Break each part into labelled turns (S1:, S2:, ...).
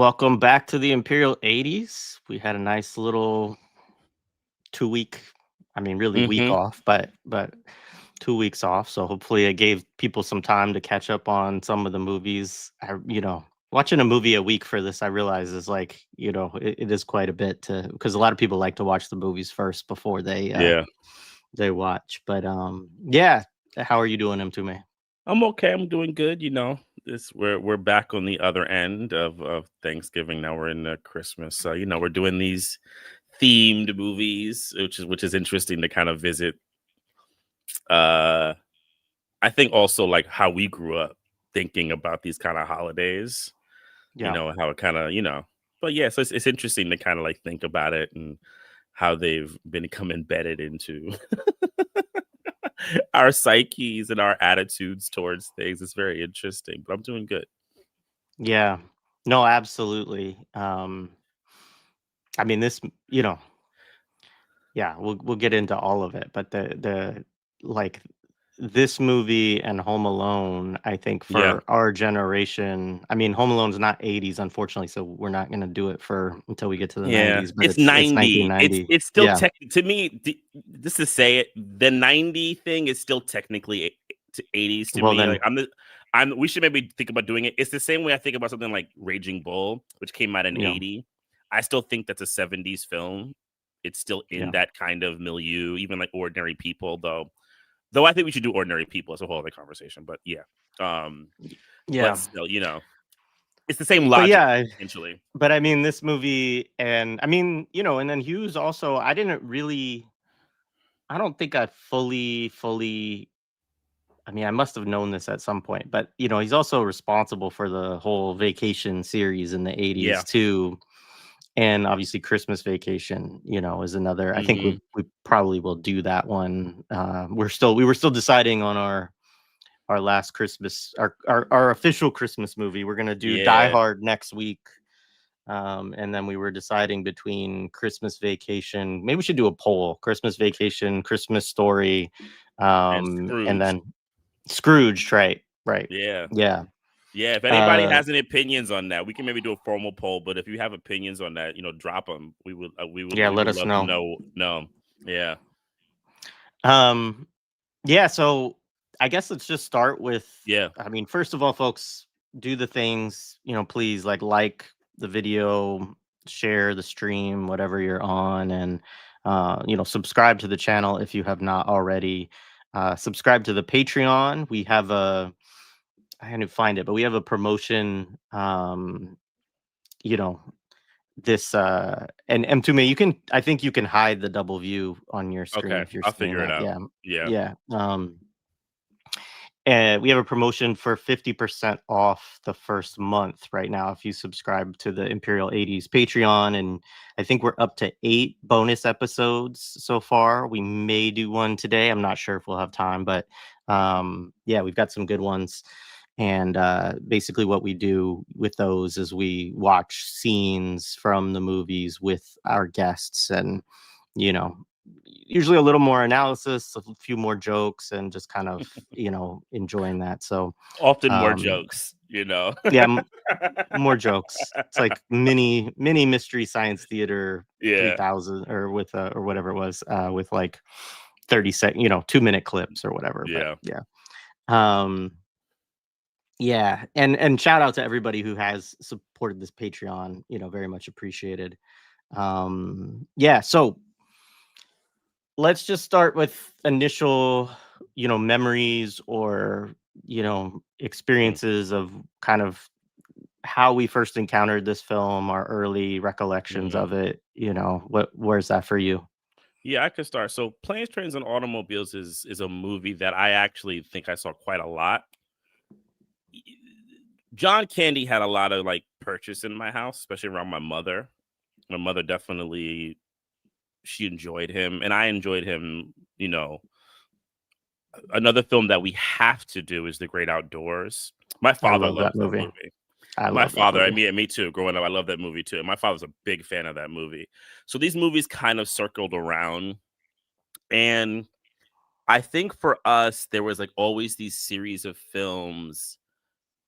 S1: Welcome back to the Imperial 80s. We had a nice little 2 week, really week
S2: Mhm.
S1: off, but 2 weeks off. So hopefully it gave people some time to catch up on some of the movies. Watching a movie a week for this, I realize is like, it is quite a bit to because a lot of people like to watch the movies first before
S2: Yeah.
S1: they watch. But yeah, how are you doing, M2Me?
S2: I'm okay. I'm doing good, This we're back on the other end of Thanksgiving. Now we're in Christmas. So, we're doing these themed movies, which is interesting to kind of visit. Uh I think also like how we grew up thinking about these kind of holidays,
S1: Yeah.
S2: how it kind of, but yeah, so it's interesting to kind of like think about it and how they've become embedded into our psyches and our attitudes towards things. It's very interesting, but I'm doing good.
S1: Yeah. No, absolutely. This, yeah, we'll get into all of it, but the like this movie and Home Alone, I think
S2: Yeah.
S1: for our generation, Home Alone's not 80s, unfortunately, so we're not gonna do it for until we get to the
S2: Yeah.
S1: 90s, but
S2: It's
S1: it's
S2: 90. It's
S1: 1990.
S2: it's still
S1: Yeah.
S2: to me, just to say it, the 90 thing is still technically to 80s to
S1: Well
S2: me. Like
S1: then,
S2: we should maybe think about doing it. It's the same way I think about something like Raging Bull, which came out in
S1: you know,
S2: 80. I still think that's a 70s film. It's still in
S1: yeah.
S2: that kind of milieu, even like Ordinary People, though. Though I think we should do Ordinary People as a whole other conversation. But yeah. Um, but
S1: Yeah.
S2: still, it's the same
S1: But
S2: logic,
S1: yeah,
S2: essentially.
S1: but this movie and and then Hughes also, I don't think I fully I must have known this at some point, but he's also responsible for the whole Vacation series in the 80s
S2: Yeah.
S1: too. And obviously Christmas Vacation, is another. I think
S2: Hmm.
S1: we probably will do that one. We were still deciding on our last Christmas, our official Christmas movie. We're gonna do Die
S2: Yeah.
S1: Hard next week. And then we were deciding between Christmas Vacation. Maybe we should do a poll: Christmas Vacation, Christmas Story,
S2: And
S1: and
S2: Scrooge.
S1: then Scrooge, right? Right.
S2: Yeah.
S1: Yeah.
S2: Yeah. If anybody
S1: Uh,
S2: has any opinions on that, we can maybe do a formal poll. But if you have opinions on that, drop them.
S1: yeah,
S2: We
S1: let
S2: would
S1: us
S2: love to
S1: know.
S2: know. No. Yeah.
S1: Um, yeah, so I guess let's just start with
S2: Yeah.
S1: first of all, folks, do the things, please like the video, share the stream, whatever you're on, and subscribe to the channel if you have not already. Subscribe to the Patreon. We have I had to find it, but we have a promotion. You know, this and M2Me, I think you can hide the double view on your screen
S2: Okay.
S1: if you're
S2: I'll
S1: seeing
S2: figure it
S1: that.
S2: out.
S1: Yeah.
S2: Yeah.
S1: Yeah. And we have a promotion for 50% off the first month right now if you subscribe to the Imperial 80s Patreon. And I think we're up to 8 bonus episodes so far. We may do one today. I'm not sure if we'll have time, but yeah, we've got some good ones. And basically, what we do with those is we watch scenes from the movies with our guests, and you know, usually a little more analysis, a few more jokes, and just kind of enjoying that. So
S2: Often more
S1: um,
S2: jokes.
S1: yeah, more jokes. It's like mini mystery science theater
S2: Yeah.
S1: 3000 or with or whatever it was with like 30-second 2-minute clips or whatever. But
S2: Yeah.
S1: yeah. Um, yeah, and shout out to everybody who has supported this Patreon, very much appreciated. Yeah, so let's just start with initial, memories or,
S2: Mm.
S1: experiences of kind of how we first encountered this film, our early recollections
S2: Mhm.
S1: of it, where's that for you?
S2: Yeah, I could start. So, Planes, Trains, and Automobiles is a movie that I actually think I saw quite a lot. John Candy had a lot of like purchase in my house, especially around my mother. My mother definitely she enjoyed him, and I enjoyed him. Another film that we have to do is The Great Outdoors. My
S1: I
S2: father
S1: love that
S2: loves that
S1: movie.
S2: movie.
S1: I
S2: My
S1: love that
S2: father, I
S1: movie.
S2: mean, me too. Growing up, I love that movie too. And my father's a big fan of that movie. So these movies kind of circled around, and I think for us, there was like always these series of films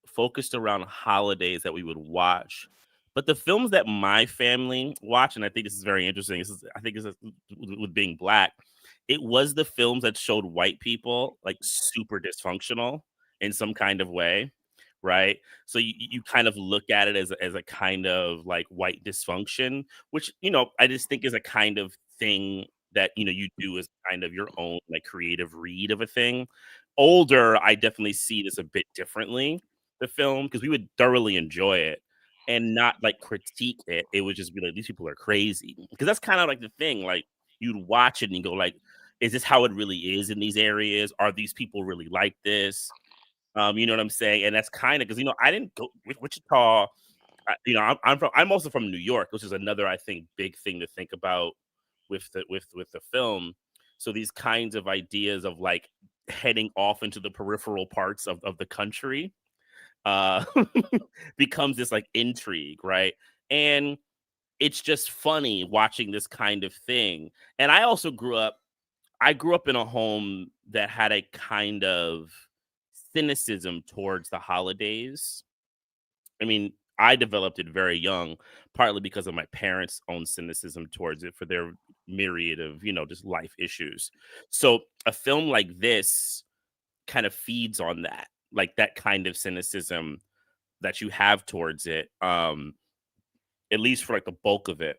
S2: focused around holidays that we would watch But the films that my family watch, and I think this is very interesting. I think this is with being black. It was the films that showed white people like super dysfunctional in some kind of way, right? So you kind of look at it as a kind of like white dysfunction, which I just think is a kind of thing that you do as kind of your own like creative read of a thing. Older, I definitely see this a bit differently. The film, because we would thoroughly enjoy it and not like critique it. It would just be like, these people are crazy. Because that's kind of like the thing. Like you'd watch it and you go like, is this how it really is in these areas? Are these people really like this? You know what I'm saying? And that's kind of because I didn't go with Wichita. I'm also from New York, which is another I think big thing to think about with the film. So these kinds of ideas of like heading off into the peripheral parts of the country uh becomes this like intrigue, right? And it's just funny watching this kind of thing. And I grew up in a home that had a kind of cynicism towards the holidays. I mean, I developed it very young, partly because of my parents' own cynicism towards it for their myriad of, just life issues. So a film like this kind of feeds on that, like that kind of cynicism that you have towards it, at least for like the bulk of it.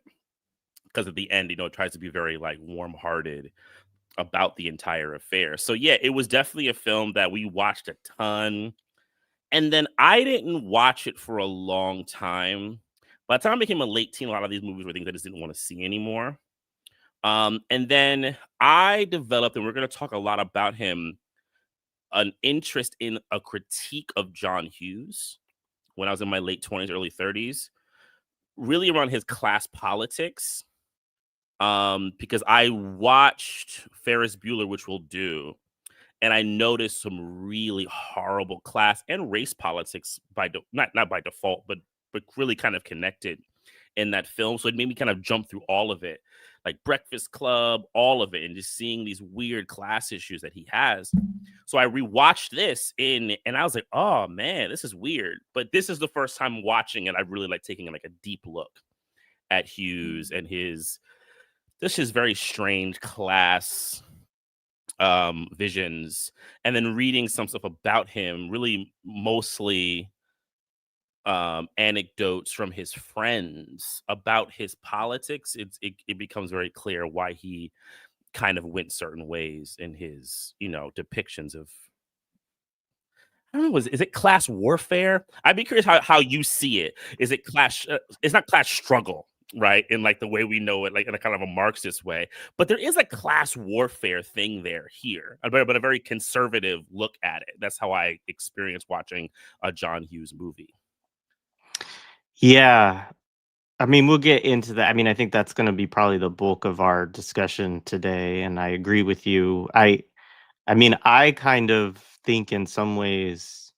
S2: Because at the end, it tries to be very like warm-hearted about the entire affair. So yeah, it was definitely a film that we watched a ton. And then I didn't watch it for a long time. By the time I became a late teen, a lot of these movies were things I just didn't want to see anymore. And then I developed, and we're going to talk a lot about him, an interest in a critique of John Hughes when I was in my late 20s, early 30s, really around his class politics. Because I watched Ferris Bueller, which we'll do, and I noticed some really horrible class and race politics not by default, but really kind of connected in that film. So it made me kind of jump through all of it, like Breakfast Club, all of it, and just seeing these weird class issues that he has. So I rewatched this and I was like, oh man, this is weird. But this is the first time watching it. I really like taking like a deep look at Hughes and his very strange class visions, and then reading some stuff about him, really mostly anecdotes from his friends about his politics. It becomes very clear why he kind of went certain ways in his depictions of, I don't know, is it class warfare? I'd be curious how you see it. Is it class? It's not class struggle, right? In like the way we know it, like in a kind of a Marxist way. But there is a class warfare thing there here, but a very conservative look at it. That's how I experienced watching a John Hughes movie.
S1: Yeah. I mean, we'll get into that. I mean, I think that's going to be probably the bulk of our discussion today, and I agree with you. I mean, I kind of think in some ways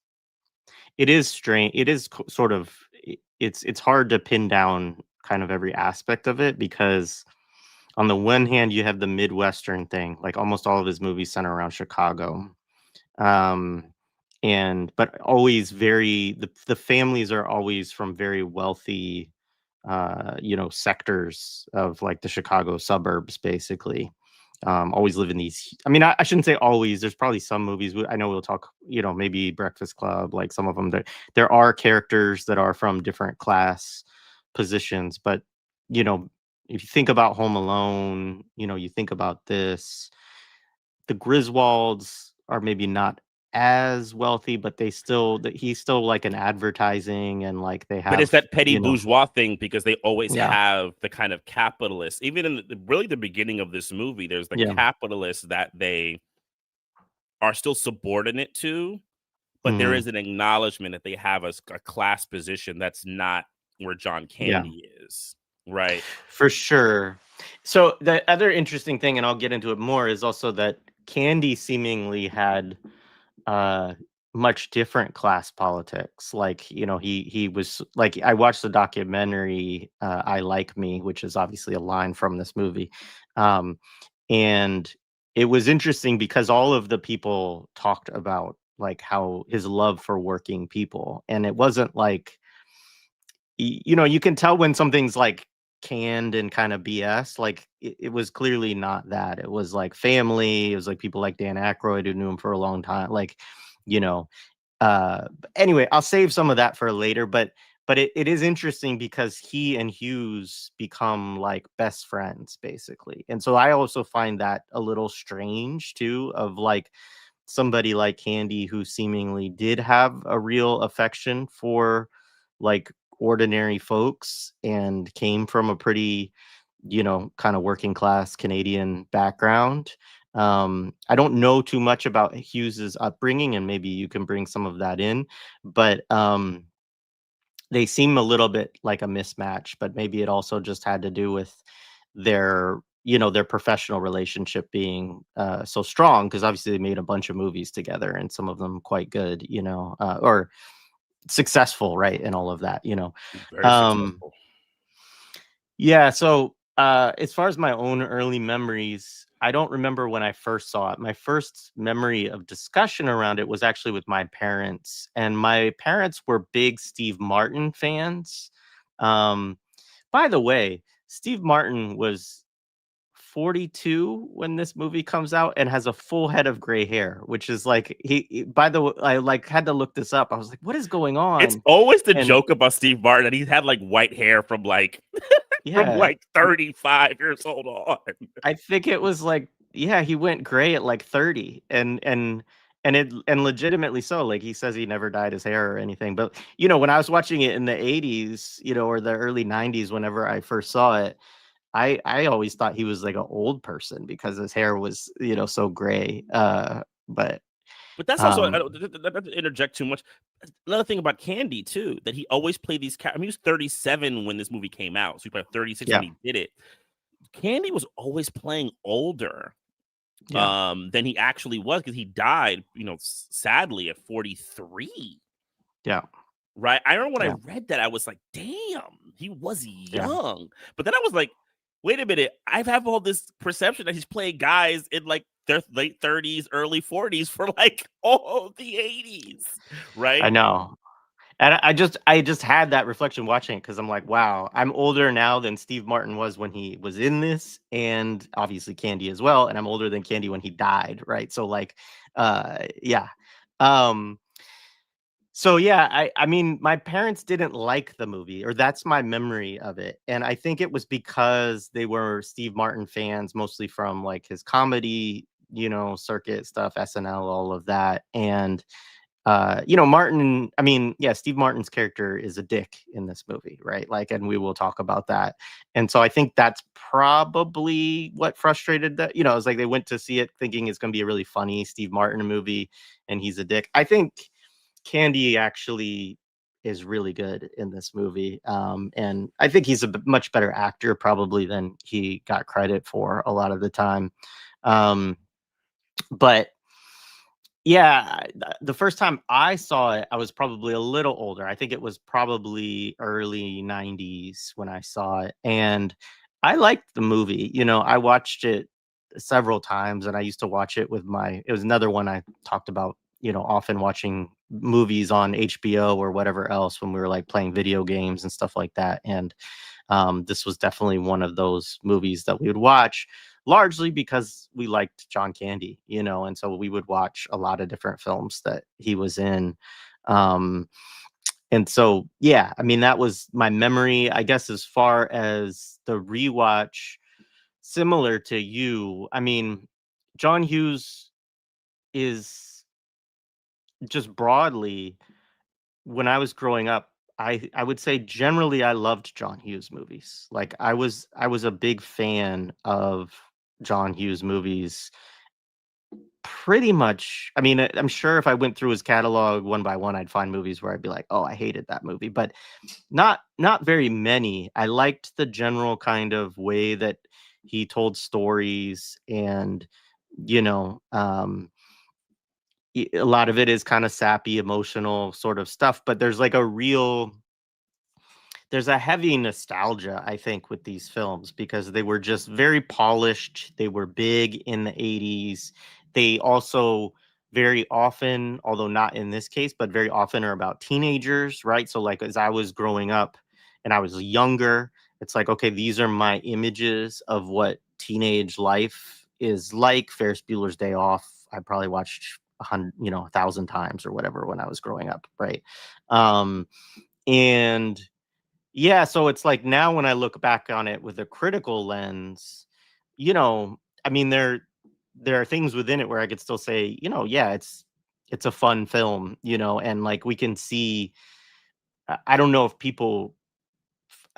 S1: it is strange. It is sort of it's hard to pin down kind of every aspect of it because on the one hand you have the Midwestern thing, like almost all of his movies center around Chicago. Um and but always the families are always from very wealthy sectors of like the Chicago suburbs, basically. Always live in these. I mean, I shouldn't say always. There's probably some movies. I know we'll talk. Maybe Breakfast Club, like some of them. There are characters that are from different class positions, but you know, if you think about Home Alone, you think about this. The Griswolds are maybe not as wealthy, but he's still like an advertising and like they
S2: But it's
S1: have,
S2: that petty bourgeois thing because they always
S1: yeah,
S2: have the kind of capitalists. Even in really the beginning of this movie, there's the
S1: yeah.
S2: capitalists that they are still subordinate to, but there
S1: Mhm.
S2: is an acknowledgement that they have a class position that's not where John
S1: Yeah,
S2: Candy is, right?
S1: for sure. So the other interesting thing, and I'll get into it more, is also that Candy seemingly had uh much different class politics. Like, he was like, I watched the documentary I Like Me, which is obviously a line from this movie. Um and it was interesting because all of the people talked about like how his love for working people, and it wasn't like you know, you can tell when something's like canned and kind of BS. Like it was clearly not that. It was like family. It was like people like Dan Aykroyd who knew him for a long time. Like, you know, anyway, I'll save some of that for later. But it is interesting because he and Hughes become like best friends basically, and so I also find that a little strange too. Of like somebody like Candy who seemingly did have a real affection for like ordinary folks and came from a pretty, you know, kind of working class Canadian background. I don't know too much about Hughes's upbringing, and maybe you can bring some of that in, but they seem a little bit like a mismatch, but maybe it also just had to do with their, you know, their professional relationship being so strong, because obviously they made a bunch of movies together and some of them quite good, you know, or successful, right, and all of that, you know.
S2: Very
S1: um
S2: successful.
S1: yeah, so as far as my own early memories, I don't remember when I first saw it. My first memory of discussion around it was actually with my parents, and my parents were big Steve Martin fans. um by the way, Steve Martin was 42 when this movie comes out and has a full head of gray hair, which is like by the way, I like had to look this up. I was like, what is going
S2: It's
S1: on?
S2: always the
S1: And
S2: joke about Steve Martin that he's had like white hair from like from
S1: yeah,
S2: like 35 years old on.
S1: I think it was like, yeah, he went gray at like 30, and legitimately so. Like he says he never dyed his hair or anything. But you know, when I was watching it in the 80s, you know, or the early 90s, whenever I first saw it, I always thought he was like an old person because his hair was, you know, so gray. But
S2: But that's also I
S1: um
S2: don't, not to interject too much. Another thing about Candy too, that he always played these. I mean, he was 37 when this movie came out, so he played 36 when
S1: yeah,
S2: he did it. Candy was always playing older
S1: yeah,
S2: than he actually was because he died, you know, sadly at 43.
S1: yeah,
S2: Right. I remember when I
S1: yeah,
S2: read that, I was like, damn, he was
S1: yeah.
S2: young. But then I was like, wait a minute, I have all this perception that he's playing guys in like their late 30s, early 40s for like all the 80s.
S1: I
S2: Right.
S1: know. And I just had that reflection watching it because I'm like, wow, I'm older now than Steve Martin was when he was in this, and obviously Candy as well, and I'm older than Candy when he died, right? So like, yeah. Um, so yeah, I mean, my parents didn't like the movie, or that's my memory of it, and I think it was because they were Steve Martin fans, mostly from like his comedy, you know, circuit stuff, SNL, all of that, and you know, Martin, I mean, yeah, Steve Martin's character is a dick in this movie, right? Like, and we will talk about that. And so I think that's probably what frustrated that, you know, it's like they went to see it thinking it's going to be a really funny Steve Martin movie and he's a dick. I think Candy actually is really good in this movie. And I think he's a much better actor probably than he got credit for a lot of the time. Um, but yeah, the first time I saw it, I was probably a little older. I think it was probably early 90s when I saw it, and I liked the movie. You know, I watched it several times, and I used to watch it with my it was another one I talked about, you know, often watching movies on HBO or whatever else when we were, like, playing video games and stuff like that, and this was definitely one of those movies that we would watch largely because we liked John Candy, you know, and so we would watch a lot of different films that he was in. Um, and so, yeah, I mean, that was my memory, I guess, as far as the rewatch, similar to you. I mean, John Hughes is just broadly, when I was growing up, I would say generally I loved John Hughes movies. Like I was a big fan of John Hughes movies. Pretty much. I mean, I'm sure if I went through his catalog one by one, I'd find movies where I'd be like, "Oh, I hated that movie," but not very many. I liked the general kind of way that he told stories, and you know, a lot of it is kind of sappy, emotional sort of stuff. But there's a heavy nostalgia, I think, with these films because they were just very polished. They were big in the 80s. They also very often, although not in this case, but very often are about teenagers, right? So, like, as I was growing up, and I was younger, it's like, okay, these are my images of what teenage life is like. Ferris Bueller's Day Off, I probably watched 100, 1,000 times or whatever when I was growing up, right? Um, and yeah, so it's like now when I look back on it with a critical lens, you know, I mean, there are things within it where I could still say, yeah, it's a fun film, and like we can see. I don't know if people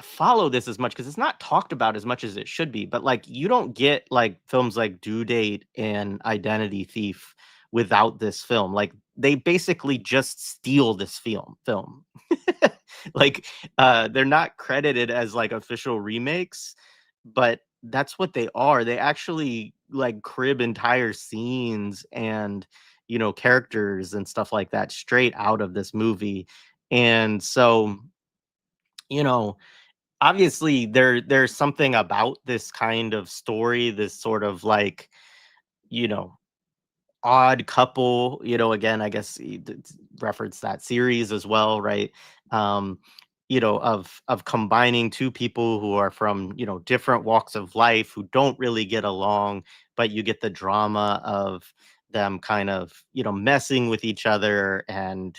S1: follow this as much because it's not talked about as much as it should be. But like, you don't get like films like Due Date and Identity Thief without this film. Like, they basically just steal this film. Like, they're not credited as like official remakes, but that's what they are. They actually like crib entire scenes and characters and stuff like that straight out of this movie. And so, you know obviously there's something about this kind of story, this sort of like, you know odd couple, again, I guess reference that series as well, right? um of combining two people who are from different walks of life, who don't really get along, but you get the drama of them kind of messing with each other and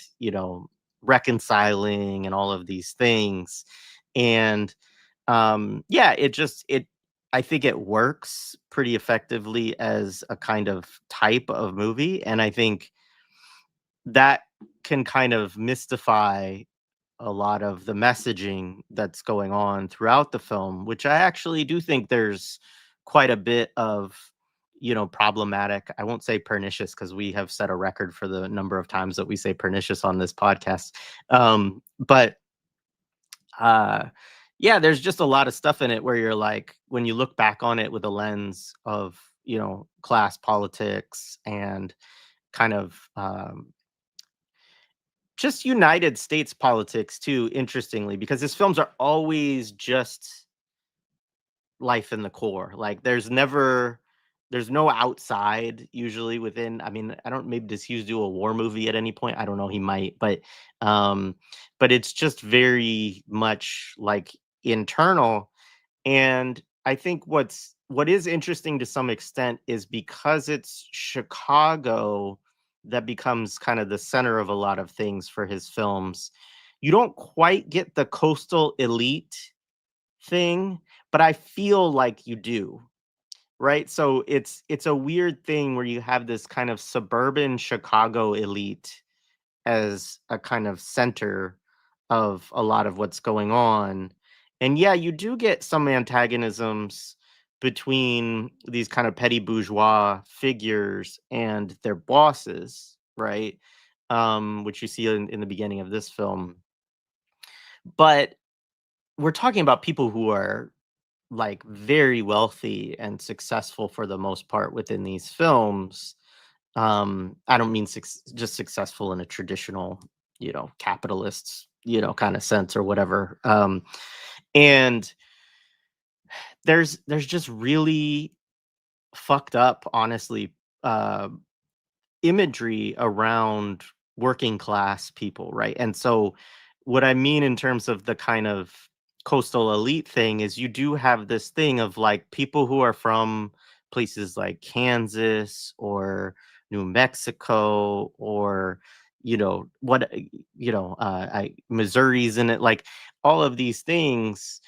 S1: reconciling and all of these things. And yeah, it I think it works pretty effectively as a kind of type of movie, and I think that can kind of mystify a lot of the messaging that's going on throughout the film, which I actually do think there's quite a bit of, problematic. I won't say pernicious because we have set a record for the number of times that we say pernicious on this podcast. But uh yeah, there's just a lot of stuff in it where you're like, when you look back on it with a lens of class politics and kind of just United States politics too, interestingly, because his films are always just life in the core. Like, there's no outside usually within. I mean, I don't, maybe does Hughes do a war movie at any point? I don't know, he might, um but it's just very much like internal. And I think what is interesting to some extent is because it's Chicago that becomes kind of the center of a lot of things for his films. You don't quite get the coastal elite thing, but I feel like you do, right? So it's a weird thing where you have this kind of suburban Chicago elite as a kind of center of a lot of what's going on. And yeah, you do get some antagonisms between these kind of petty bourgeois figures and their bosses, right? Which you see in the beginning of this film. But we're talking about people who are like very wealthy and successful for the most part within these films. I don't mean just successful in a traditional, capitalist, kind of sense or whatever. And there's just really fucked up, honestly, uh, imagery around working class people, right? And so what I mean in terms of the kind of coastal elite thing is you do have this thing of like people who are from places like Kansas or New Mexico or what Missouri's in it, like all of these things,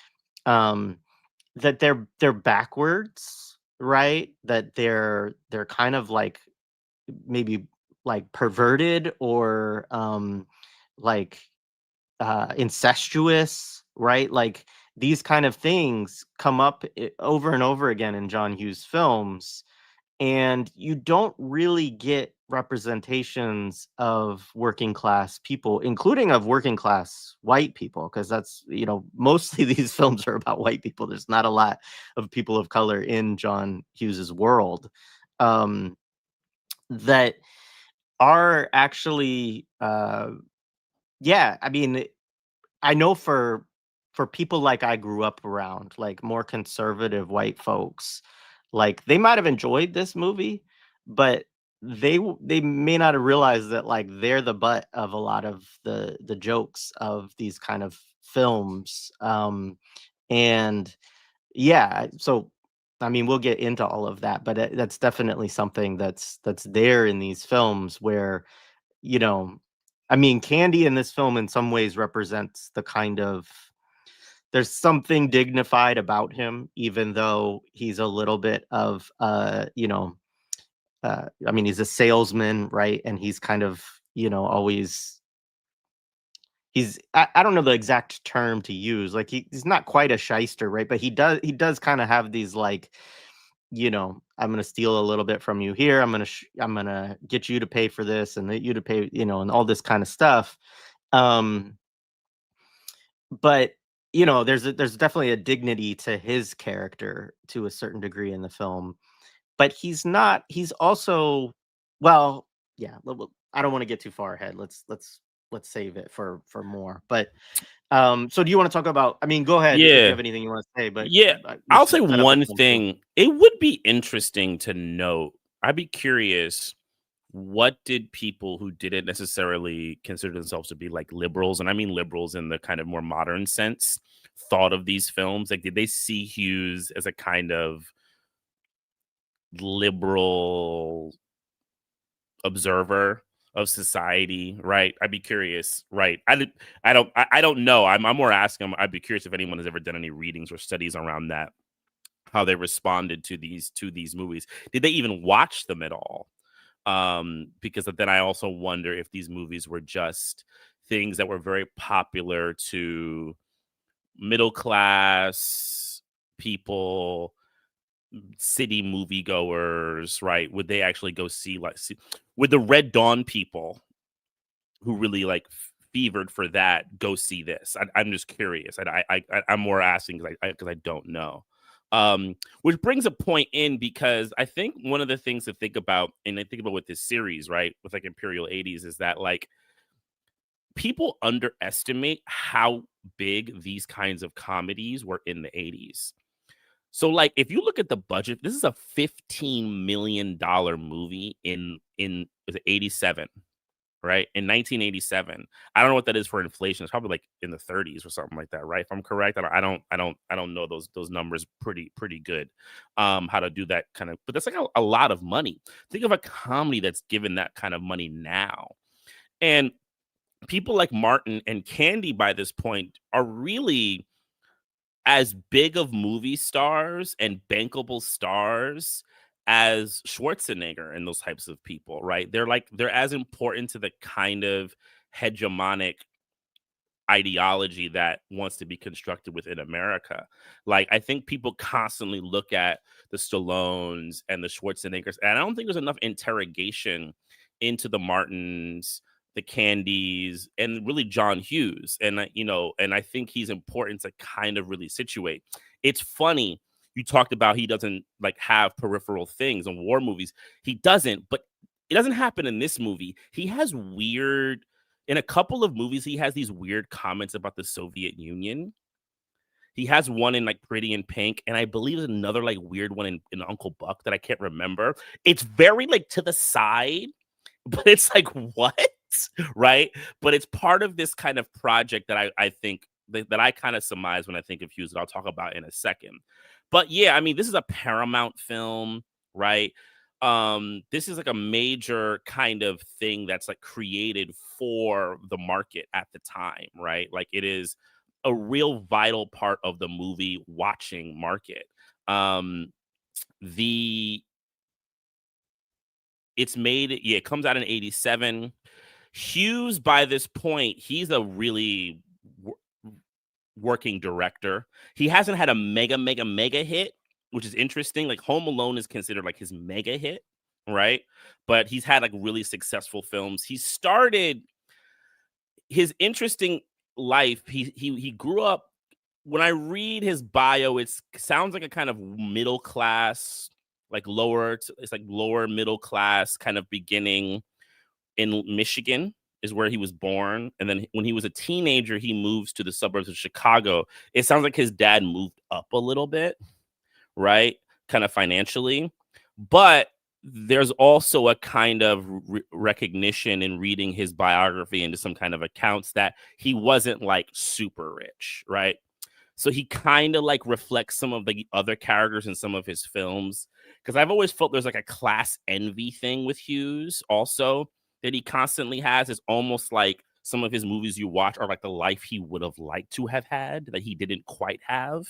S1: um that they're backwards, right? That they're kind of like maybe like perverted or like incestuous, right? Like these kind of things come up over and over again in John Hughes films, and you don't really get representations of working class people, including of working class white people, because that's mostly these films are about white people. There's not a lot of people of color in John Hughes's world, um, that are actually yeah, I mean, I know for people like I grew up around, like more conservative white folks, like they might have enjoyed this movie, but they may not have realized that like they're the butt of a lot of the jokes of these kind of films. And yeah, so I mean, we'll get into all of that, but that's definitely something that's there in these films where, you know, I mean, Candy in this film in some ways represents the kind of, there's something dignified about him, even though he's a little bit of, I mean, he's a salesman, right? And he's kind of, always, I don't know the exact term to use. Like he's not quite a shyster, right? But he does kind of have these like, I'm gonna steal a little bit from you here. I'm gonna get you to pay for this and you to pay, and all this kind of stuff. Um, but there's definitely a dignity to his character to a certain degree in the film, but he's also, well, yeah, I don't want to get too far ahead. Let's save it for more. But so do you want to talk about, I mean, go ahead if you
S2: Yeah.
S1: have anything you want to say, but
S2: Yeah.
S1: we
S2: I'll
S1: should
S2: say
S1: set up the
S2: one
S1: film too.
S2: thing. It would be interesting to note. I'd be curious, what did people who didn't necessarily consider themselves to be like liberals, and I mean liberals in the kind of more modern sense, thought of these films? Like, did they see Hughes as a kind of liberal observer of society, right? I'd be curious, right? I don't know. I'm more asking. I'd be curious if anyone has ever done any readings or studies around that, how they responded to these movies. Did they even watch them at all? Because then I also wonder if these movies were just things that were very popular to middle class people, city moviegoers, right? Would they actually go see would the Red Dawn people who really like fevered for that go see this? I'm just curious. I'm more asking because I don't know. Which brings a point in, because I think one of the things to think about, and I think about with this series, right, with like Imperial 80s, is that like people underestimate how big these kinds of comedies were in the 80s. So like if you look at the budget, this is a $15 million movie in was it 87, right? In 1987. I don't know what that is for inflation. It's probably like in the 30s or something like that, right? If I'm correct. I don't know those numbers pretty good. How to do that kind of, but that's like a lot of money. Think of a comedy that's given that kind of money now. And people like Martin and Candy by this point are really as big of movie stars and bankable stars as Schwarzenegger and those types of people, right? They're as important to the kind of hegemonic ideology that wants to be constructed within America. Like, I think people constantly look at the Stallones and the Schwarzeneggers, and I don't think there's enough interrogation into the Martins, the Candys, and really John Hughes. And and I think he's important to kind of really situate. It's funny, you talked about he doesn't like have peripheral things in war movies. He doesn't, but it doesn't happen in this movie. He has weird, in a couple of movies, he has these weird comments about the Soviet Union. He has one in like Pretty in Pink, and I believe there's another like weird one in Uncle Buck that I can't remember. It's very like to the side, but it's like, what? Right? But it's part of this kind of project that I think that I kind of surmise when I think of Hughes, that I'll talk about in a second. But yeah, I mean, this is a Paramount film, right? This is like a major kind of thing that's like created for the market at the time, right? Like, it is a real vital part of the movie watching market. The It's made, yeah, it comes out in 87. Hughes, by this point, he's a really working director. He hasn't had a mega hit, which is interesting. Like, Home Alone is considered like his mega hit, right? But he's had like really successful films. He started his interesting life. He grew up, when I read his bio, it sounds like a kind of middle class, like it's like lower middle class kind of beginning in Michigan is where he was born. And then when he was a teenager, he moves to the suburbs of Chicago. It sounds like his dad moved up a little bit, right? Kind of financially. But there's also a kind of recognition in reading his biography into some kind of accounts that he wasn't like super rich, right? So he kind of like reflects some of the other characters in some of his films. Because I've always felt there's like a class envy thing with Hughes also that he constantly has. It's almost like some of his movies you watch are like the life he would have liked to have had that he didn't quite have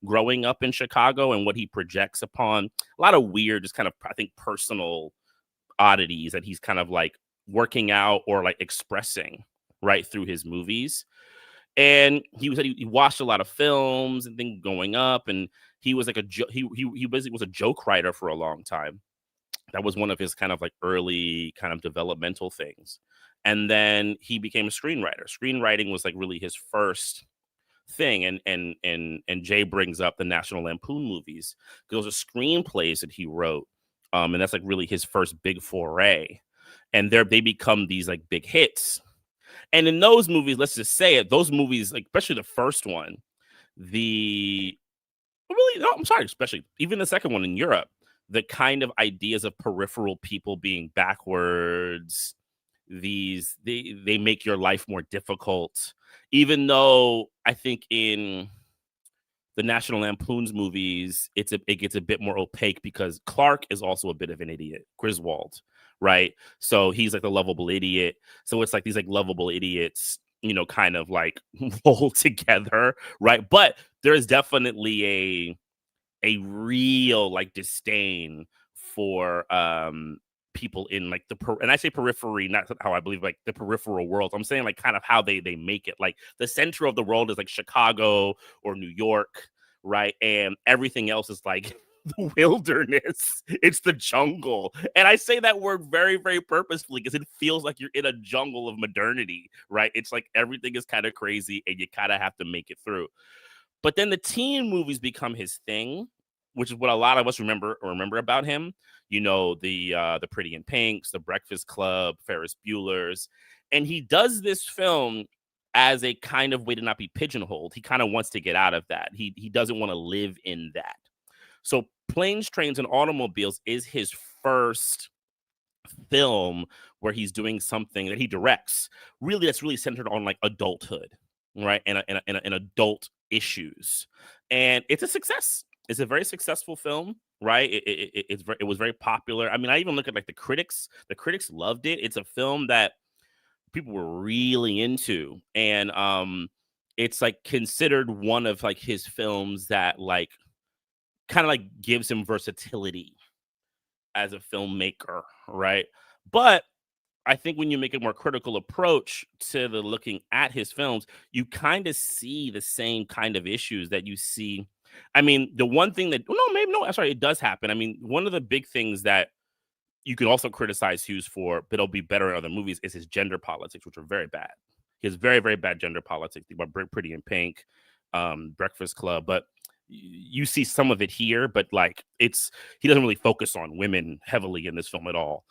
S2: growing up in Chicago, and what he projects upon a lot of weird, just kind of, I think, personal oddities that he's kind of like working out or like expressing right through his movies. And he watched a lot of films and things growing up, and he was like he basically was a joke writer for a long time. That was one of his kind of like early kind of developmental things. And then he became a screenwriter. Screenwriting was like really his first thing. And Jay brings up the National Lampoon movies. Those are screenplays that he wrote. And that's like really his first big foray. And they become these like big hits. And in those movies, let's just say it, those movies, like especially the first one, I'm sorry, especially even the second one in Europe, the kind of ideas of peripheral people being backwards, they make your life more difficult. Even though I think in the National Lampoon's movies, it gets a bit more opaque because Clark is also a bit of an idiot, Griswold, right? So he's like the lovable idiot. So it's like these like lovable idiots, kind of like roll together, right? But there is definitely a real like disdain for people in like and I say periphery, not how I believe like the peripheral world. I'm saying like kind of how they make it. Like the center of the world is like Chicago or New York, right? And everything else is like the wilderness. It's the jungle. And I say that word very, very purposefully because it feels like you're in a jungle of modernity, right? It's like everything is kind of crazy and you kind of have to make it through. But then the teen movies become his thing, which is what a lot of us remember about him. The Pretty in Pinks, The Breakfast Club, Ferris Bueller's. And he does this film as a kind of way to not be pigeonholed. He kind of wants to get out of that. He doesn't want to live in that. So Planes, Trains, and Automobiles is his first film where he's doing something that he directs really that's really centered on like adulthood, right? And adult issues. And it's a success. It's a very successful film, right? It was very popular. I mean, I even look at like the critics. The critics loved it. It's a film that people were really into, and it's like considered one of like his films that like kind of like gives him versatility as a filmmaker, right? But I think when you make a more critical approach to the looking at his films, you kind of see the same kind of issues that you see. I mean, the one thing that sorry, it does happen. I mean, one of the big things that you can also criticize Hughes for, but it'll be better in other movies, is his gender politics, which are very bad. He has very, very bad gender politics. Think about Pretty in Pink, Breakfast Club, but you see some of it here, but like he doesn't really focus on women heavily in this film at all,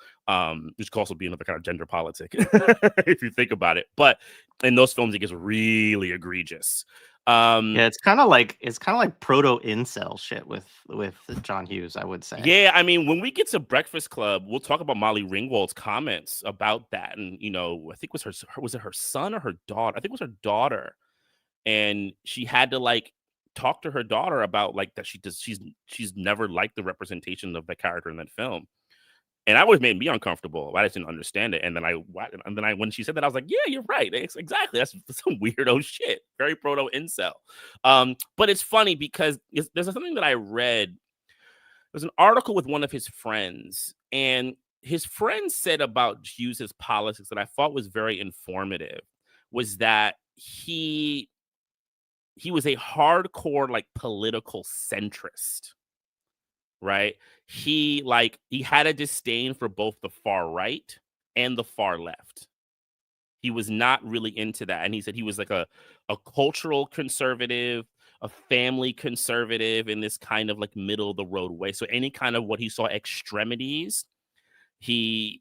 S2: which could also be another kind of gender politic if you think about it. But in those films, it gets really egregious.
S1: Yeah, it's kind of like proto incel shit with John Hughes, I would say.
S2: Yeah, I mean, when we get to Breakfast Club, we'll talk about Molly Ringwald's comments about that, and I think was it her son or her daughter? I think it was her daughter, and she had to like talk to her daughter about like that she's never liked the representation of the character in that film. And that always made me uncomfortable. I just didn't understand it. And then when she said that, I was like, yeah, you're right. Exactly. That's some weirdo shit. Very proto incel. But it's funny because there's something that I read. There's an article with one of his friends, and his friend said about Hughes' politics that I thought was very informative, was that he was a hardcore like political centrist, right? He had a disdain for both the far right and the far left. He was not really into that. And he said he was like a cultural conservative, a family conservative in this kind of like middle of the road way. So any kind of what he saw extremities, he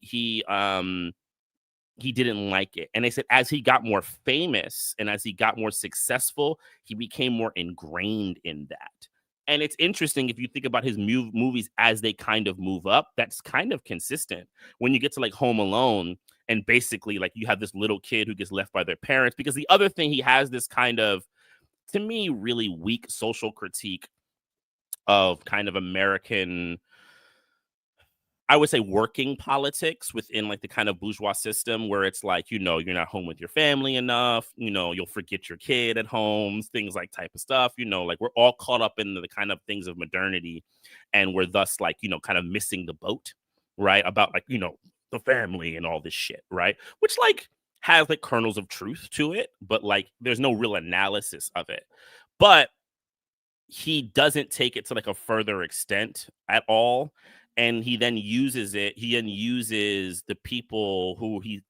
S2: didn't like it. And they said as he got more famous and as he got more successful, he became more ingrained in that. And it's interesting if you think about his movies as they kind of move up, that's kind of consistent. When you get to like Home Alone, and basically like you have this little kid who gets left by their parents, because the other thing, he has this kind of, to me, really weak social critique of kind of American, I would say, working politics within like the kind of bourgeois system, where it's like, you're not home with your family enough, you'll forget your kid at home, things like type of stuff, like we're all caught up in the kind of things of modernity, and we're thus like, kind of missing the boat, right? About like, the family and all this shit, right? Which like has like kernels of truth to it, but like there's no real analysis of it. But he doesn't take it to like a further extent at all, and he then uses the people who he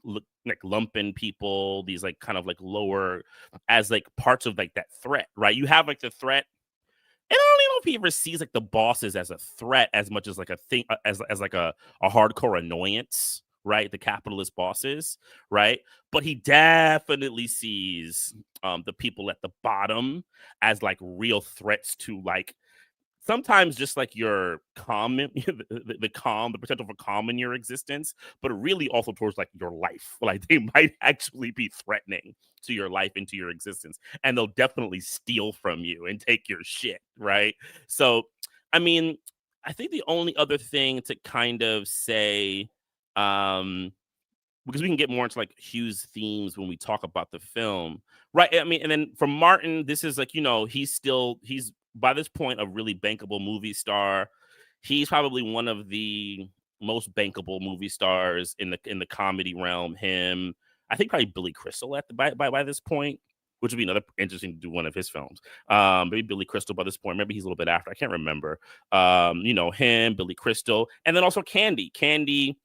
S2: like lumpen people, these like kind of like lower, as like parts of like that threat, right? You have like the threat, and I don't even know if he ever sees like the bosses as a threat as much as like a thing, as like a hardcore annoyance, right? The capitalist bosses, right? But he definitely sees the people at the bottom as like real threats to like, sometimes just like your calm, the calm, the potential for calm in your existence, but really also towards like your life. Like they might actually be threatening to your life and to your existence, and they'll definitely steal from you and take your shit, right? So, I mean, I think the only other thing to kind of say, um, because we can get more into like Hughes themes when we talk about the film, right? I mean, and then for Martin, this is like, he's by this point a really bankable movie star. He's probably one of the most bankable movie stars in the comedy realm. Him, I think probably Billy Crystal at the by this point, which would be another interesting to do one of his films. Maybe Billy Crystal by this point. Maybe he's a little bit after. I can't remember. Him, Billy Crystal, and then also Candy. Candy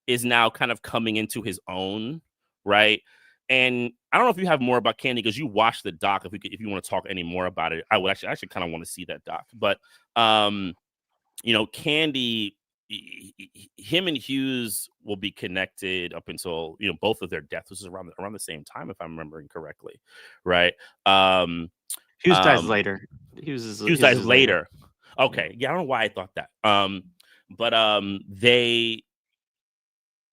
S2: is now kind of coming into his own, right? And I don't know if you have more about Candy, because you watched the doc. If you want to talk any more about it, I would actually kind of want to see that doc. But Candy, him and Hughes will be connected up until both of their deaths, which is around the same time, if I'm remembering correctly, right?
S1: Hughes dies later.
S2: Hughes
S1: Hughes
S2: dies
S1: is later.
S2: later. Okay, yeah, I don't know why I thought that. But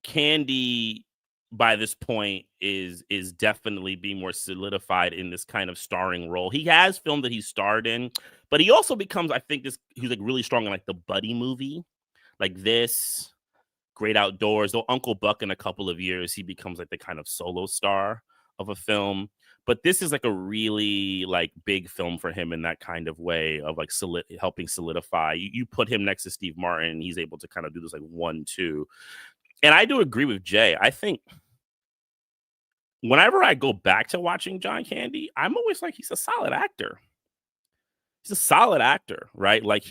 S2: Candy by this point is definitely being more solidified in this kind of starring role. He has film that he starred in, but he also becomes, I think, he's like really strong in like the buddy movie, like this, Great Outdoors. Though Uncle Buck, in a couple of years, he becomes like the kind of solo star of a film. But this is like a really like big film for him in that kind of way of like helping solidify. You put him next to Steve Martin, he's able to kind of do this like 1-2. And I do agree with Jay. I think whenever I go back to watching John Candy, I'm always like, he's a solid actor. He's a solid actor, right? Like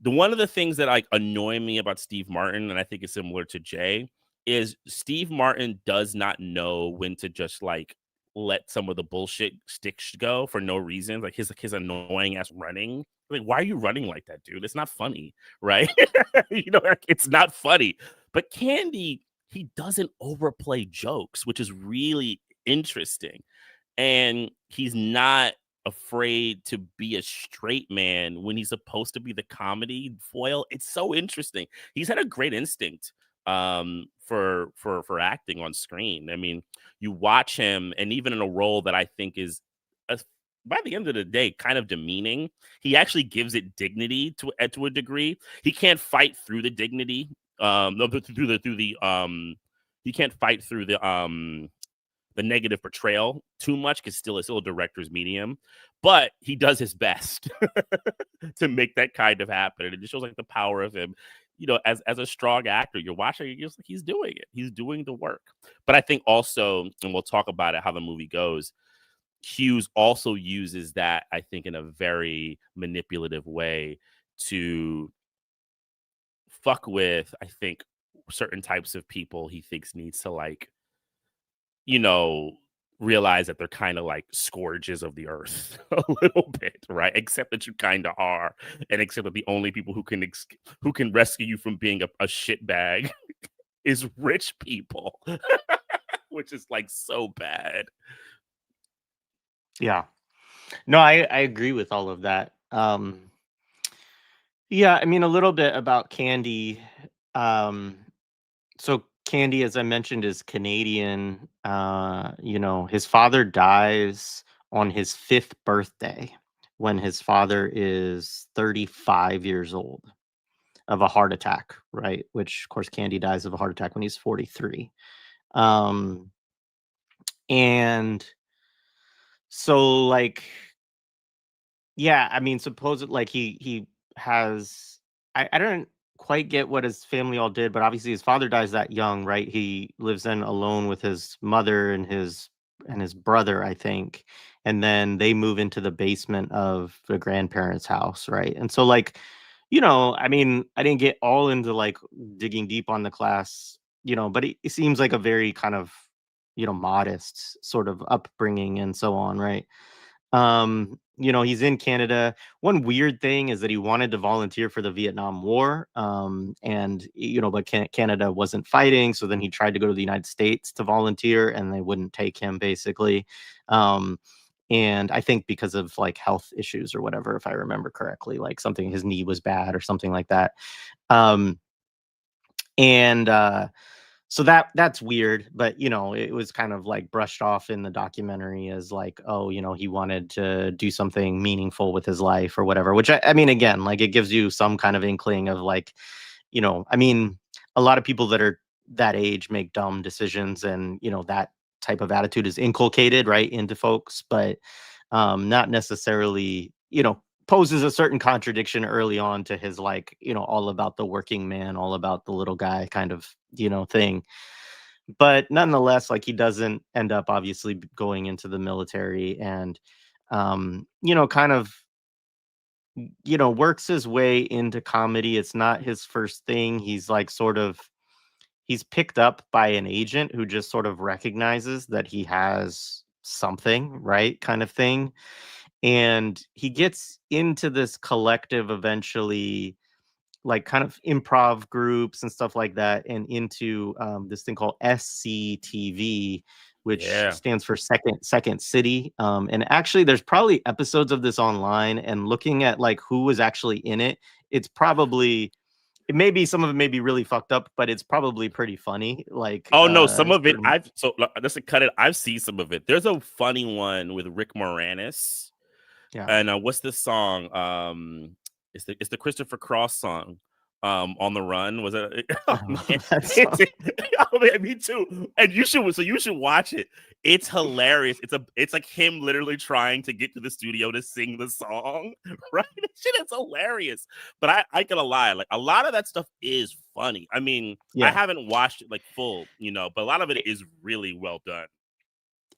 S2: one of the things that like annoy me about Steve Martin, and I think is similar to Jay, is Steve Martin does not know when to just like let some of the bullshit sticks go for no reason. Like his annoying ass running. Like, why are you running like that, dude? It's not funny, right? Like, it's not funny. But Candy, he doesn't overplay jokes, which is really interesting. And he's not afraid to be a straight man when he's supposed to be the comedy foil. It's so interesting. He's had a great instinct for acting on screen. I mean, you watch him, and even in a role that I think is by the end of the day kind of demeaning, he actually gives it dignity to a degree. He can't fight through the dignity. He can't fight through the negative portrayal too much, because it's still a director's medium, but he does his best to make that kind of happen. And it just shows like the power of him, as a strong actor. You're watching, you're just like, he's doing it. He's doing the work. But I think also, and we'll talk about it, how the movie goes, Hughes also uses that, I think, in a very manipulative way to fuck with, I think, certain types of people he thinks needs to like, realize that they're kind of like scourges of the earth a little bit, right? Except that you kind of are, and except that the only people who can rescue you from being a shitbag is rich people, which is like so bad.
S1: Yeah. No, I agree with all of that. Yeah, I mean, a little bit about Candy. Um, so Candy, as I mentioned, is Canadian. His father dies on his 5th birthday when his father is 35 years old of a heart attack, right? Which, of course, Candy dies of a heart attack when he's 43. Um, and so, like, yeah, I mean, suppose it like he has I don't quite get what his family all did, but obviously his father dies that young, right? He lives then alone with his mother and his brother, I think. And then they move into the basement of the grandparents' house, right? And so like, I mean, I didn't get all into like digging deep on the class, but it seems like a very kind of, modest sort of upbringing and so on, right? He's in Canada. One weird thing is that he wanted to volunteer for the Vietnam War. But Canada wasn't fighting. So then he tried to go to the United States to volunteer and they wouldn't take him basically. Um, and I think because of like health issues or whatever, if I remember correctly, like something, his knee was bad or something like that. Um, and, so that's weird, but it was kind of like brushed off in the documentary as like, oh, he wanted to do something meaningful with his life or whatever, which I mean, again, like it gives you some kind of inkling of like, I mean, a lot of people that are that age make dumb decisions and, that type of attitude is inculcated right into folks, but not necessarily, poses a certain contradiction early on to his like, all about the working man, all about the little guy kind of, thing. But nonetheless, like he doesn't end up obviously going into the military and, kind of, works his way into comedy. It's not his first thing. He's like sort of, he's picked up by an agent who just sort of recognizes that he has something, right? Kind of thing. And he gets into this collective eventually, like kind of improv groups and stuff like that, and into this thing called SCTV, which
S2: Yeah.
S1: stands for Second City. And actually, there's probably episodes of this online. And looking at like who was actually in it, it's probably it may be some of it may be really fucked up, but it's probably pretty funny. Like,
S2: Oh no, some of it
S1: certain,
S2: just to cut it. I've seen some of it. There's a funny one with Rick Moranis,
S1: yeah.
S2: and what's this song? It's the Christopher Cross song. On the Run, was it? Oh man,
S1: That's
S2: oh, man, me too. And you should watch it. It's hilarious. It's like him literally trying to get to the studio to sing the song, right? Shit is hilarious. But I gotta lie, like a lot of that stuff is funny. I mean, I
S1: yeah.
S2: haven't watched it like full, but a lot of it is really well done.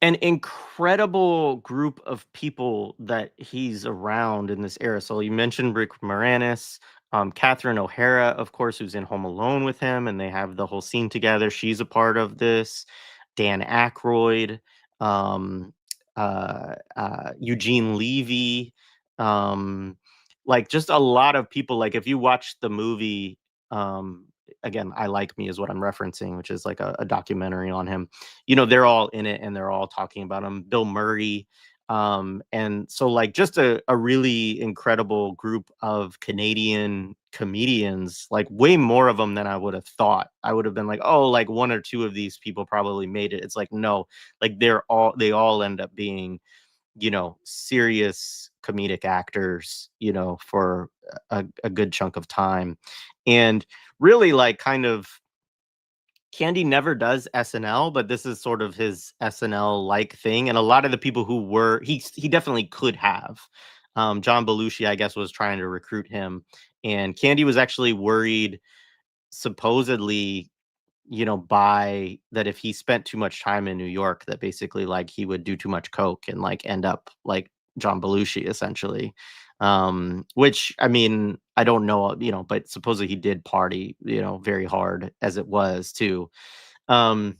S1: An incredible group of people that he's around in this era. So you mentioned Rick Moranis, Catherine O'Hara, of course, who's in Home Alone with him, and they have the whole scene together. She's a part of this. Dan Aykroyd, um, Eugene Levy, um, like just a lot of people. Like if you watch the movie, again, I Like Me is what I'm referencing, which is like a documentary on him. They're all in it and they're all talking about him. Bill Murray. And so like just a really incredible group of Canadian comedians, like way more of them than I would have thought. I would have been like, oh, like one or two of these people probably made it. It's like, no, like they all end up being, serious comedic actors, for a good chunk of time. And really like kind of Candy never does SNL, but this is sort of his SNL like thing. And a lot of the people who were he definitely could have. John Belushi, I guess, was trying to recruit him, and Candy was actually worried, supposedly, by that if he spent too much time in New York, that basically like he would do too much coke and like end up like John Belushi essentially. Which I mean, I don't know, but supposedly he did party, very hard as it was too. Um,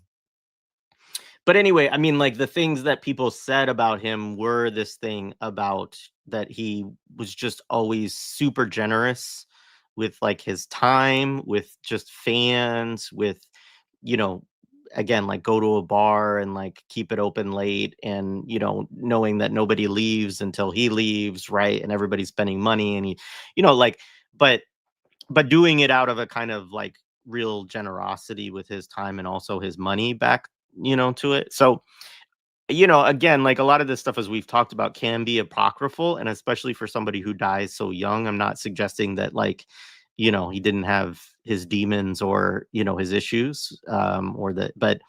S1: but anyway, I mean, like the things that people said about him were this thing about that he was just always super generous with like his time, with just fans, with, you know, again, like go to a bar and like keep it open late and, knowing that nobody leaves until he leaves, right? And everybody's spending money and he, like, but doing it out of a kind of like real generosity with his time and also his money back, to it. So, again, like a lot of this stuff, as we've talked about, can be apocryphal, and especially for somebody who dies so young. I'm not suggesting that, like, he didn't have his demons or, his issues, or that, but,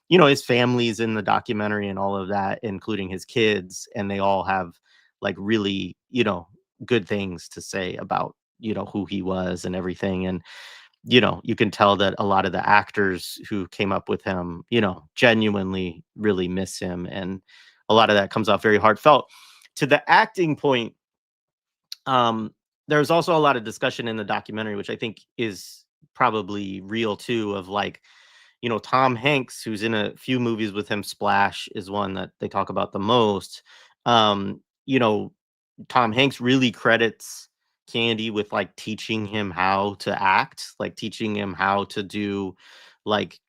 S1: his family's in the documentary and all of that, including his kids, and they all have like really, good things to say about, who he was and everything. And, you can tell that a lot of the actors who came up with him, genuinely really miss him. And a lot of that comes off very heartfelt. To the acting point, there's also a lot of discussion in the documentary, which I think is probably real too, of like, Tom Hanks, who's in a few movies with him. Splash is one that they talk about the most. Um, you know, Tom Hanks really credits Candy with like teaching him how to act, like teaching him how to do like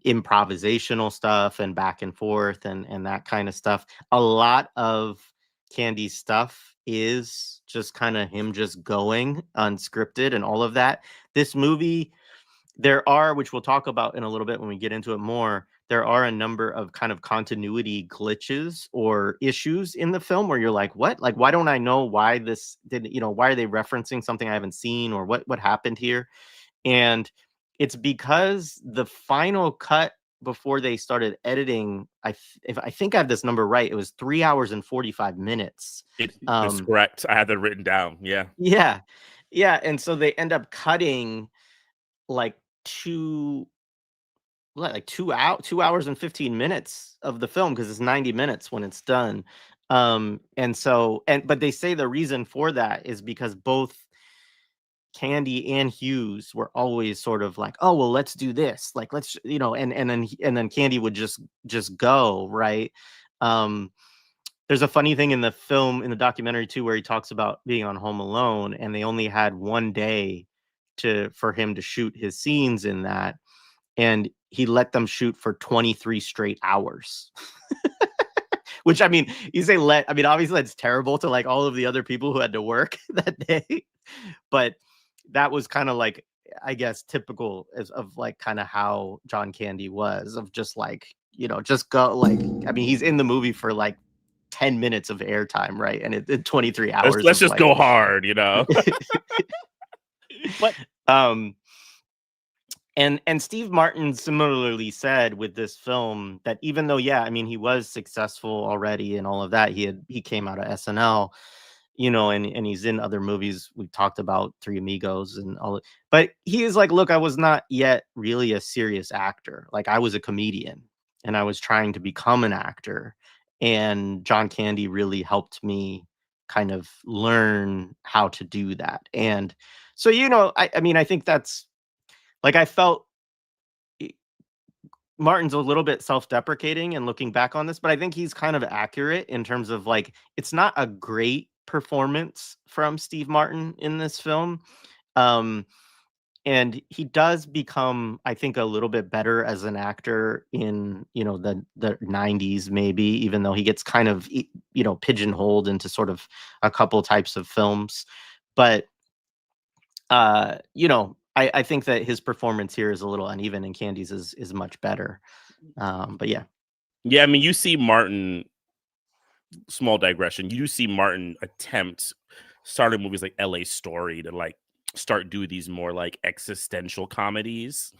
S1: improvisational stuff and back and forth and that kind of stuff. A lot of Candy's stuff is just kind of him just going unscripted and all of that. This movie, there are, which we'll talk about in a little bit when we get into it more, there are a number of kind of continuity glitches or issues in the film where you're like, what? Like, why don't I know why this didn't, why are they referencing something I haven't seen, or what happened here? And it's because the final cut before they started editing, if I think I have this number right, it was 3 hours and 45 minutes.
S2: It's correct. I had that written down. Yeah.
S1: Yeah. Yeah. And so they end up cutting like two like 2 hours and 15 minutes of the film, because it's 90 minutes when it's done. But they say the reason for that is because both Candy and Hughes were always sort of like, oh well, let's do this, like let's, and then Candy would just go, right. um there's a funny thing in the film, in the documentary too, where he talks about being on Home Alone, and they only had one day for him to shoot his scenes in that, and he let them shoot for 23 straight hours. Which, I mean, you say obviously that's terrible to like all of the other people who had to work that day, but that was kind of like, I guess, typical of like kind of how John Candy was, of just like, just go, like, I mean, he's in the movie for like 10 minutes of airtime, right? And it 23 hours
S2: Let's
S1: of
S2: just
S1: like
S2: go hard,
S1: but and Steve Martin similarly said with this film that even though, yeah, I mean, he was successful already and all of that, he came out of SNL, and he's in other movies. We've talked about Three Amigos and all, but he is like, look, I was not yet really a serious actor. Like, I was a comedian and I was trying to become an actor. And John Candy really helped me kind of learn how to do that. And so, I mean, I think that's like, I felt Martin's a little bit self-deprecating and looking back on this, but I think he's kind of accurate in terms of like, it's not a great performance from Steve Martin in this film. Um, and he does become, I think, a little bit better as an actor in, the 90s, maybe, even though he gets kind of, pigeonholed into sort of a couple types of films. But I think that his performance here is a little uneven, and Candy's is much better. But yeah.
S2: Yeah, I mean, you see Martin, small digression, you see Martin attempt starting movies like LA Story to like start do these more like existential comedies,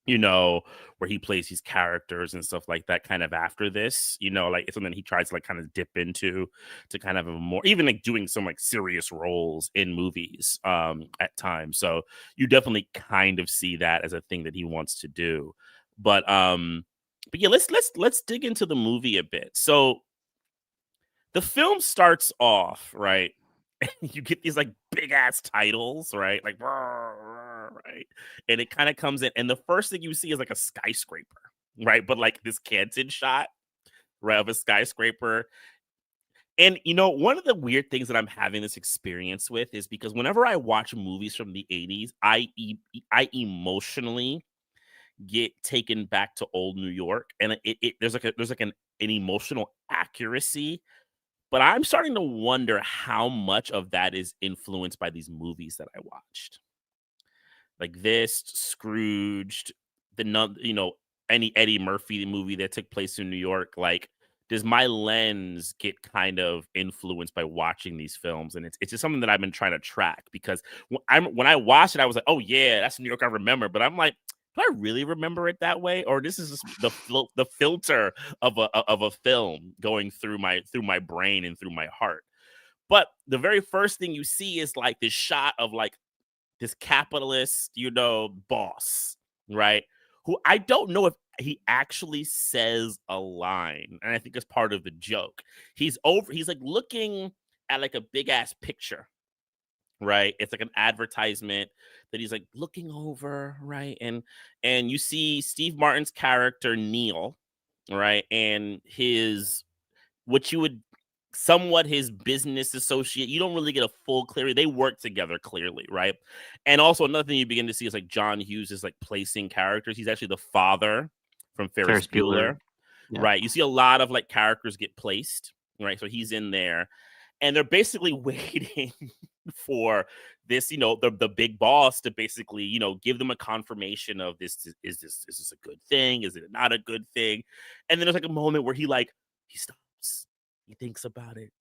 S2: where he plays these characters and stuff like that kind of after this, like it's something he tries to like kind of dip into to kind of a more, even like doing some like serious roles in movies at times. So you definitely kind of see that as a thing that he wants to do. But yeah, let's dig into the movie a bit. So the film starts off, right? You get these like big ass titles, right? Like, right? And it kind of comes in, and the first thing you see is like a skyscraper, right? But like this canted shot, right, of a skyscraper. And one of the weird things that I'm having this experience with is because whenever I watch movies from the 80s, I emotionally get taken back to old New York, and there's like an emotional accuracy But I'm starting to wonder how much of that is influenced by these movies that I watched. Like this, Scrooged, any Eddie Murphy movie that took place in New York. Like, does my lens get kind of influenced by watching these films? And it's just something that I've been trying to track, because when I watched it, I was like, oh yeah, that's New York I remember. But I'm like, do I really remember it that way, or this is just the filter of a film going through my brain and through my heart? But the very first thing you see is like this shot of like this capitalist, boss, right? Who I don't know if he actually says a line. And I think it's part of the joke. He's like looking at like a big ass picture, right? It's like an advertisement that he's like looking over, right? And you see Steve Martin's character, Neil, right? And his what you would somewhat his business associate. You don't really get a full clarity. They work together clearly, right? And also another thing you begin to see is like John Hughes is like placing characters. He's actually the father from Ferris
S1: Ferris Bueller.
S2: Bueller,
S1: Yeah.
S2: right? You see a lot of like characters get placed, right? So he's in there, and they're basically waiting for this, the big boss to basically, give them a confirmation of is this a good thing? Is it not a good thing? And then there's like a moment where he stops, he thinks about it,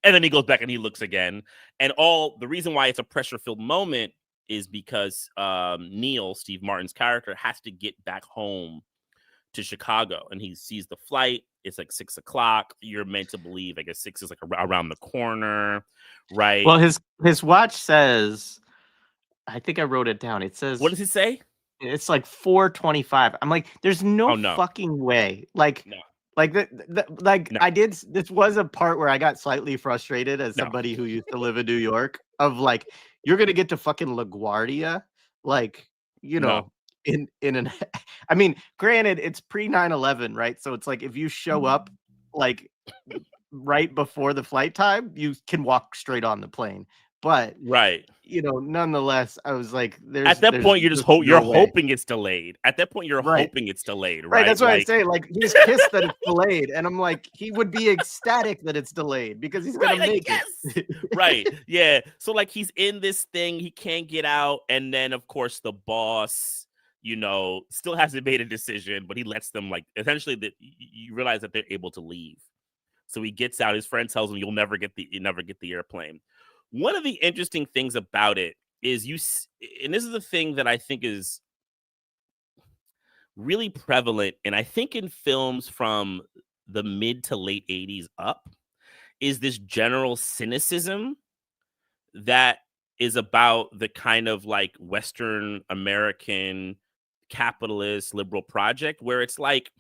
S2: and then he goes back and he looks again. And all the reason why it's a pressure filled moment is because Neil, Steve Martin's character, has to get back home to Chicago, and he sees the flight. It's like 6 o'clock. You're meant to believe, I guess 6 is like around the corner, right?
S1: Well, his watch says, I think I wrote it down. It
S2: What
S1: says
S2: does he say?
S1: it's like 4:25. I'm like, there's no
S2: Oh no,
S1: fucking way. Like,
S2: no,
S1: like like
S2: no,
S1: I did. This was a part where I got slightly frustrated as
S2: no,
S1: somebody who used to live in New York. Of like, you're gonna get to fucking LaGuardia, like, you
S2: no.
S1: know, in an. I mean, granted, it's pre 9/11, right? So it's like if you show up like right before the flight time, you can walk straight on the plane. But
S2: Right.
S1: nonetheless, I was like,
S2: At
S1: there's
S2: that
S1: there's
S2: point,
S1: just
S2: you're
S1: no way.
S2: hoping it's delayed. At that point, you're
S1: Right.
S2: hoping it's delayed,
S1: Right,
S2: right?
S1: that's what I'm
S2: Like,
S1: saying, like, he's pissed that it's delayed, and I'm like, he would be ecstatic that it's delayed because he's gonna
S2: right, like
S1: make it.
S2: yes, right, yeah. So like he's in this thing, he can't get out, and then of course the boss, still hasn't made a decision, but he lets them like essentially that you realize that they're able to leave. So he gets out. His friend tells him, you never get the airplane." One of the interesting things about it is and this is the thing that I think is really prevalent, and I think in films from the mid to late 80s up, is this general cynicism that is about the kind of like Western American capitalist liberal project, where it's like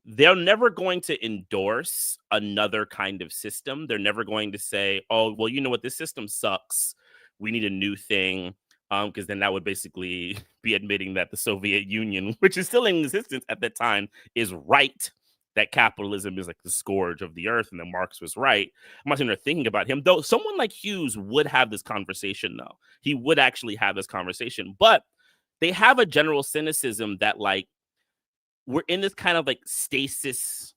S2: they're never going to endorse another kind of system. They're never going to say, "Oh, well, you know what? This system sucks. We need a new thing." Because then that would basically be admitting that the Soviet Union, which is still in existence at that time, is right. That capitalism is like the scourge of the earth, and that Marx was right. I'm not saying they're thinking about him, though. Someone like Hughes would have this conversation, though. He would actually have this conversation, but they have a general cynicism that like we're in this kind of like stasis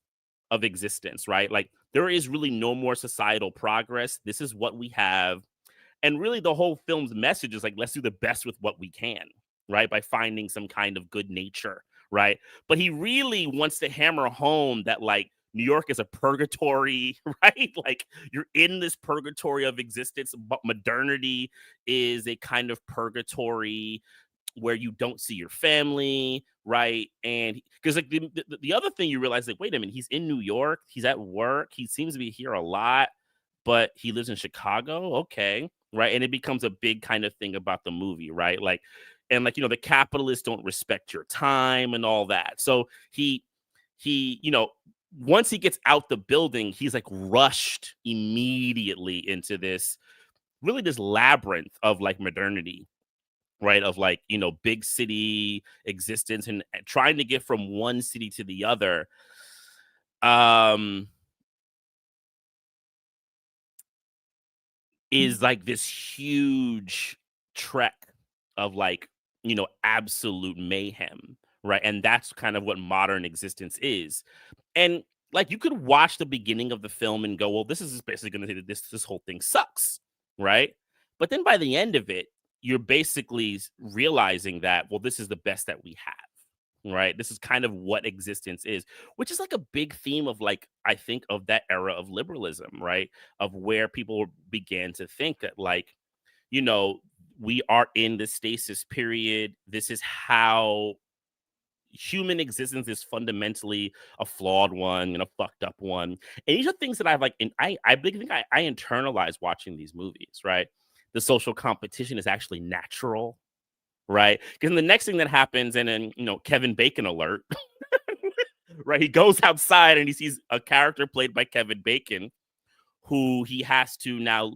S2: of existence, right? Like there is really no more societal progress. This is what we have. And really the whole film's message is like, let's do the best with what we can, right? By finding some kind of good nature, right? But he really wants to hammer home that like New York is a purgatory, right? Like you're in this purgatory of existence, but modernity is a kind of purgatory where you don't see your family, right? And because like the other thing you realize, like, wait a minute, he's in New York, he's at work, he seems to be here a lot, but he lives in Chicago, okay, right? And it becomes a big kind of thing about the movie, right? Like, and like the capitalists don't respect your time and all that. So he once he gets out the building, he's like rushed immediately into this labyrinth of like modernity, right? Of like, big city existence and trying to get from one city to the other. Um, is like this huge trek of like, absolute mayhem, right? And that's kind of what modern existence is. And like, you could watch the beginning of the film and go, well, this is basically going to say that this whole thing sucks, right? But then by the end of it, you're basically realizing that, well, this is the best that we have, right? This is kind of what existence is, which is like a big theme of, like, I think of that era of liberalism, right? Of where people began to think that, like, you know, we are in the stasis period. This is how human existence is fundamentally a flawed one and a fucked up one. And these are things that I've like, and I think I internalize watching these movies, right? The social competition is actually natural, right? Because the next thing that happens, and then, Kevin Bacon alert, right? He goes outside and he sees a character played by Kevin Bacon who he has to now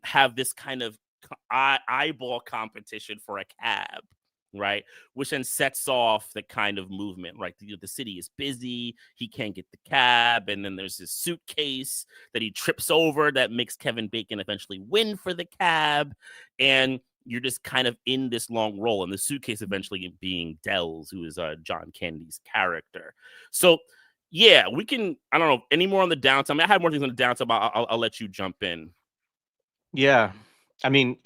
S2: have this kind of eyeball competition for a cab, right? Which then sets off the kind of movement, right? The city is busy, he can't get the cab, and then there's this suitcase that he trips over that makes Kevin Bacon eventually win for the cab. And you're just kind of in this long role, and the suitcase eventually being Dells, who is John Candy's character. So yeah, we can. I don't know any more on the downtime. I had more things on the downtime. I'll let you jump in.
S1: Yeah. I mean,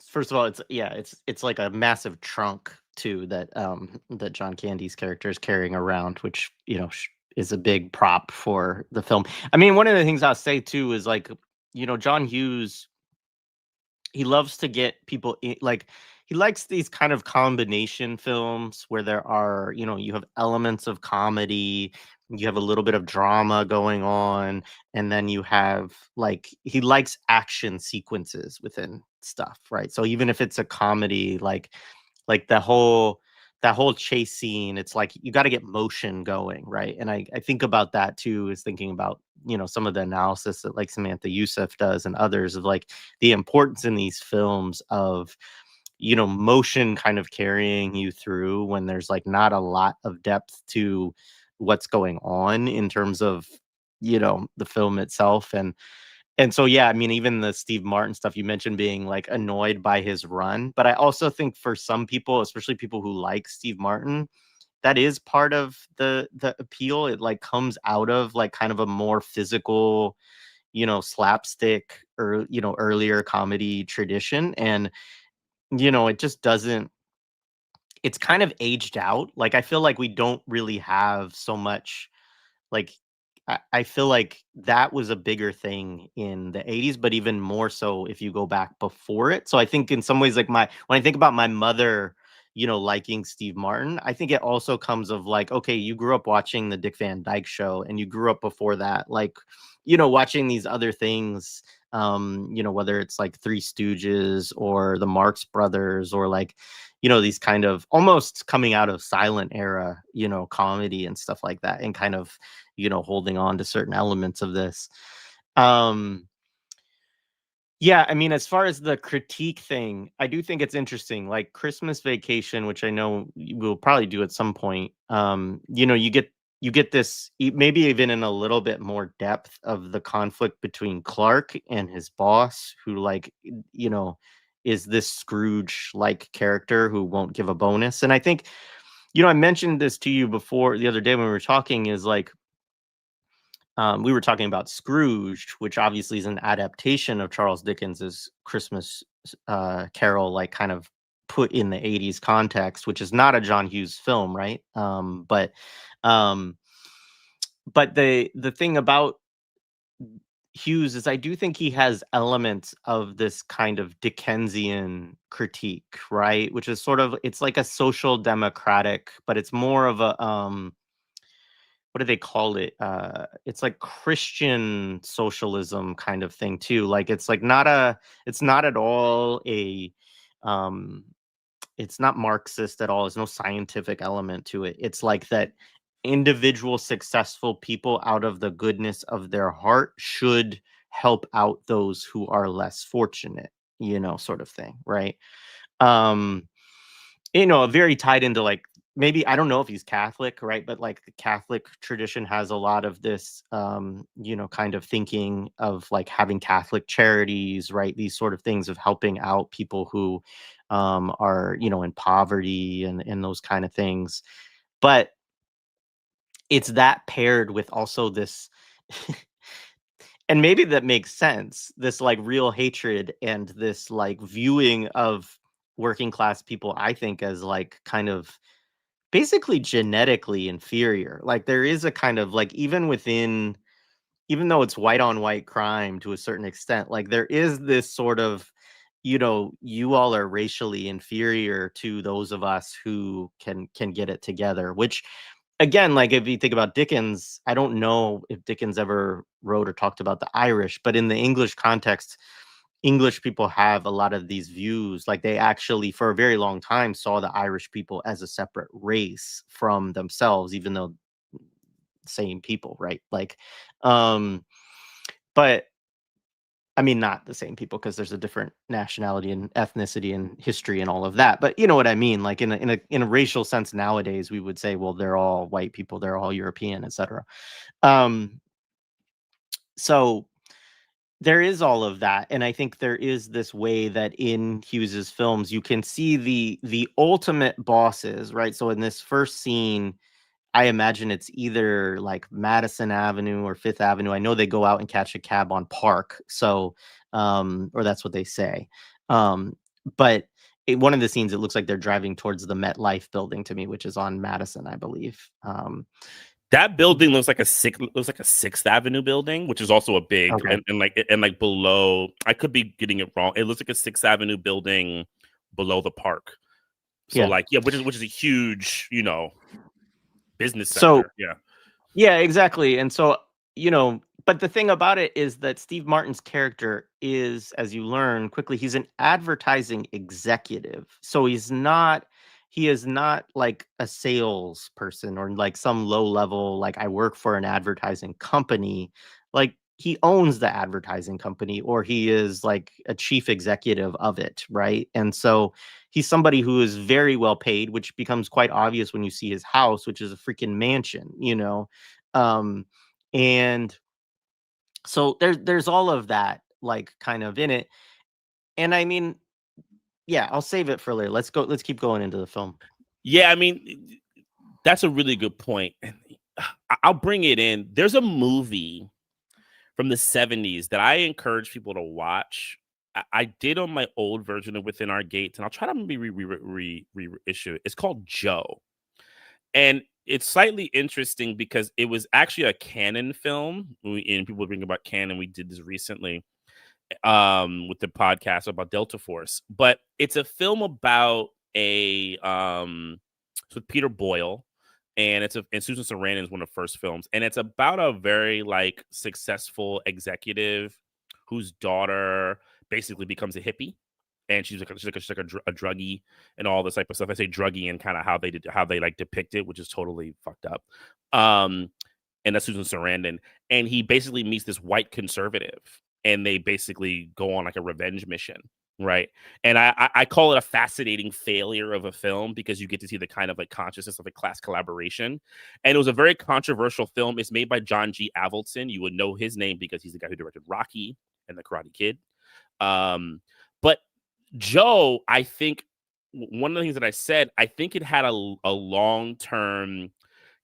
S1: first of all, it's like a massive trunk too that John Candy's character is carrying around, which is a big prop for the film. I mean, one of the things I'll say too is, like, John Hughes, he loves to get people in, like, he likes these kind of combination films where there are, you have elements of comedy, you have a little bit of drama going on, and then you have, like, he likes action sequences within stuff, right? So even if it's a comedy, like that whole chase scene, it's like you got to get motion going, right? And I think about that too, is thinking about, some of the analysis that, like, Samantha Youssef does and others, of, like, the importance in these films of, motion kind of carrying you through when there's, like, not a lot of depth to what's going on in terms of, the film itself. And so, yeah, I mean, even the Steve Martin stuff you mentioned, being, like, annoyed by his run, but I also think for some people, especially people who like Steve Martin, that is part of the appeal. It, like, comes out of, like, kind of a more physical, slapstick, or, earlier comedy tradition. And, it just doesn't, it's kind of aged out. Like, I feel like we don't really have so much, like, I feel like that was a bigger thing in the 80s, but even more so if you go back before it. So I think in some ways, like, when I think about my mother, liking Steve Martin, I think it also comes of, like, okay, you grew up watching the Dick Van Dyke Show, and you grew up before that, like, watching these other things, whether it's like Three Stooges or the Marx Brothers, or, like, these kind of almost coming out of silent era, comedy and stuff like that, and kind of, holding on to certain elements of this. Um, yeah, I mean, as far as the critique thing, I do think it's interesting. Like Christmas Vacation, which I know we'll probably do at some point. You get this, maybe even in a little bit more depth, of the conflict between Clark and his boss, who, like, is this Scrooge like character who won't give a bonus. And I think, I mentioned this to you before the other day when we were talking, is like, we were talking about Scrooge, which obviously is an adaptation of Charles Dickens's Christmas Carol, like, kind of put in the 80s context, which is not a John Hughes film, right? Um, but the thing about Hughes is, I do think he has elements of this kind of Dickensian critique, right? Which is sort of, it's like a social democratic, but it's more of a what do they call it? It's like Christian socialism kind of thing too. Like, it's not at all um, it's not Marxist at all. There's no scientific element to it. It's like that individual successful people, out of the goodness of their heart, should help out those who are less fortunate, sort of thing, right? Um, very tied into, like, maybe, I don't know if he's Catholic, right? But, like, the Catholic tradition has a lot of this, kind of thinking of, like, having Catholic charities, right? These sort of things of helping out people who are, in poverty, and those kind of things. But it's that paired with also this and maybe that makes sense, this like real hatred and this like viewing of working class people, I think, as like kind of basically genetically inferior. Like there is a kind of like even though it's white on white crime to a certain extent, like there is this sort of, you all are racially inferior to those of us who can get it together, which again, like if you think about Dickens, I don't know if Dickens ever wrote or talked about the Irish, but in the English context, English people have a lot of these views. Like they actually, for a very long time, saw the Irish people as a separate race from themselves, even though same people, right? Like, um, but I mean, not the same people because there's a different nationality and ethnicity and history and all of that. But you know what I mean? Like in a racial sense nowadays, we would say, well, they're all white people, they're all European, etc. Um, so there is all of that, and I think there is this way that in Hughes's films you can see the ultimate bosses, right? So in this first scene, I imagine it's either like Madison Avenue or Fifth Avenue. I know they go out and catch a cab on Park, so or that's what they say. But one of the scenes, it looks like they're driving towards the MetLife building to me, which is on Madison, I believe.
S2: That building looks like a Sixth Avenue building, which is also a big
S1: Okay.
S2: and like below. I could be getting it wrong. It looks like a Sixth Avenue building below the park. So
S1: Yeah.
S2: like which is a huge business
S1: So
S2: center. Yeah.
S1: yeah, exactly. And so, but the thing about it is that Steve Martin's character is, as you learn quickly, he's an advertising executive. So he is not like a salesperson or like some low level, like I work for an advertising company. Like he owns the advertising company or he is like a chief executive of it, right? And so he's somebody who is very well paid, which becomes quite obvious when you see his house, which is a freaking mansion. um and so there's all of that like kind of in it, and I mean, yeah, I'll save it for later. Let's keep going into the film.
S2: Yeah, I mean, that's a really good point. I'll bring it in. There's a movie from the 70s that I encourage people to watch. I did on my old version of Within Our Gates, and I'll try to maybe reissue it. It's called Joe. And it's slightly interesting because it was actually a canon film. And people bring about canon. We did this recently with the podcast about Delta Force. But it's a film about it's with Peter Boyle, and and Susan Sarandon is one of the first films, and it's about a very like successful executive whose daughter basically becomes a hippie, and she's like a druggie and all this type of stuff. I say druggie and kind of how they like depict it, which is totally fucked up. Um, and that's Susan Sarandon, and he basically meets this white conservative, and they basically go on like a revenge mission, right? And I call it a fascinating failure of a film because you get to see the kind of like consciousness of a class collaboration, and it was a very controversial film. It's made by John G. Avildsen. You would know his name because he's the guy who directed Rocky and The Karate Kid. But Joe, I think one of the things that I said, I think it had a long-term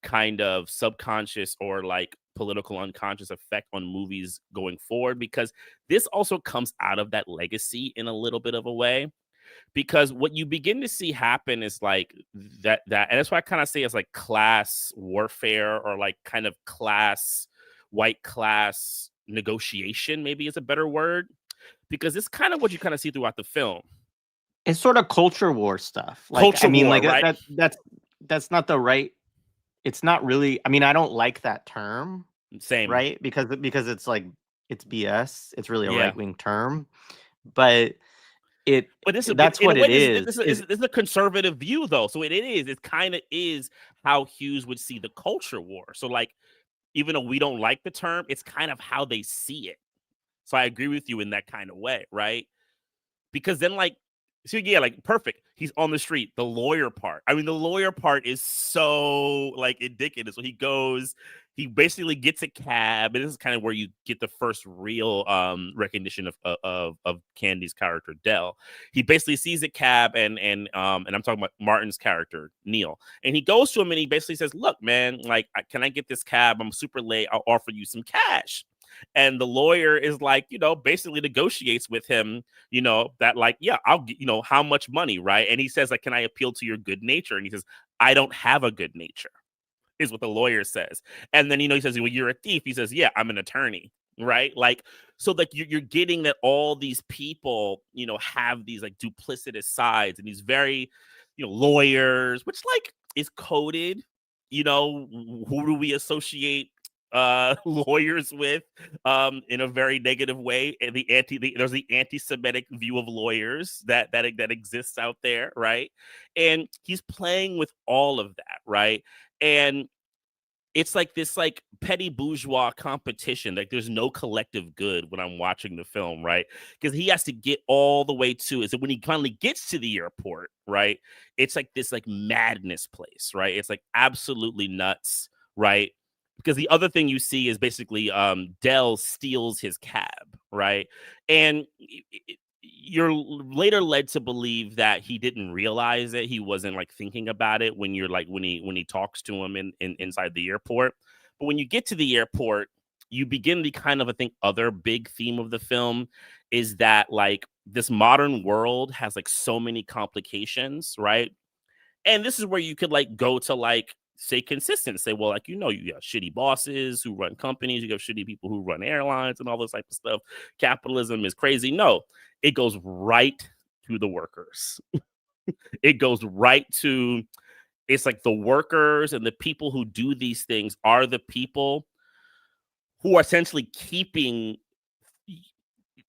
S2: kind of subconscious or like political unconscious effect on movies going forward, because this also comes out of that legacy in a little bit of a way, because what you begin to see happen is like that and that's why I kind of say it's like class warfare or like kind of white class negotiation, maybe is a better word, because it's kind of what you kind of see throughout the film.
S1: It's sort of culture war stuff. Like I
S2: Culture
S1: mean,
S2: war,
S1: like
S2: right?
S1: that's not the right. It's not really. I mean, I don't like that term,
S2: Same.
S1: right? Because it's like it's BS. It's really a
S2: Yeah.
S1: right wing term, but it
S2: But
S1: that's
S2: in a
S1: what
S2: way,
S1: it
S2: this
S1: is.
S2: is a conservative view, though. So it kind of is how Hughes would see the culture war. So, like, even though we don't like the term, it's kind of how they see it. So I agree with you in that kind of way, right? Because then, like, so yeah, like perfect. He's on the street. The lawyer part. I mean, the lawyer part is so like indicative. So he goes, he basically gets a cab, and this is kind of where you get the first real recognition of Candy's character Dell. He basically sees a cab, and I'm talking about Martin's character Neil, and he goes to him and he basically says, "Look, man, like, can I get this cab? I'm super late. I'll offer you some cash." And the lawyer is like, basically negotiates with him, that like, yeah, I'll get, how much money, right? And he says, like, can I appeal to your good nature? And he says, I don't have a good nature, is what the lawyer says. And then, he says, well, you're a thief. He says, yeah, I'm an attorney, right? Like, so like you're getting that all these people, have these like duplicitous sides, and these very, lawyers, which like is coded, who do we associate lawyers with in a very negative way, and there's the anti-Semitic view of lawyers that exists out there, right? And he's playing with all of that, right? And it's like this like petty bourgeois competition. Like there's no collective good when I'm watching the film, right? Because he has to get all the way to, is that when he finally gets to the airport, right? It's like this like madness place, right? It's like absolutely nuts, right? Because the other thing you see is basically Dell steals his cab, right? And you're later led to believe that he didn't realize it. He wasn't like thinking about it when you're like when he talks to him in inside the airport. But when you get to the airport, you begin the kind of, I think, other big theme of the film is that like this modern world has like so many complications, right? And this is where you could like go to like say consistent, say, well, like, you got shitty bosses who run companies, you got shitty people who run airlines and all this type of stuff. Capitalism is crazy. No, it goes right to the workers. It goes right to, it's like the workers and the people who do these things are the people who are essentially keeping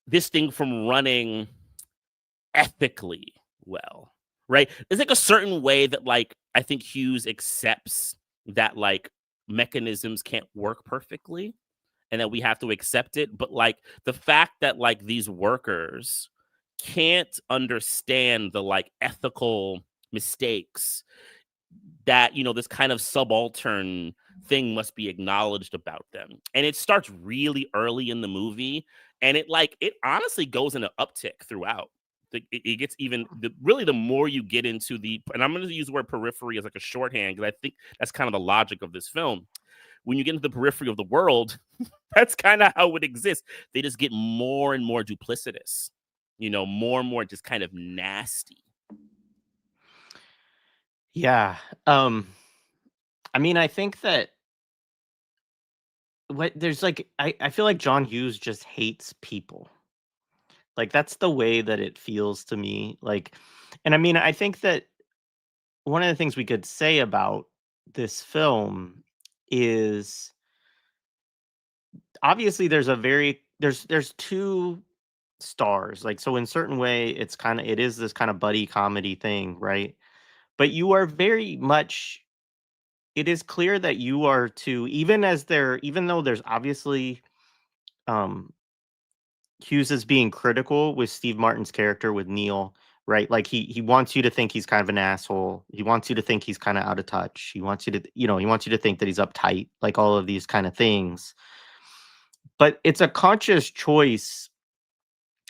S2: this thing from running ethically well, right? There's like a certain way that like I think Hughes accepts that like mechanisms can't work perfectly and that we have to accept it. But like the fact that like these workers can't understand the like ethical mistakes that, this kind of subaltern thing must be acknowledged about them. And it starts really early in the movie, and it honestly goes in an uptick throughout. It gets even really the more you get into and I'm going to use the word periphery as like a shorthand because I think that's kind of the logic of this film. When you get into the periphery of the world, that's kind of how it exists. They just get more and more duplicitous, more and more just kind of nasty.
S1: Yeah. I mean, I think that there's like I feel like John Hughes just hates people. Like that's the way that it feels to me. Like, and I mean, I think that one of the things we could say about this film is obviously there's two stars. Like, so in certain way it is this kind of buddy comedy thing, right? But you are very much, it is clear that you are too, even though there's obviously um Hughes is being critical with Steve Martin's character with Neil, right? Like he wants you to think he's kind of an asshole. He wants you to think he's kind of out of touch. He wants you to, he wants you to think that he's uptight, like all of these kind of things. But it's a conscious choice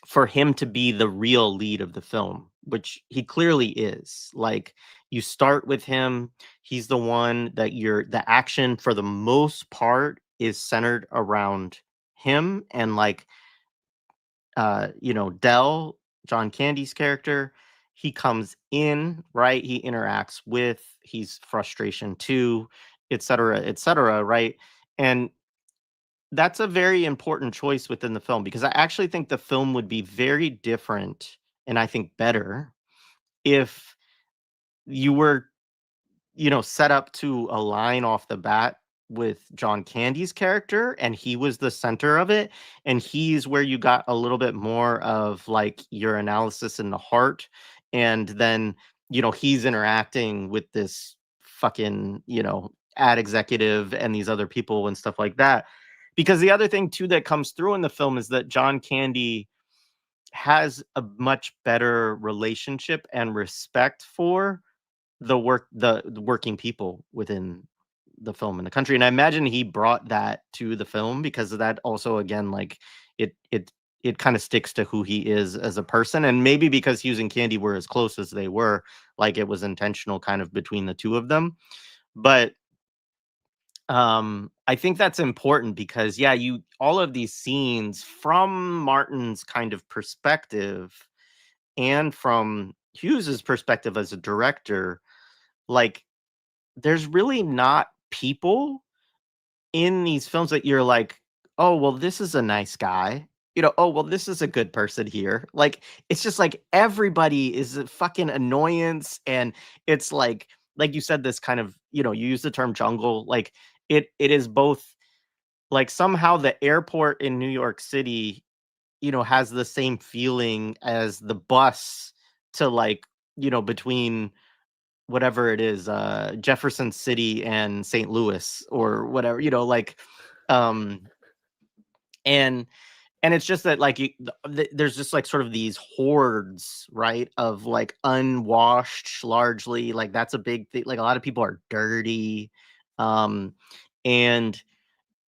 S1: for him to be the real lead of the film, which he clearly is. Like you start with him, he's the one that the action for the most part is centered around him and like Dell, John Candy's character, he comes in, right? He interacts with, he's frustration too, et cetera, right? And that's a very important choice within the film because I actually think the film would be very different and I think better if you were, set up to align off the bat with John Candy's character and he was the center of it and he's where you got a little bit more of like your analysis in the heart and then he's interacting with this fucking ad executive and these other people and stuff like that because the other thing too that comes through in the film is that John Candy has a much better relationship and respect for the working people within the film in the country. And I imagine he brought that to the film because of that also, again, like it kind of sticks to who he is as a person. And maybe because Hughes and Candy were as close as they were, like it was intentional kind of between the two of them. But I think that's important because yeah, you all of these scenes from Martin's kind of perspective and from Hughes's perspective as a director, like there's really not people in these films that you're like, oh well, this is a nice guy, oh well, this is a good person here. Like it's just like everybody is a fucking annoyance. And it's like you said, this kind of, you use the term jungle, like it is both, like somehow the airport in New York City, has the same feeling as the bus to, like, between whatever it is, Jefferson City and St. Louis or whatever, like, um, and it's just that, like, there's just like sort of these hordes, right, of like unwashed, largely, like that's a big thing. Like a lot of people are dirty, um, and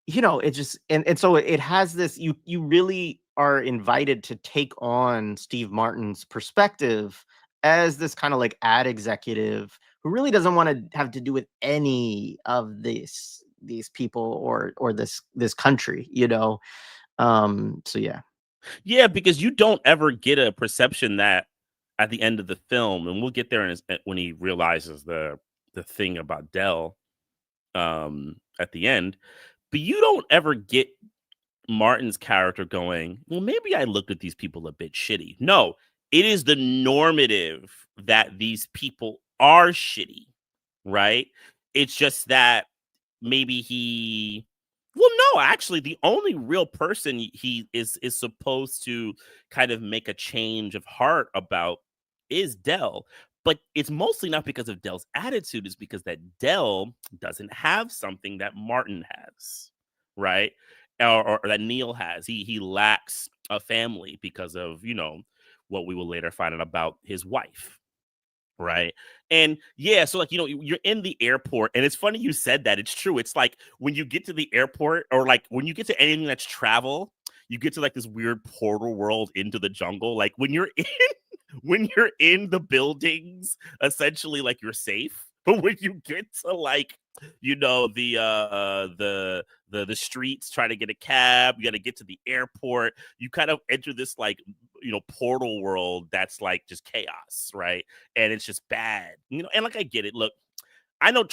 S1: it just, and so it has this, you really are invited to take on Steve Martin's perspective as this kind of like ad executive who really doesn't want to have to do with any of these people or this country, so yeah.
S2: Yeah, because you don't ever get a perception that at the end of the film, and we'll get there when he realizes the thing about Dell at the end, but you don't ever get Martin's character going, well, maybe I looked at these people a bit shitty. No, it is the normative that these people are shitty, right? It's just that maybe well, no, actually, the only real person he is supposed to kind of make a change of heart about is Dell. But it's mostly not because of Dell's attitude, it's because that Dell doesn't have something that Martin has, right? Or that Neil has. He lacks a family because of, what we will later find out about his wife. Right. And yeah, so like, you're in the airport, and it's funny you said that. It's true. It's like when you get to the airport, or like when you get to anything that's travel, you get to like this weird portal world into the jungle. Like when you're in when you're in the buildings, essentially like you're safe. But when you get to like, the streets, try to get a cab, you got to get to the airport, you kind of enter this like, portal world that's like just chaos, right? And it's just bad, and like I get it. Look, I know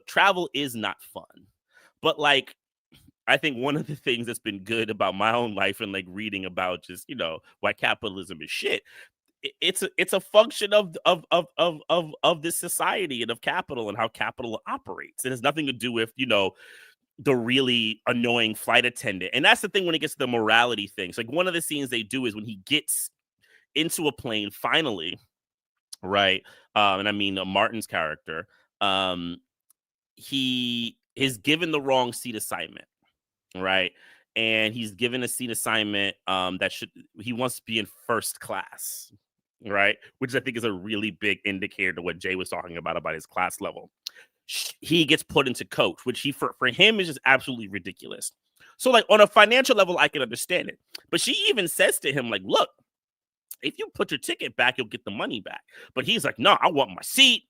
S2: travel is not fun, but like I think one of the things that's been good about my own life and like reading about just, why capitalism is shit, it's a function of this society and of capital and how capital operates. It has nothing to do with, the really annoying flight attendant. And that's the thing when it gets to the morality things. Like one of the scenes they do is when he gets into a plane finally, right? And I mean Martin's character, he is given the wrong seat assignment, right? And he's given a seat assignment he wants to be in first class, right? Which I think is a really big indicator to what Jay was talking about his class level. He gets put into coach, which for him is just absolutely ridiculous. So like on a financial level, I can understand it. But she even says to him, like, look, if you put your ticket back, you'll get the money back. But he's like, no, I want my seat,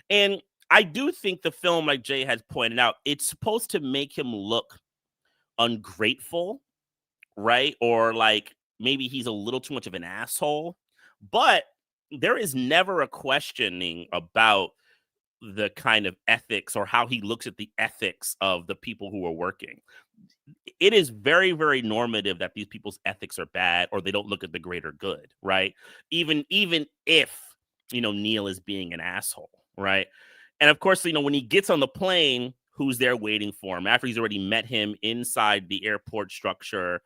S2: And I do think the film, like Jay has pointed out, it's supposed to make him look ungrateful, right? Or like maybe he's a little too much of an asshole. But there is never a questioning about the kind of ethics or how he looks at the ethics of the people who are working. It is very, very normative that these people's ethics are bad or they don't look at the greater good, right? Even if, Neil is being an asshole, right? And of course, when he gets on the plane, who's there waiting for him after he's already met him inside the airport structure,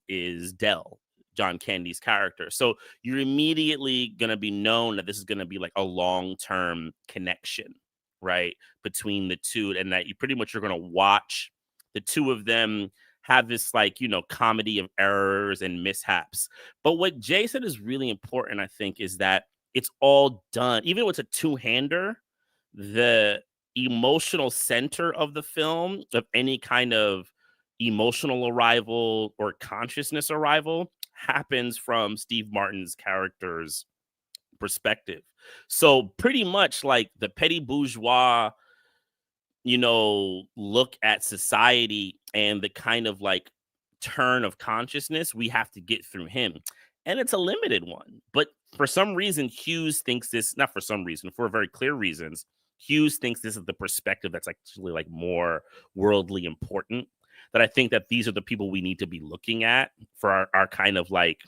S2: is Dell, John Candy's character. So you're immediately going to be known that this is going to be like a long-term connection, right, between the two, and that you're going to watch the two of them have this like, comedy of errors and mishaps. But what Jay said is really important, I think, is that it's all done, even though it's a two-hander, the emotional center of the film, of any kind of emotional arrival or consciousness arrival, happens from Steve Martin's character's perspective. So pretty much like the petty bourgeois, look at society and the kind of like turn of consciousness, we have to get through him. And it's a limited one. But for some reason, Hughes thinks this, not for some reason, for very clear reasons, Hughes thinks this is the perspective that's actually like more worldly important. That I think that these are the people we need to be looking at for our kind of like,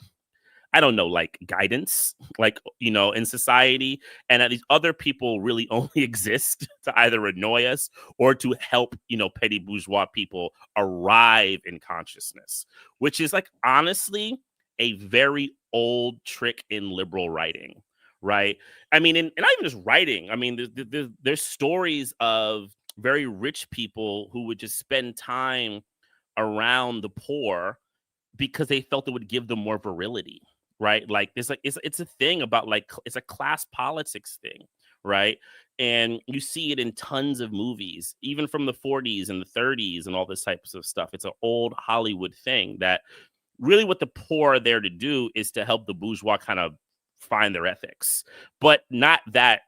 S2: I don't know, like guidance, like, in society. And that these other people really only exist to either annoy us or to help, petty bourgeois people arrive in consciousness, which is like, honestly, a very old trick in liberal writing. Right. I mean, and not even just writing. I mean, there's stories of very rich people who would just spend time around the poor because they felt it would give them more virility, right? Like there's like it's a thing about like it's a class politics thing, right? And you see it in tons of movies, even from the 40s and the 30s and all this types of stuff. It's an old Hollywood thing that really what the poor are there to do is to help the bourgeois kind of find their ethics, but not that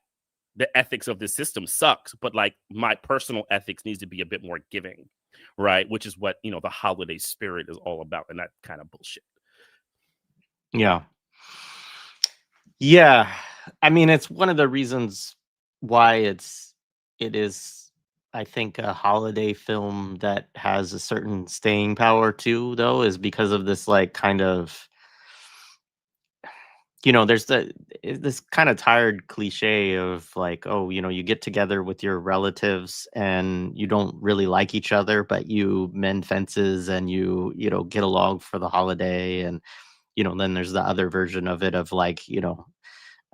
S2: the ethics of the system sucks, but like my personal ethics needs to be a bit more giving, right? Which is what, the holiday spirit is all about, and that kind of bullshit.
S1: Yeah. Yeah. I mean, it's one of the reasons why it is, I think, a holiday film that has a certain staying power too, though, is because of this like kind of, there's this kind of tired cliche of like, oh, you get together with your relatives and you don't really like each other, but you mend fences and you get along for the holiday. And then there's the other version of it of like,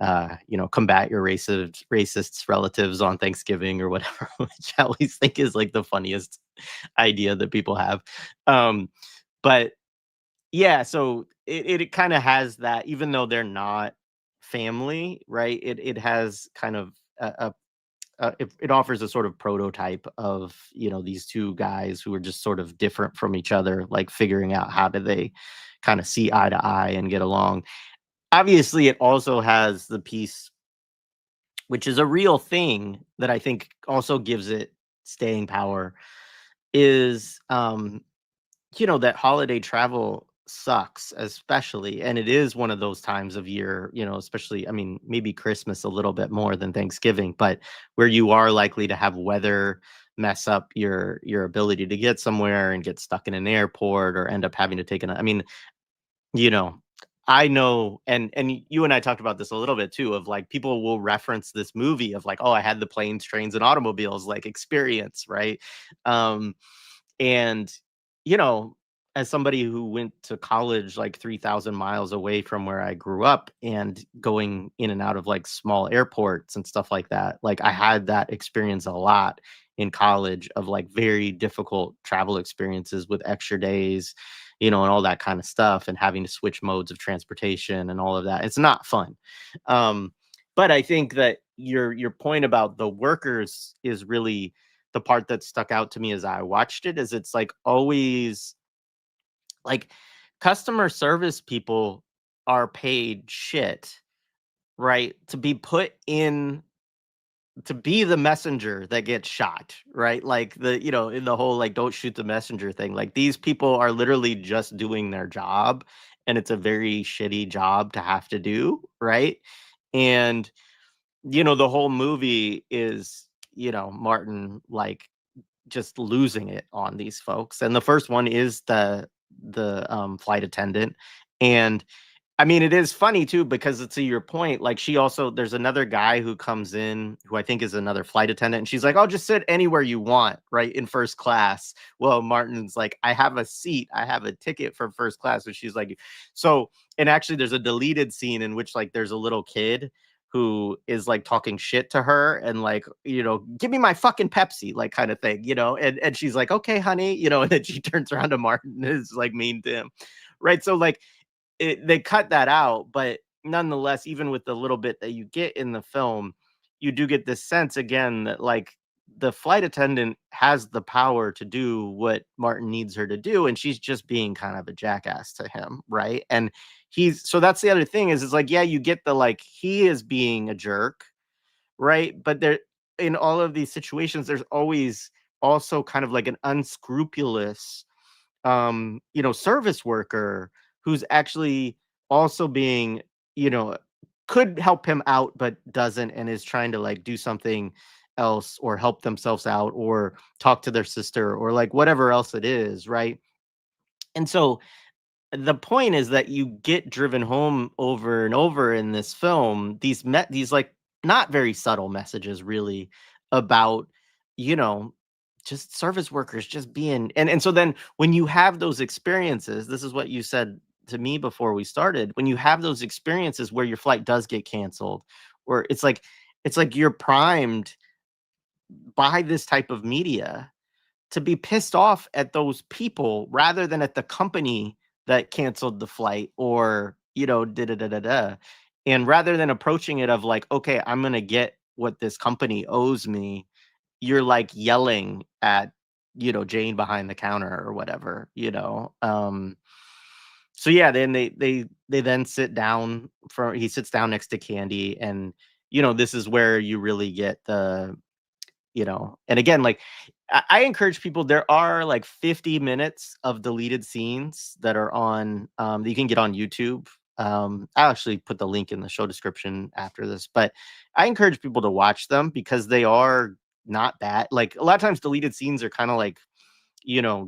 S1: combat your racists relatives on Thanksgiving or whatever, which I always think is like the funniest idea that people have. But yeah, so it kind of has that, even though they're not family, right? It has kind of it offers a sort of prototype of these two guys who are just sort of different from each other, like figuring out how do they kind of see eye to eye and get along. Obviously, it also has the piece, which is a real thing that I think also gives it staying power, is that holiday travel sucks, especially, and it is one of those times of year, especially, I mean, maybe Christmas a little bit more than Thanksgiving, but where you are likely to have weather mess up your ability to get somewhere and get stuck in an airport or end up having to take I mean, you know, I know, and you and I talked about this a little bit too, of like people will reference this movie of like, oh, I had the planes, trains, and automobiles like experience, right? Um, and you know, as somebody who went to college like 3,000 miles away from where I grew up and going in and out of like small airports and stuff like that, like I had that experience a lot in college of like very difficult travel experiences with extra days, and all that kind of stuff, and having to switch modes of transportation and all of that. It's not fun. Um, but I think that your point about the workers is really the part that stuck out to me as I watched it. Is it's like always like customer service people are paid shit, right? To be put in to be the messenger that gets shot, right? Like in the whole like don't shoot the messenger thing. Like these people are literally just doing their job, and it's a very shitty job to have to do, right? And the whole movie is, Martin like just losing it on these folks. And the first one is the flight attendant. And I mean, it is funny too, because to your point, like there's another guy who comes in who I think is another flight attendant. And she's like, "I'll just sit anywhere you want, right? In first class." Well, Martin's like, "I have a seat. I have a ticket for first class." And she's like, so, and actually there's a deleted scene in which like there's a little kid who is like talking shit to her and like, "Give me my fucking Pepsi," like kind of thing, and she's like, "Okay, honey," and then she turns around to Martin and is like mean to him. Right. So like they cut that out, but nonetheless, even with the little bit that you get in the film, you do get this sense again that like the flight attendant has the power to do what Martin needs her to do, and she's just being kind of a jackass to him, right? And so that's the other thing is it's like, yeah, you get the like he is being a jerk, right? But there in all of these situations, there's always also kind of like an unscrupulous service worker who's actually also being, could help him out but doesn't and is trying to like do something else or help themselves out or talk to their sister or like whatever else it is, right? And so the point is that you get driven home over and over in this film these like not very subtle messages really about you know just service workers just being and so then when you have those experiences, this is what you said to me before we started, when you have those experiences where your flight does get canceled or it's like you're primed by this type of media to be pissed off at those people rather than at the company that canceled the flight or, da da da da da. And rather than approaching it of like, okay, I'm going to get what this company owes me, you're like yelling at, Jane behind the counter or whatever. So yeah, then they then sit down he sits down next to Candy and, this is where you really get and again, like I encourage people, there are like 50 minutes of deleted scenes that are on that you can get on YouTube. I'll actually put the link in the show description after this, but I encourage people to watch them because they are not bad. Like a lot of times deleted scenes are kind of like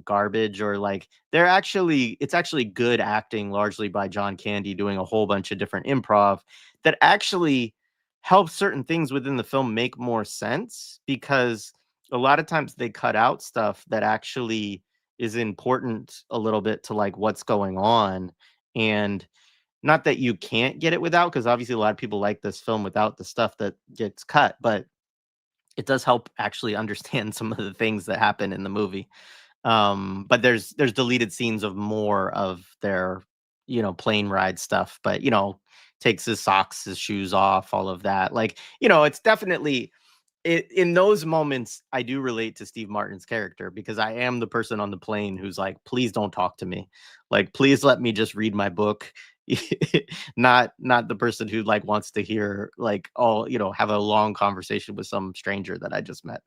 S1: garbage or like it's actually good acting largely by John Candy doing a whole bunch of different improv that actually helps certain things within the film make more sense because a lot of times they cut out stuff that actually is important a little bit to like what's going on. And not that you can't get it without, because obviously a lot of people like this film without the stuff that gets cut, but it does help actually understand some of the things that happen in the movie. But there's deleted scenes of more of their, plane ride stuff, but takes his socks, his shoes off, all of that. Like, it's definitely in those moments, I do relate to Steve Martin's character because I am the person on the plane who's like, please don't talk to me. Like, please let me just read my book. Not the person who like wants to hear like have a long conversation with some stranger that I just met.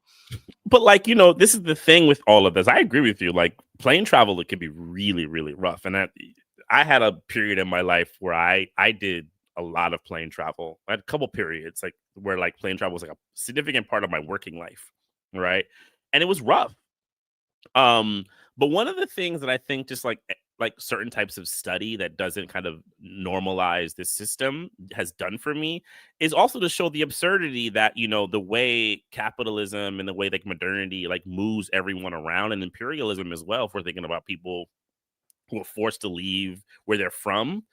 S2: But like, this is the thing with all of this. I agree with you. Like plane travel, it can be really, really rough. And I had a period in my life where I did a lot of plane travel. I had a couple periods like where like plane travel was like a significant part of my working life, right? And it was rough. But one of the things that I think just like certain types of study that doesn't kind of normalize this system has done for me is also to show the absurdity that the way capitalism and the way like modernity like moves everyone around, and imperialism as well, if we're thinking about people who are forced to leave where they're from,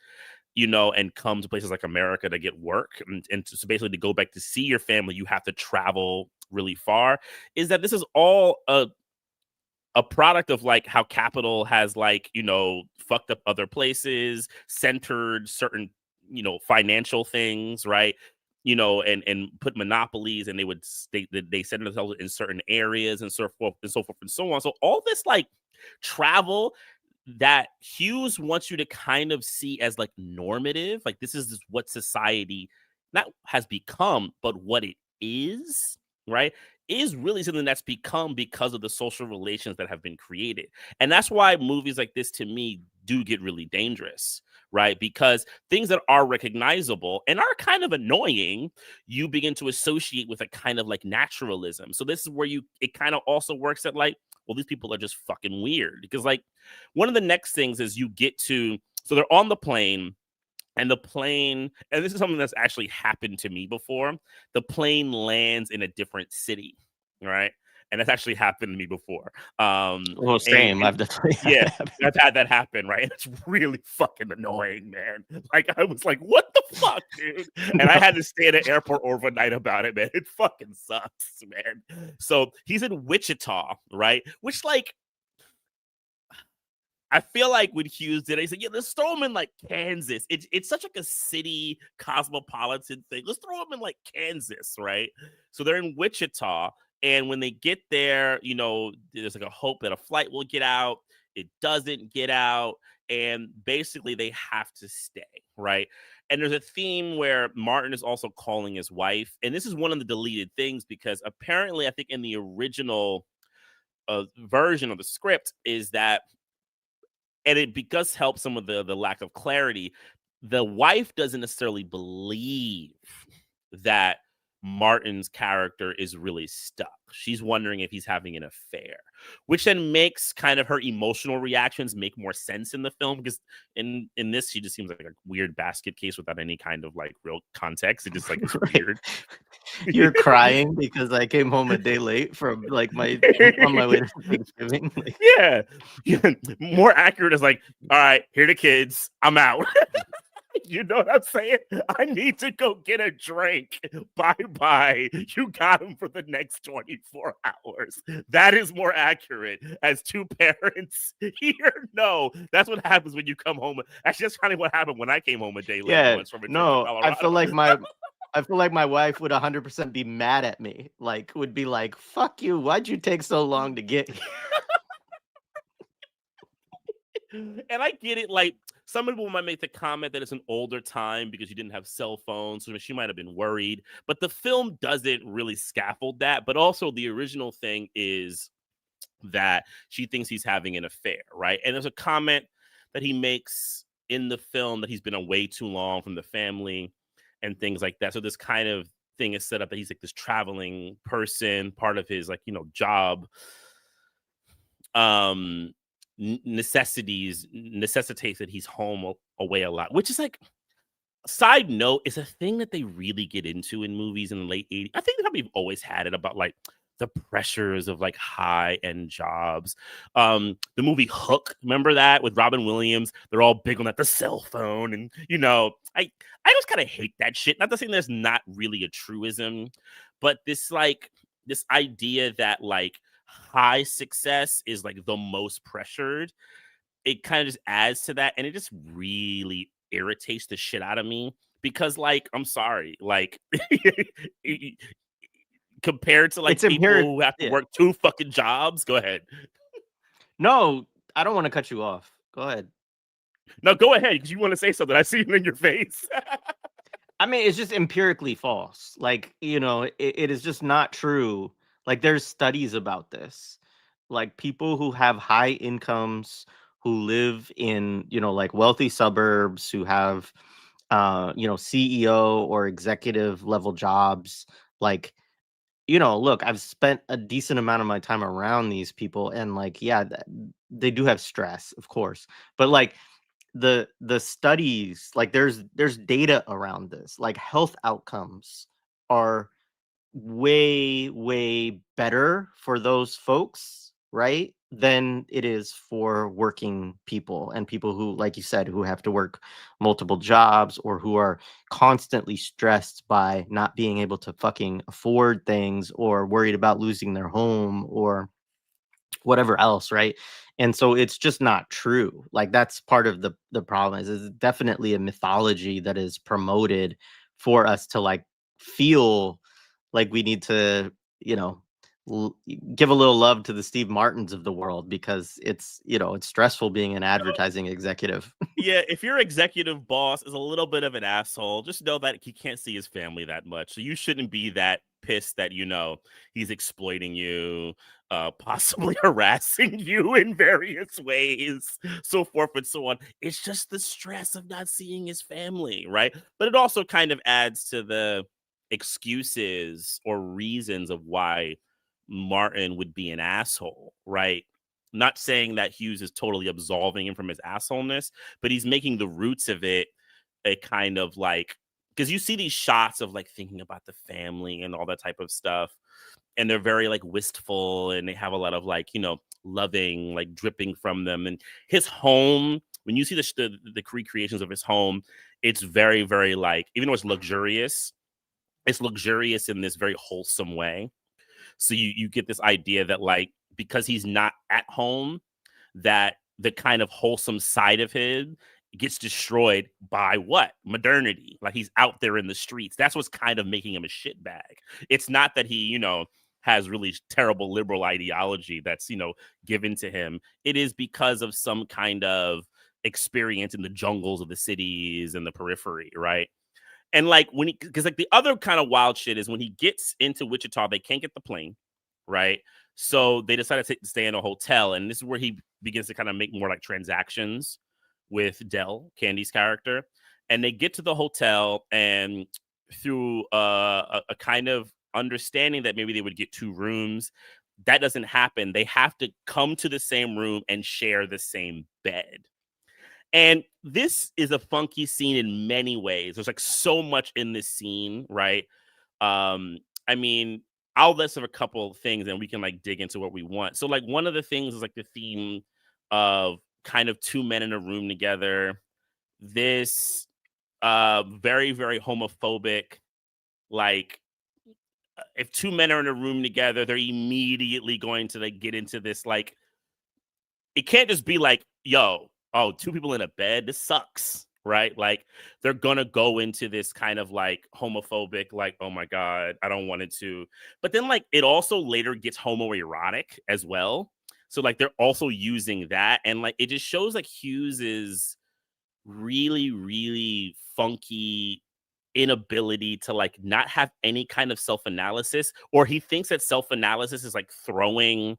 S2: and come to places like America to get work and so basically to go back to see your family, you have to travel really far. Is that this is all a product of like how capital has like, fucked up other places, centered certain, financial things, right? And put monopolies, and they set themselves in certain areas and so forth and so forth and so on. So all this like travel that Hughes wants you to kind of see as like normative, like this is what society not has become, but what it is, right? Is really something that's become because of the social relations that have been created. And that's why movies like this to me do get really dangerous, right? Because things that are recognizable and are kind of annoying, you begin to associate with a kind of like naturalism. So this is where it kind of also works at like, well, these people are just fucking weird. Because like one of the next things is so they're on the plane, and this is something that's actually happened to me before. The plane lands in a different city, right? And that's actually happened to me before.
S1: Well, same. I've definitely
S2: yeah, I've had that happen, right? It's really fucking annoying, man. Like I was like, what the fuck, dude? And I had to stay at an airport overnight about it, man. It fucking sucks, man. So he's in Wichita, right? Which like I feel like when Hughes did it, he said, yeah, let's throw him in like Kansas. It's such like a city cosmopolitan thing. Let's throw him in like Kansas, right? So they're in Wichita, And when they get there, you know, there's like a hope that a flight will get out. It doesn't get out. And basically, they have to stay, right? And there's a theme where Martin is also calling his wife. And this is one of the deleted things because apparently, I think in the original version of the script is that, and it does help some of the lack of clarity. The wife doesn't necessarily believe that Martin's character is really stuck. She's wondering if he's having an affair, which then makes kind of her emotional reactions make more sense in the film, because in this she just seems like a weird basket case without any kind of like real context. It just like is weird.
S1: You're crying because I came home a day late from like on my way to Thanksgiving. Like,
S2: Yeah. More accurate is like, all right, here are the kids. I'm out. You know what I'm saying? I need to go get a drink. Bye-bye. You got him for the next 24 hours. That is more accurate as two parents here. No, that's what happens when you come home. Actually, that's kind of what happened when I came home a day late once from a trip to Colorado.
S1: I feel like my wife would 100% be mad at me. Like, would be like, fuck you. Why'd you take so long to get here?
S2: And I get it. Like, some people might make the comment that it's an older time because you didn't have cell phones, so she might have been worried. But the film doesn't really scaffold that. But also, the original thing is that she thinks he's having an affair, right? And there's a comment that he makes in the film that he's been away too long from the family and things like that. So this kind of thing is set up that he's like this traveling person. Part of his, like, you know, job necessitates that he's home away a lot, which is like, side note, is a thing that they really get into in movies in the late 80s. I think that we've always had it about like the pressures of like high end jobs. The movie Hook, remember that with Robin Williams? They're all big on that, the cell phone, and you know, I just kind of hate that shit. Not to say there's not really a truism, but this idea that like high success is like the most pressured, it kind of just adds to that, and it just really irritates the shit out of me because, like, I'm sorry, like, compared to like
S1: It's
S2: people
S1: empiric.
S2: who have to
S1: Yeah.
S2: work 2 fucking jobs. Go ahead.
S1: No, I don't want to cut you off. Go ahead.
S2: No, go ahead, because you want to say something. I see it in your face.
S1: I mean, it's just empirically false. Like, you know, it is just not true. Like, there's studies about this. Like, people who have high incomes, who live in, you know, like wealthy suburbs, who have, you know, CEO or executive level jobs. Like, you know, look, I've spent a decent amount of my time around these people, and like, yeah, they do have stress, of course, but like, the studies, like, there's data around this. Like, health outcomes are way better for those folks, right, than it is for working people and people who, like you said, who have to work multiple jobs or who are constantly stressed by not being able to fucking afford things or worried about losing their home or whatever else, right? And so it's just not true. Like, that's part of the problem. Is it's definitely a mythology that is promoted for us to like feel like we need to, you know, give a little love to the Steve Martins of the world, because it's, you know, it's stressful being an advertising executive.
S2: Yeah, if your executive boss is a little bit of an asshole, just know that he can't see his family that much. So you shouldn't be that pissed that, you know, he's exploiting you, possibly harassing you in various ways, so forth and so on. It's just the stress of not seeing his family, right? But it also kind of adds to the excuses or reasons of why Martin would be an asshole, right? Not saying that Hughes is totally absolving him from his assholeness, but he's making the roots of it a kind of like, because you see these shots of like thinking about the family and all that type of stuff, and they're very like wistful, and they have a lot of like, you know, loving like dripping from them. And his home, when you see the recreations of his home, it's very like, even though it's luxurious in this very wholesome way. So you get this idea that like, because he's not at home, that the kind of wholesome side of him gets destroyed by what? Modernity. Like, he's out there in the streets. That's what's kind of making him a shitbag. It's not that he, you know, has really terrible liberal ideology that's, given to him. It is because of some kind of experience in the jungles of the cities and the periphery, right? And like because like the other kind of wild shit is when he gets into Wichita, they can't get the plane, right? So they decided to stay in a hotel, and this is where he begins to kind of make more like transactions with Dell, Candy's character. And they get to the hotel, and through a kind of understanding that maybe they would get 2 rooms, that doesn't happen. They have to come to the same room and share the same bed. And this is a funky scene in many ways. There's like so much in this scene, right? I mean, I'll list of a couple of things and we can like dig into what we want. So like one of the things is like the theme of kind of 2 men in a room together. This very, very homophobic, like if 2 men are in a room together, they're immediately going to like get into this like it can't just be like, yo, 2 people in a bed, this sucks, right? Like they're gonna go into this kind of like homophobic, like, oh my God, I don't want it to. But then like it also later gets homoerotic as well. So like they're also using that. And like it just shows like Hughes is really, really funky inability to like not have any kind of self-analysis, or he thinks that self-analysis is like throwing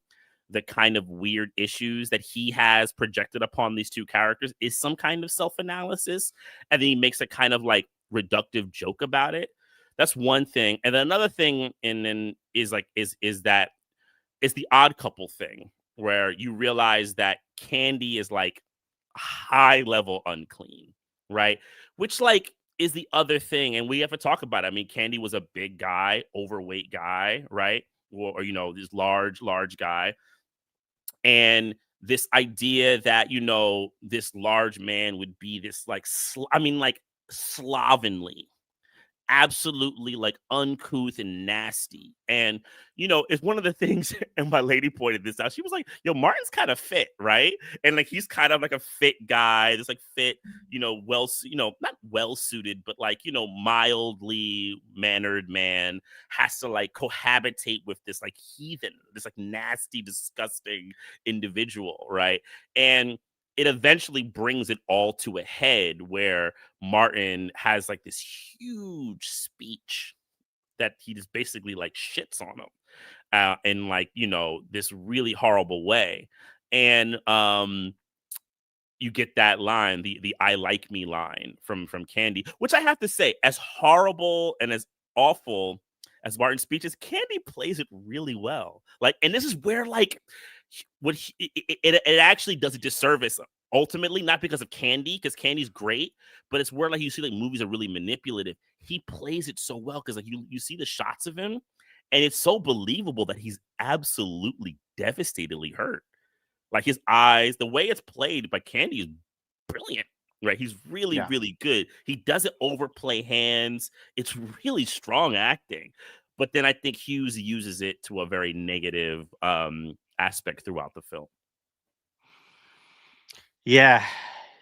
S2: the kind of weird issues that he has projected upon these 2 characters is some kind of self-analysis, and then he makes a kind of like reductive joke about it. That's one thing. And then another thing and then is like is that it's the odd couple thing where you realize that Candy is like high level unclean, right? Which like is the other thing, and we have to talk about it. I mean, Candy was a big guy, overweight guy, right? Or this large guy. And this idea that this large man would be this like like slovenly, absolutely like uncouth and nasty. And it's one of the things, and my lady pointed this out. She was like, yo, Martin's kind of fit, right? And like he's kind of like a fit guy, this like fit, well, not well suited, but like mildly mannered man has to like cohabitate with this like heathen, this like nasty, disgusting individual, right? And it eventually brings it all to a head where Martin has like this huge speech that he just basically like shits on him in like, this really horrible way. And you get that line, the I like me line from Candy, which I have to say, as horrible and as awful as Martin's speech is, Candy plays it really well. Like, and this is where like it actually does a disservice ultimately, not because of Candy, because Candy's great, but it's where like you see like movies are really manipulative. He plays it so well because like you see the shots of him, and it's so believable that he's absolutely devastatedly hurt. Like his eyes, the way it's played by Candy is brilliant, right? He's really,
S1: Yeah.
S2: really good. He doesn't overplay hands. It's really strong acting. But then I think Hughes uses it to a very negative aspect throughout the film.
S1: Yeah.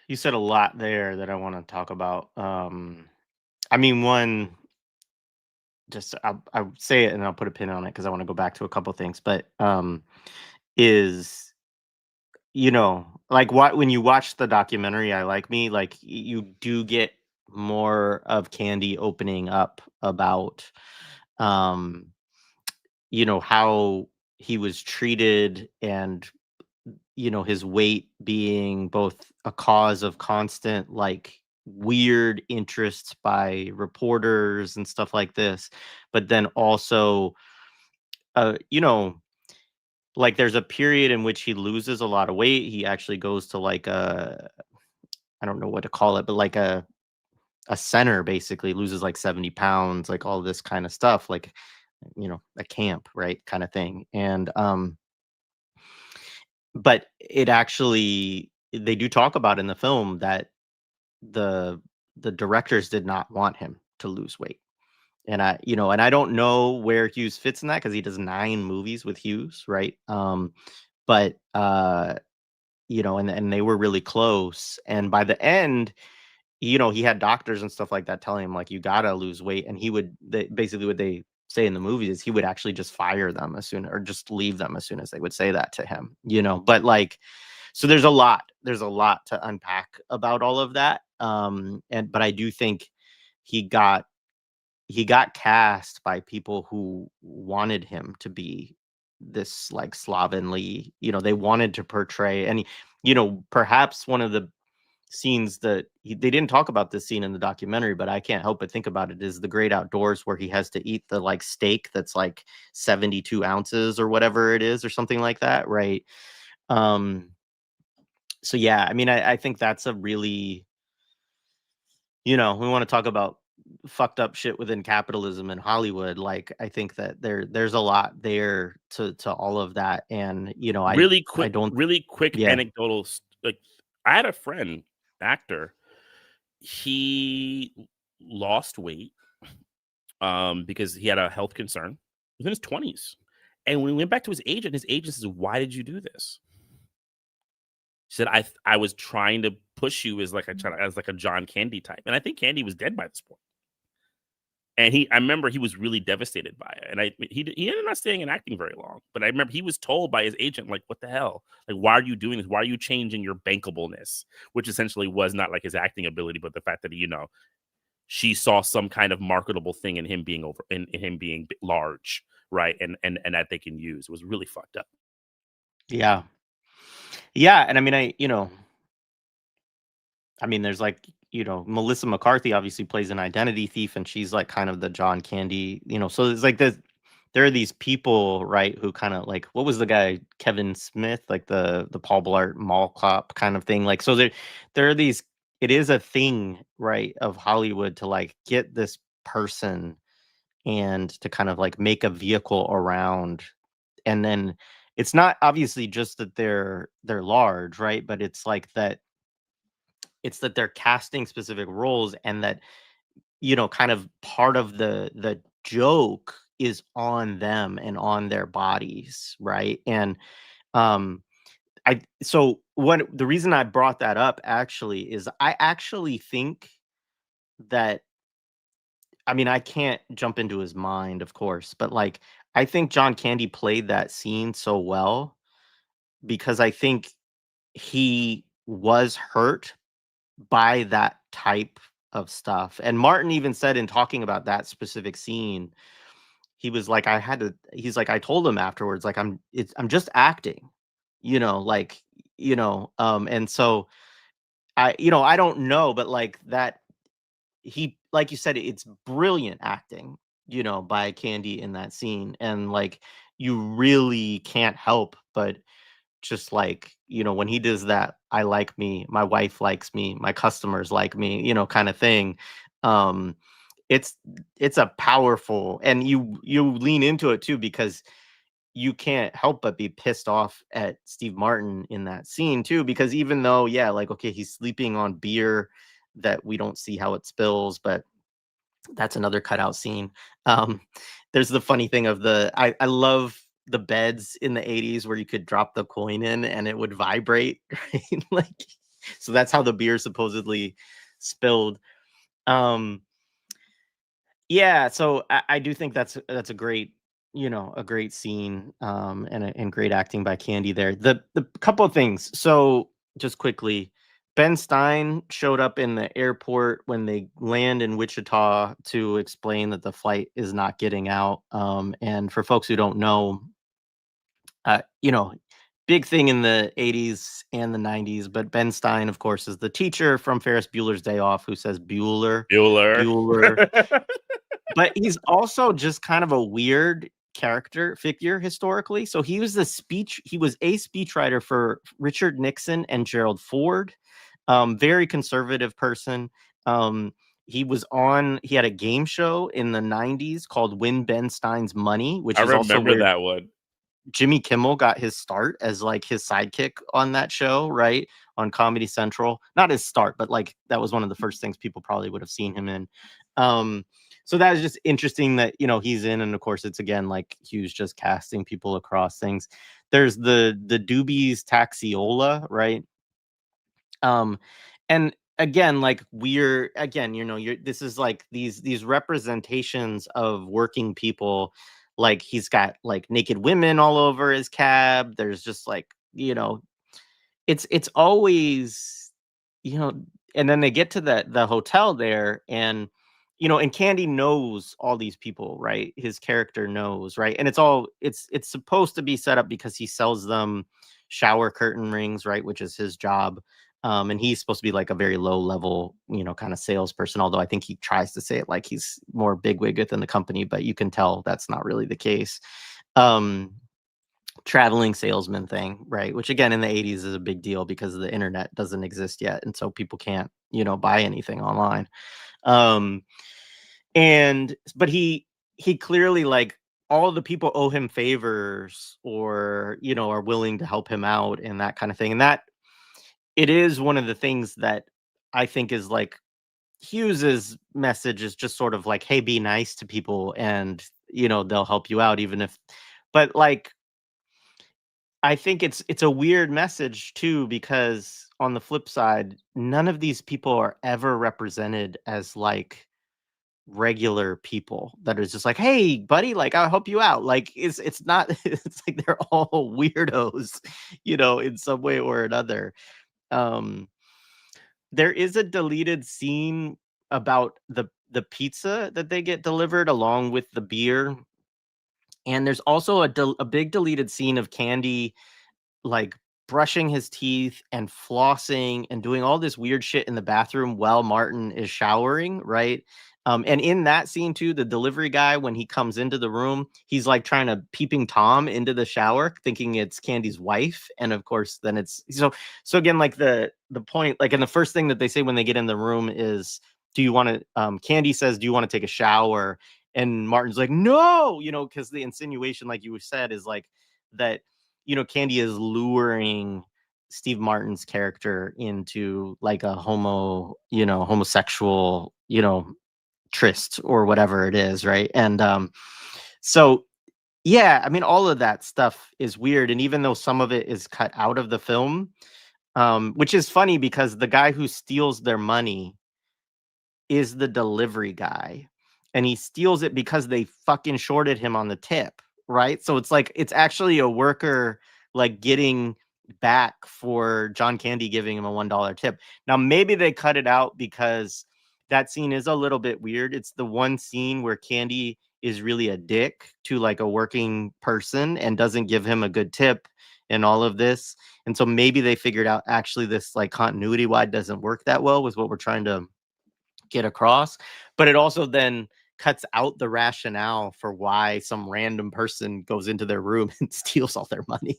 S1: You said a lot there that I want to talk about. I mean, one, just I'll say it and I'll put a pin on it because I want to go back to a couple things. But is like what when you watch the documentary, I Like Me, like you do get more of Candy opening up about um how he was treated, and his weight being both a cause of constant like weird interest by reporters and stuff like this, but then also uh you know like there's a period in which he loses a lot of weight. He actually goes to like I don't know what to call it, but like a center, basically loses like 70 pounds, like all this kind of stuff, like a camp, right, kind of thing. And but it actually, they do talk about in the film that the the directors did not want him to lose weight. And I don't know where Hughes fits in that because he does 9 movies with Hughes, right? But and they were really close. And by the end, he had doctors and stuff like that telling him like you gotta lose weight, and he would basically what they say in the movies is he would actually just fire them as soon, or just leave them as soon as they would say that to him, you know. But like, so there's a lot to unpack about all of that. And but I do think he got cast by people who wanted him to be this like slovenly, you know, they wanted to portray. And you know, perhaps one of the scenes that they didn't talk about this scene in the documentary, but I can't help but think about it, is The Great Outdoors, where he has to eat the like steak that's like 72 ounces or whatever it is, or something like that, right? um so yeah, I mean, I think that's a really, you know, we want to talk about fucked up shit within capitalism and Hollywood. Like, I think that there's a lot there to all of that. And, you know, I don't,
S2: Really quick
S1: yeah.
S2: anecdotal. Like, I had a friend, actor. He lost weight because he had a health concern within his 20s. And when we went back to his agent says, "Why did you do this?" He said, I was trying to push you as like a John Candy type. And I think Candy was dead by this point. And I remember he was really devastated by it. And he ended up not staying in acting very long. But I remember he was told by his agent, like, what the hell? Like, why are you doing this? Why are you changing your bankableness? Which essentially was not like his acting ability, but the fact that, you know, she saw some kind of marketable thing in him being in him being large, right? And that they can use. It was really fucked up.
S1: Yeah. Yeah. And I mean, I mean, there's like, you know, Melissa McCarthy obviously plays an identity thief, and she's like kind of the John Candy, you know. So it's like there are these people, right, who kind of like, what was the guy, Kevin Smith, like the Paul Blart Mall Cop kind of thing. Like, so there are these, it is a thing, right, of Hollywood to like get this person and to kind of like make a vehicle around. And then it's not obviously just that they're large, right? But it's that they're casting specific roles, and that, you know, kind of part of the joke is on them and on their bodies, right? And um I so what the reason I brought that up actually is I actually think that, I mean, I can't jump into his mind, of course, but like, I think John Candy played that scene so well because I think he was hurt by that type of stuff. And Martin even said, in talking about that specific scene, he was like, he's like, I told him afterwards, like, I'm just acting, you know, like, you know, and so you know, I don't know, but like that, he, like you said, it's brilliant acting, you know, by Candy in that scene. And like, you really can't help but just like, you know, when he does that, I like me, my wife likes me, my customers like me, you know, kind of thing. um it's it's a powerful, and you lean into it too, because you can't help but be pissed off at Steve Martin in that scene too, because even though, yeah, like, okay, he's sleeping on beer that we don't see how it spills, but that's another cutout scene. Um, there's the funny thing of I love the beds in the 80s where you could drop the coin in and it would vibrate, right? Like, so that's how the beer supposedly spilled. Um, yeah, so I do think that's a great, you know, a great scene, and great acting by Candy there. The couple of things. So just quickly, Ben Stein showed up in the airport when they land in Wichita to explain that the flight is not getting out. And for folks who don't know, you know, big thing in the 80s and the 90s, but Ben Stein, of course, is the teacher from Ferris Bueller's Day Off who says Bueller,
S2: Bueller.
S1: Bueller. But he's also just kind of a weird character figure historically. So he was a speechwriter for Richard Nixon and Gerald Ford. Very conservative person. He had a game show in the 90s called Win Ben Stein's Money, which
S2: I
S1: is also
S2: remember
S1: where
S2: that one.
S1: Jimmy Kimmel got his start as like his sidekick on that show, right? On Comedy Central. Not his start, but like that was one of the first things people probably would have seen him in. Um, so that is just interesting that, you know, he's in, and of course it's again like Hughes just casting people across things. There's the Doobies Taxiola, right? Um, and again, like we're again, this is like these representations of working people. Like he's got like naked women all over his cab. There's just like, it's always, you know, and then they get to the hotel there, and and Candy knows all these people, right? His character knows, right? And it's supposed to be set up because he sells them shower curtain rings, right? Which is his job. And he's supposed to be like a very low level, kind of salesperson, although I think he tries to say it like he's more bigwig within the company, but you can tell that's not really the case. Um, Traveling salesman thing, right? Which again in the 80s is a big deal because the internet doesn't exist yet, and so people can't, buy anything online. Um but he clearly, like, all the people owe him favors, or are willing to help him out and that kind of thing. And that it is one of the things that I think is like Hughes's message is just sort of like, hey, be nice to people, and they'll help you out, even if, but like, I think it's a weird message too, because on the flip side, none of these people are ever represented as like regular people that is just like, hey, buddy, like, I'll help you out. Like, it's not, it's like they're all weirdos, in some way or another. Um, there is a deleted scene about the pizza that they get delivered along with the beer. And there's also a big deleted scene of Candy, like, brushing his teeth and flossing and doing all this weird shit in the bathroom while Martin is showering, right? And in that scene too, the delivery guy, when he comes into the room, he's like trying to peeping Tom into the shower, thinking it's Candy's wife, and of course, then it's so again, like the point, like, and the first thing that they say when they get in the room is, "Do you want to?" Candy says, "Do you want to take a shower?" And Martin's like, "No," because the insinuation, like you said, is like that Candy is luring Steve Martin's character into like a homosexual, tryst or whatever it is, right? And so yeah, I mean, all of that stuff is weird, and even though some of it is cut out of the film, which is funny because the guy who steals their money is the delivery guy, and he steals it because they fucking shorted him on the tip, right? So it's like it's actually a worker, like, getting back for John Candy giving him a $1 tip. Now maybe they cut it out because that scene is a little bit weird. It's the one scene where Candy is really a dick to like a working person and doesn't give him a good tip and all of this. And so maybe they figured out actually this like continuity wide doesn't work that well with what we're trying to get across, but it also then cuts out the rationale for why some random person goes into their room and steals all their money.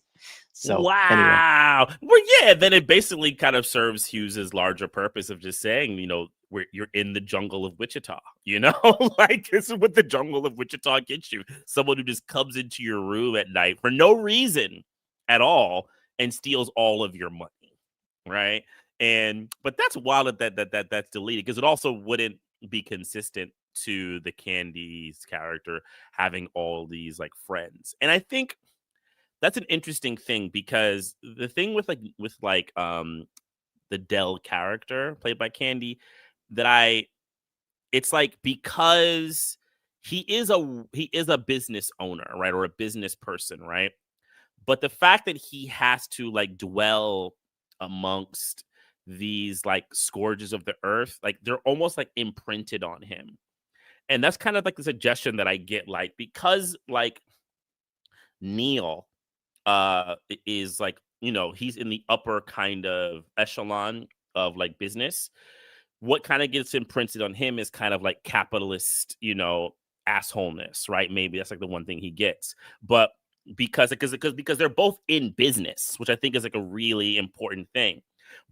S1: So anyway,
S2: Wow. Well, yeah, then it basically kind of serves Hughes's larger purpose of just saying, you're in the jungle of Wichita, like, this is what the jungle of Wichita gets you. Someone who just comes into your room at night for no reason at all and steals all of your money, right? But that's wild that's deleted, because it also wouldn't be consistent to the Candy's character having all these like friends. And I think that's an interesting thing, because the thing with the Dell character played by Candy, it's like, because he is a business owner, right, or a business person, right? But the fact that he has to like dwell amongst these like scourges of the earth, like they're almost like imprinted on him. And that's kind of like the suggestion that I get, like, because like Neil is like, he's in the upper kind of echelon of like business. What kind of gets imprinted on him is kind of like capitalist, assholeness, right? Maybe that's like the one thing he gets. But because they're both in business, which I think is like a really important thing.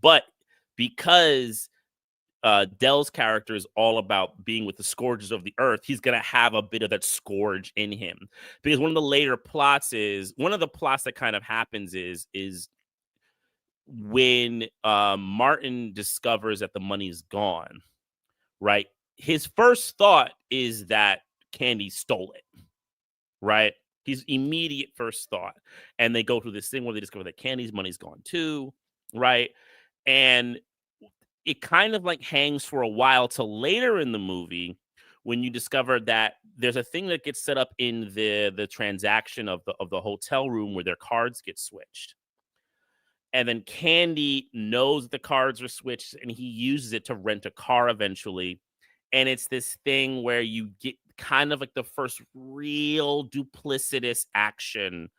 S2: But because Dell's character is all about being with the scourges of the earth, he's gonna have a bit of that scourge in him. Because one of the plots that kind of happens is when Martin discovers that the money's gone, right? His first thought is that Candy stole it, right? His immediate first thought. And they go through this thing where they discover that Candy's money's gone too, right? And it kind of like hangs for a while till later in the movie when you discover that there's a thing that gets set up in the transaction of the hotel room where their cards get switched. And then Candy knows the cards are switched and he uses it to rent a car eventually. And it's this thing where you get kind of like the first real duplicitous action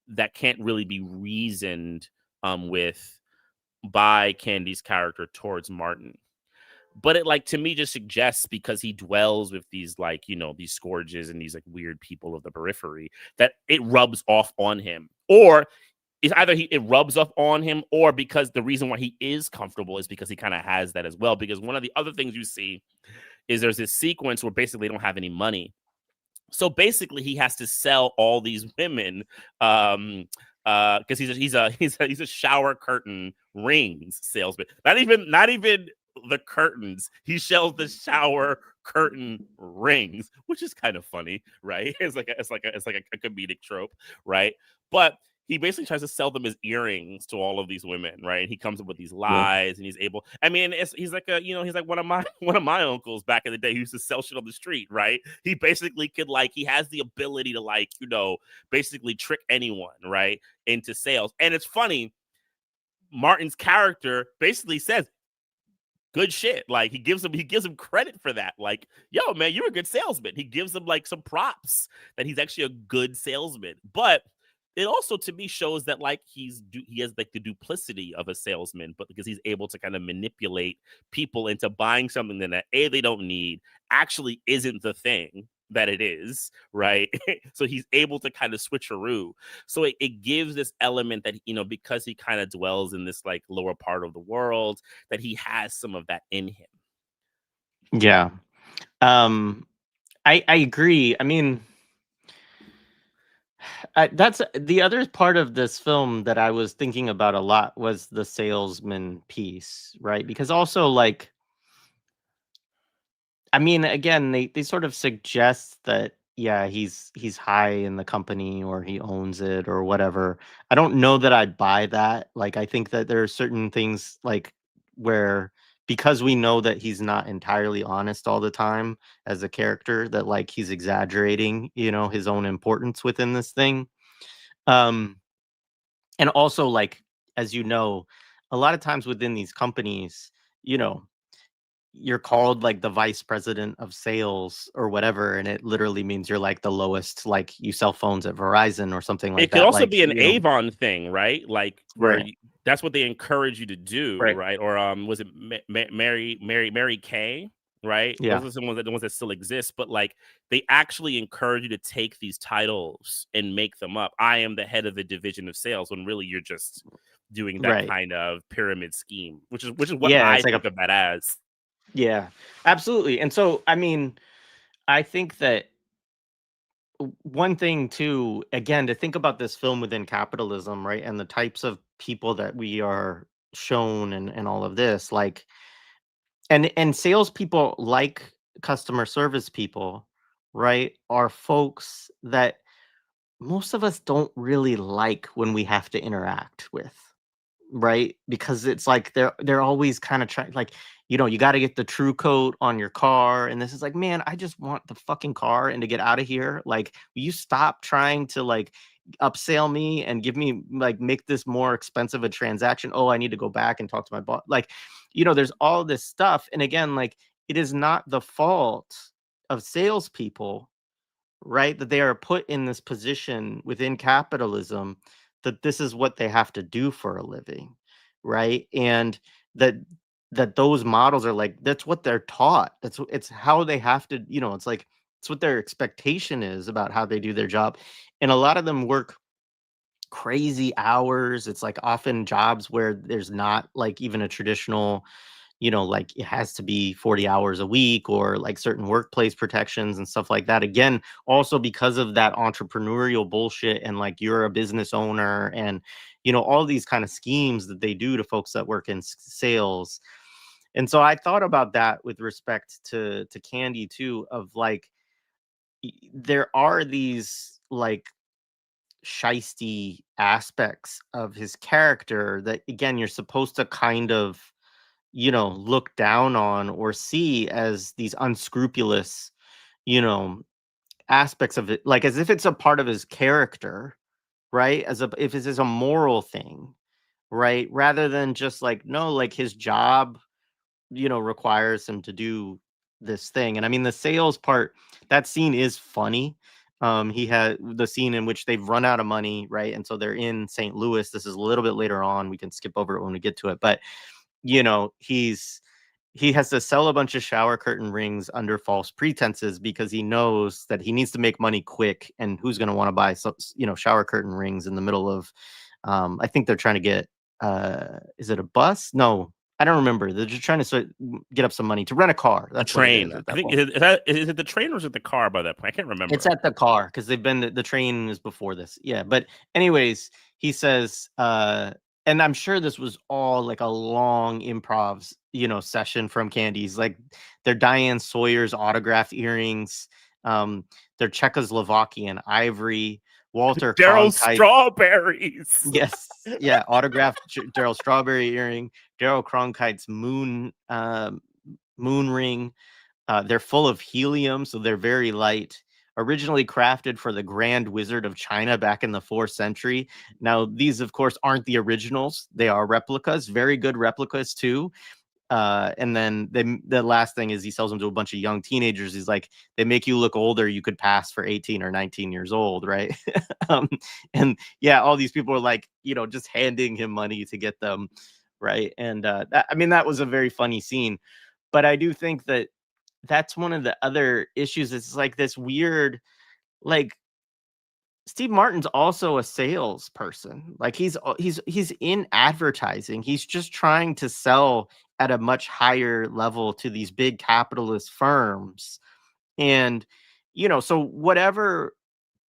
S2: that can't really be reasoned with by Candy's character towards Martin. But it, like, to me, just suggests, because he dwells with these, like, you know, these scourges and these like weird people of the periphery, that it rubs off on him. Or it's either it rubs off on him, or because the reason why he is comfortable is because he kind of has that as well. Because one of the other things you see is there's this sequence where basically they don't have any money. So basically, he has to sell all these women, because he's a shower curtain rings salesman. Not even the curtains. He sells the shower curtain rings, which is kind of funny, right? It's like a comedic trope, right? But he basically tries to sell them as earrings to all of these women, right? And he comes up with these
S1: Yeah.
S2: lies, and he's able. I mean, he's like he's like one of my uncles back in the day who used to sell shit on the street, right? He basically could, like, he has the ability to, like, basically trick anyone, right, into sales. And it's funny, Martin's character basically says good shit. Like, he gives him credit for that. Like, yo, man, you're a good salesman. He gives him like some props that he's actually a good salesman. But it also, to me, shows that, like, he has like the duplicity of a salesman, but because he's able to kind of manipulate people into buying something that they don't need, actually isn't the thing that it is, right? So he's able to kind of switcheroo. So it gives this element that, because he kind of dwells in this like lower part of the world, that he has some of that in him.
S1: Yeah. I agree. I mean, that's the other part of this film that I was thinking about a lot was the salesman piece, right? Because also, like, I mean, again, they sort of suggest that, yeah, he's high in the company or he owns it or whatever. I don't know that I buy that. Like, I think that there are certain things, like, where, because we know that he's not entirely honest all the time as a character, that, like, he's exaggerating, his own importance within this thing. Um and also, like, as a lot of times within these companies, you know, you're called like the vice president of sales or whatever, and it literally means you're like the lowest, like, you sell phones at Verizon or something like
S2: It could
S1: that,
S2: also
S1: like,
S2: be an Avon thing, right? Like, where
S1: right,
S2: that's what they encourage you to do,
S1: right,
S2: right? Or was it Mary Kay, right?
S1: yeah,
S2: Those are the ones that still exist, but like they actually encourage you to take these titles and make them up. I am the head of the division of sales, when really you're just doing that
S1: right,
S2: kind of pyramid scheme, which is what
S1: yeah,
S2: I
S1: it's like
S2: think of that as.
S1: yeah, absolutely. And so, I mean, I think that one thing too, again, to think about this film within capitalism, right, and the types of people that we are shown, and all of this, like, and salespeople, like customer service people, right, are folks that most of us don't really like when we have to interact with, right? Because it's like they're always kind of trying, like, you got to get the true coat on your car, and this is like, man, I just want the fucking car and to get out of here. Like, will you stop trying to, like, upsell me and give me, like, make this more expensive a transaction? Oh, I need to go back and talk to my boss. Like, there's all this stuff, and again, like, it is not the fault of salespeople, right? That they are put in this position within capitalism, that this is what they have to do for a living, right? And that those models are like, that's what they're taught. It's how they have to, it's like, it's what their expectation is about how they do their job. And a lot of them work crazy hours. It's like often jobs where there's not, like, even a traditional, like, it has to be 40 hours a week, or like certain workplace protections and stuff like that. Again, also because of that entrepreneurial bullshit, and, like, you're a business owner, and, all these kind of schemes that they do to folks that work in sales. And so I thought about that with respect to Candy too, of like, there are these, like, shisty aspects of his character that, again, you're supposed to kind of look down on or see as these unscrupulous, you know, aspects of it, like as if it's a part of his character, right? If it is a moral thing, right? Rather than just like, no, like his job, requires him to do this thing. And I mean, the sales part, that scene is funny. He had the scene in which they've run out of money, right? And so they're in St. Louis. This is a little bit later on. We can skip over it when we get to it. But, he has to sell a bunch of shower curtain rings under false pretenses because he knows that he needs to make money quick. And who's going to want to buy shower curtain rings in the middle of, I think they're trying to get, is it a bus? No, I don't remember. They're just trying to get up some money to rent a car. That's what it is.
S2: I think is it the train or is it the car by that point? I can't remember.
S1: It's at the car because they've been the train is before this. Yeah, but anyways, he says, and I'm sure this was all like a long improv, session from Candy's. Like they're Diane Sawyer's autographed earrings, they're Czechoslovakian ivory, Walter
S2: Daryl
S1: Cronkite.
S2: Strawberries.
S1: Yes, yeah, autographed Daryl Strawberry earring, Daryl Cronkite's moon ring. They're full of helium, so they're very light. Originally crafted for the Grand Wizard of China back in the 4th century. Now, these, of course, aren't the originals. They are replicas, very good replicas, too. And then the last thing is he sells them to a bunch of young teenagers. He's like, they make you look older. You could pass for 18 or 19 years old, right? And yeah, all these people are like, just handing him money to get them, right? And that was a very funny scene. But I do think that that's one of the other issues. It's like this weird, like Steve Martin's also a salesperson. Like he's in advertising. He's just trying to sell at a much higher level to these big capitalist firms. And, so whatever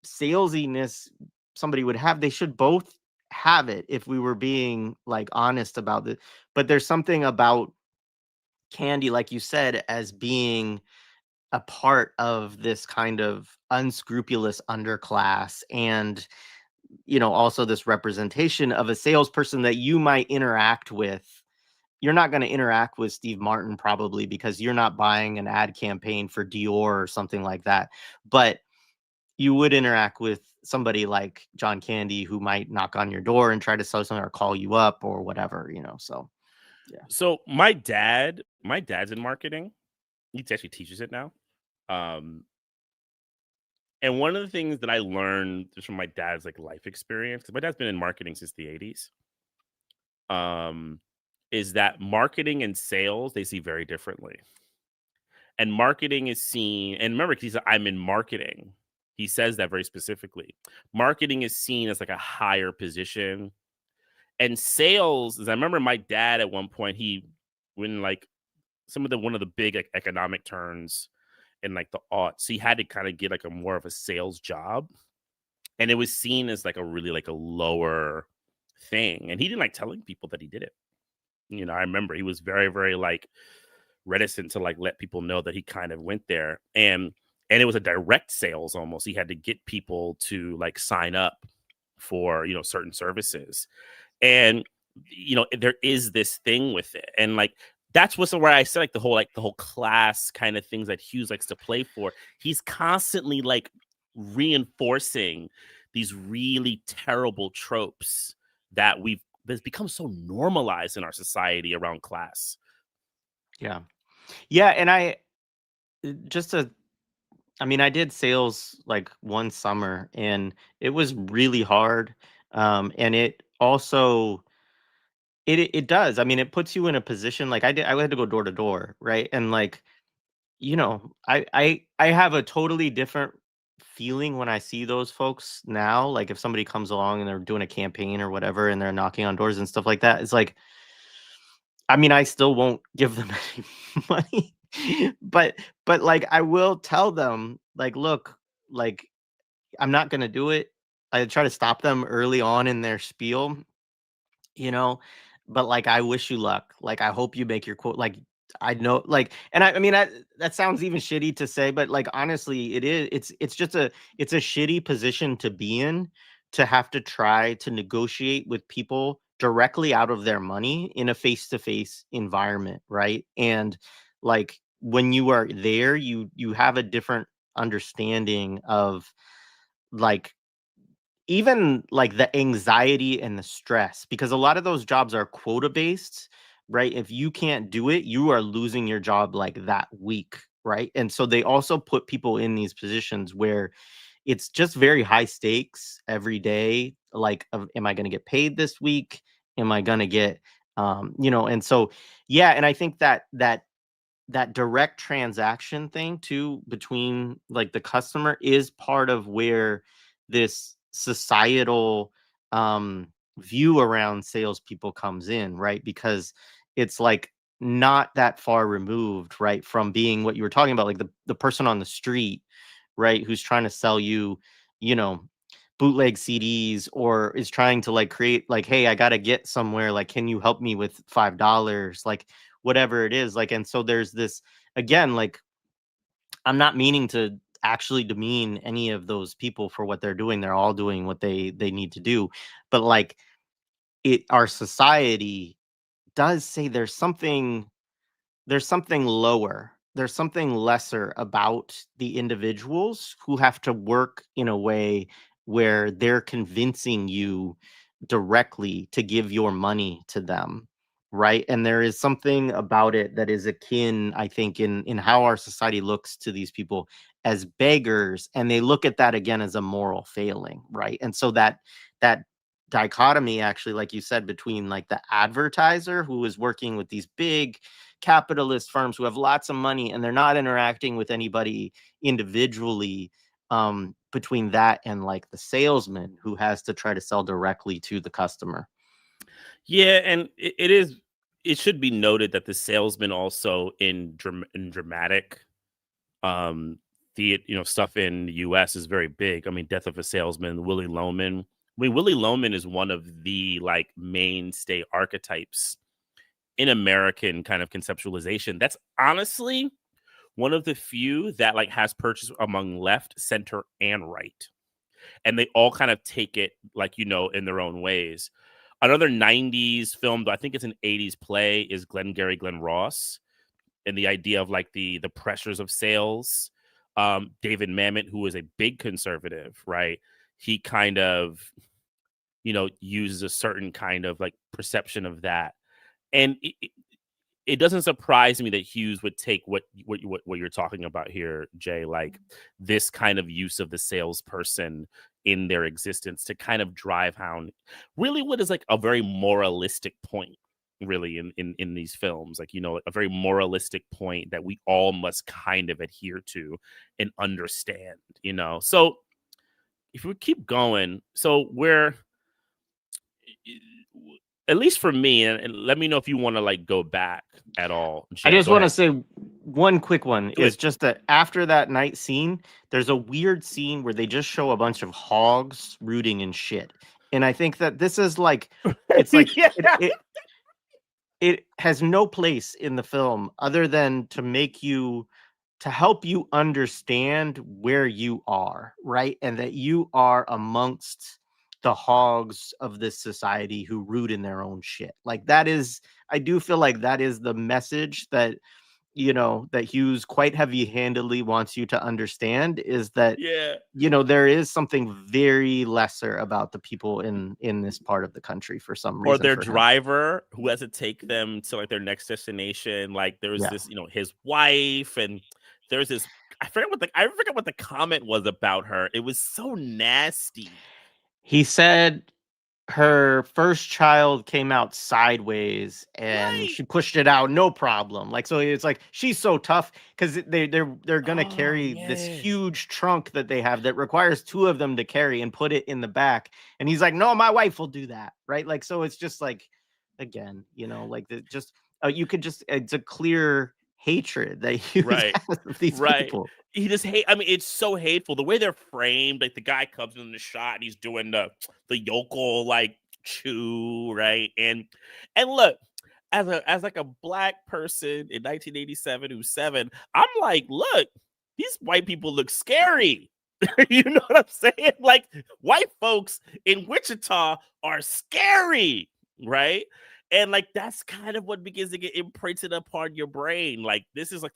S1: salesiness somebody would have, they should both have it if we were being like honest about it. But there's something about Candy, like you said, as being a part of this kind of unscrupulous underclass, and also this representation of a salesperson that you might interact with. You're not going to interact with Steve Martin probably because you're not buying an ad campaign for Dior or something like that, but you would interact with somebody like John Candy who might knock on your door and try to sell something or call you up or whatever, so yeah.
S2: So my dad's in marketing. He actually teaches it now. And one of the things that I learned just from my dad's like life experience, because my dad's been in marketing since the 80s, is that marketing and sales, they see very differently. And marketing is seen, and remember, he said, I'm in marketing. He says that very specifically. Marketing is seen as like a higher position. And sales, as I remember my dad at one point, when like one of the big economic turns in like the aughts, he had to kind of get like a more of a sales job. And it was seen as like a really like a lower thing. And he didn't like telling people that he did it. I remember he was very, very like reticent to like let people know that he kind of went there. And it was a direct sales almost. He had to get people to like sign up for, certain services. And, there is this thing with it. And like, that's where I said like the whole class kind of things that Hughes likes to play for. He's constantly like reinforcing these really terrible tropes that's become so normalized in our society around class.
S1: Yeah. Yeah. And I did sales like one summer and it was really hard. And it also, it does. It puts you in a position like I had to go door to door. Right. And like, I have a totally different feeling when I see those folks now. Like if somebody comes along and they're doing a campaign or whatever, and they're knocking on doors and stuff like that, it's like, I still won't give them any money, but like I will tell them like, look, like I'm not going to do it. I try to stop them early on in their spiel, but like I wish you luck. Like I hope you make your quote. Like I know, like, and that sounds even shitty to say, but like honestly, it is. It's a shitty position to be in, to have to try to negotiate with people directly out of their money in a face-to-face environment, right? And like when you are there, you have a different understanding of like even like the anxiety and the stress, because a lot of those jobs are quota based, right? If you can't do it, you are losing your job like that week, right? And so they also put people in these positions where it's just very high stakes every day. Like, am I going to get paid this week? Am I going to get, and so, yeah. And I think that direct transaction thing too between like the customer is part of where this societal view around salespeople comes in, right? Because it's like not that far removed, right, from being what you were talking about, like the person on the street, right, who's trying to sell you, you know, bootleg CDs, or is trying to like create like, hey, I got to get somewhere, like, can you help me with $5, like whatever it is, like. And so there's this, again, like, I'm not meaning to actually demean any of those people for what they're doing. They're all doing what they need to do, but like our society does say there's something lower, there's something lesser about the individuals who have to work in a way where they're convincing you directly to give your money to them, right? And there is something about it that is akin, I think, in how our society looks to these people as beggars, and they look at that again as a moral failing, right? And so that dichotomy, actually, like you said, between like the advertiser who is working with these big capitalist firms who have lots of money and they're not interacting with anybody individually, between that and like the salesman who has to try to sell directly to the customer.
S2: Yeah, and it should be noted that the salesman also in dramatic the stuff in the US is very big. I mean, Death of a Salesman, Willie Loman. I mean, Willie Loman is one of the like mainstay archetypes in American kind of conceptualization. That's honestly one of the few that like has purchase among left, center, and right. And they all kind of take it like, in their own ways. Another 90s film, though I think it's an 80s play, is Glengarry Glen Ross, and the idea of like the pressures of sales. David Mamet, who is a big conservative, right? He kind of, uses a certain kind of like perception of that. And it doesn't surprise me that Hughes would take what you're talking about here, Jay, like this kind of use of the salesperson in their existence to kind of drive home really what is like a very moralistic point, really, in these films, like, a very moralistic point that we all must kind of adhere to and understand, So if we keep going, so we're, at least for me, and let me know if you want to like go back at all,
S1: I
S2: Jay.
S1: just
S2: Go
S1: want to
S2: ahead.
S1: say one quick one
S2: Do it.
S1: is just that after that night scene, there's a weird scene where they just show a bunch of hogs rooting in shit. And I think that this is like, it's like
S2: Yeah.
S1: it has no place in the film other than to help you understand where you are, right? And that you are amongst the hogs of this society who root in their own shit. Like that is, I do feel like that is the message that, that Hughes quite heavy-handedly wants you to understand, is that,
S2: Yeah.
S1: there is something very lesser about the people in this part of the country for some
S2: Or
S1: reason
S2: their
S1: for him.
S2: driver who has to take them to like their next destination. Like there's
S1: Yeah.
S2: this, his wife, and there's this. I forget what the comment was about her. It was so nasty.
S1: He said her first child came out sideways and
S2: Right.
S1: she pushed it out no problem, like, so it's like she's so tough because they're gonna
S2: Oh
S1: carry this
S2: yeah.
S1: huge trunk that they have that requires two of them to carry and put it in the back, and he's like, no, my wife will do that, right? Like, so it's just like, again, like just you could just, it's a clear hatred that Hughes
S2: Right.
S1: has of these
S2: Right.
S1: people.
S2: He just hate. I mean, it's so hateful the way they're framed. Like the guy comes in the shot and he's doing the yokel like chew, right? And look, as like a black person in 1987 who's 7, I'm like, look, these white people look scary. You know what I'm saying? Like white folks in Wichita are scary. right? And like that's kind of what begins to get imprinted upon your brain. Like this is like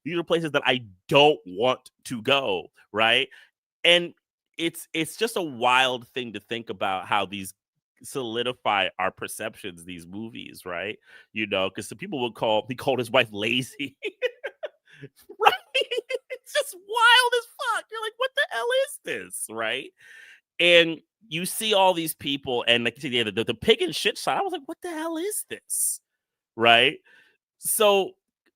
S2: these are places that I don't want to go, right? And it's just a wild thing to think about how these solidify our perceptions, these movies, right? You know, because some people would he called his wife lazy. Right? It's just wild as fuck. You're like, what the hell is this? Right? And you see all these people, and like you said, the pig and shit shot. I was like, what the hell is this? Right? So,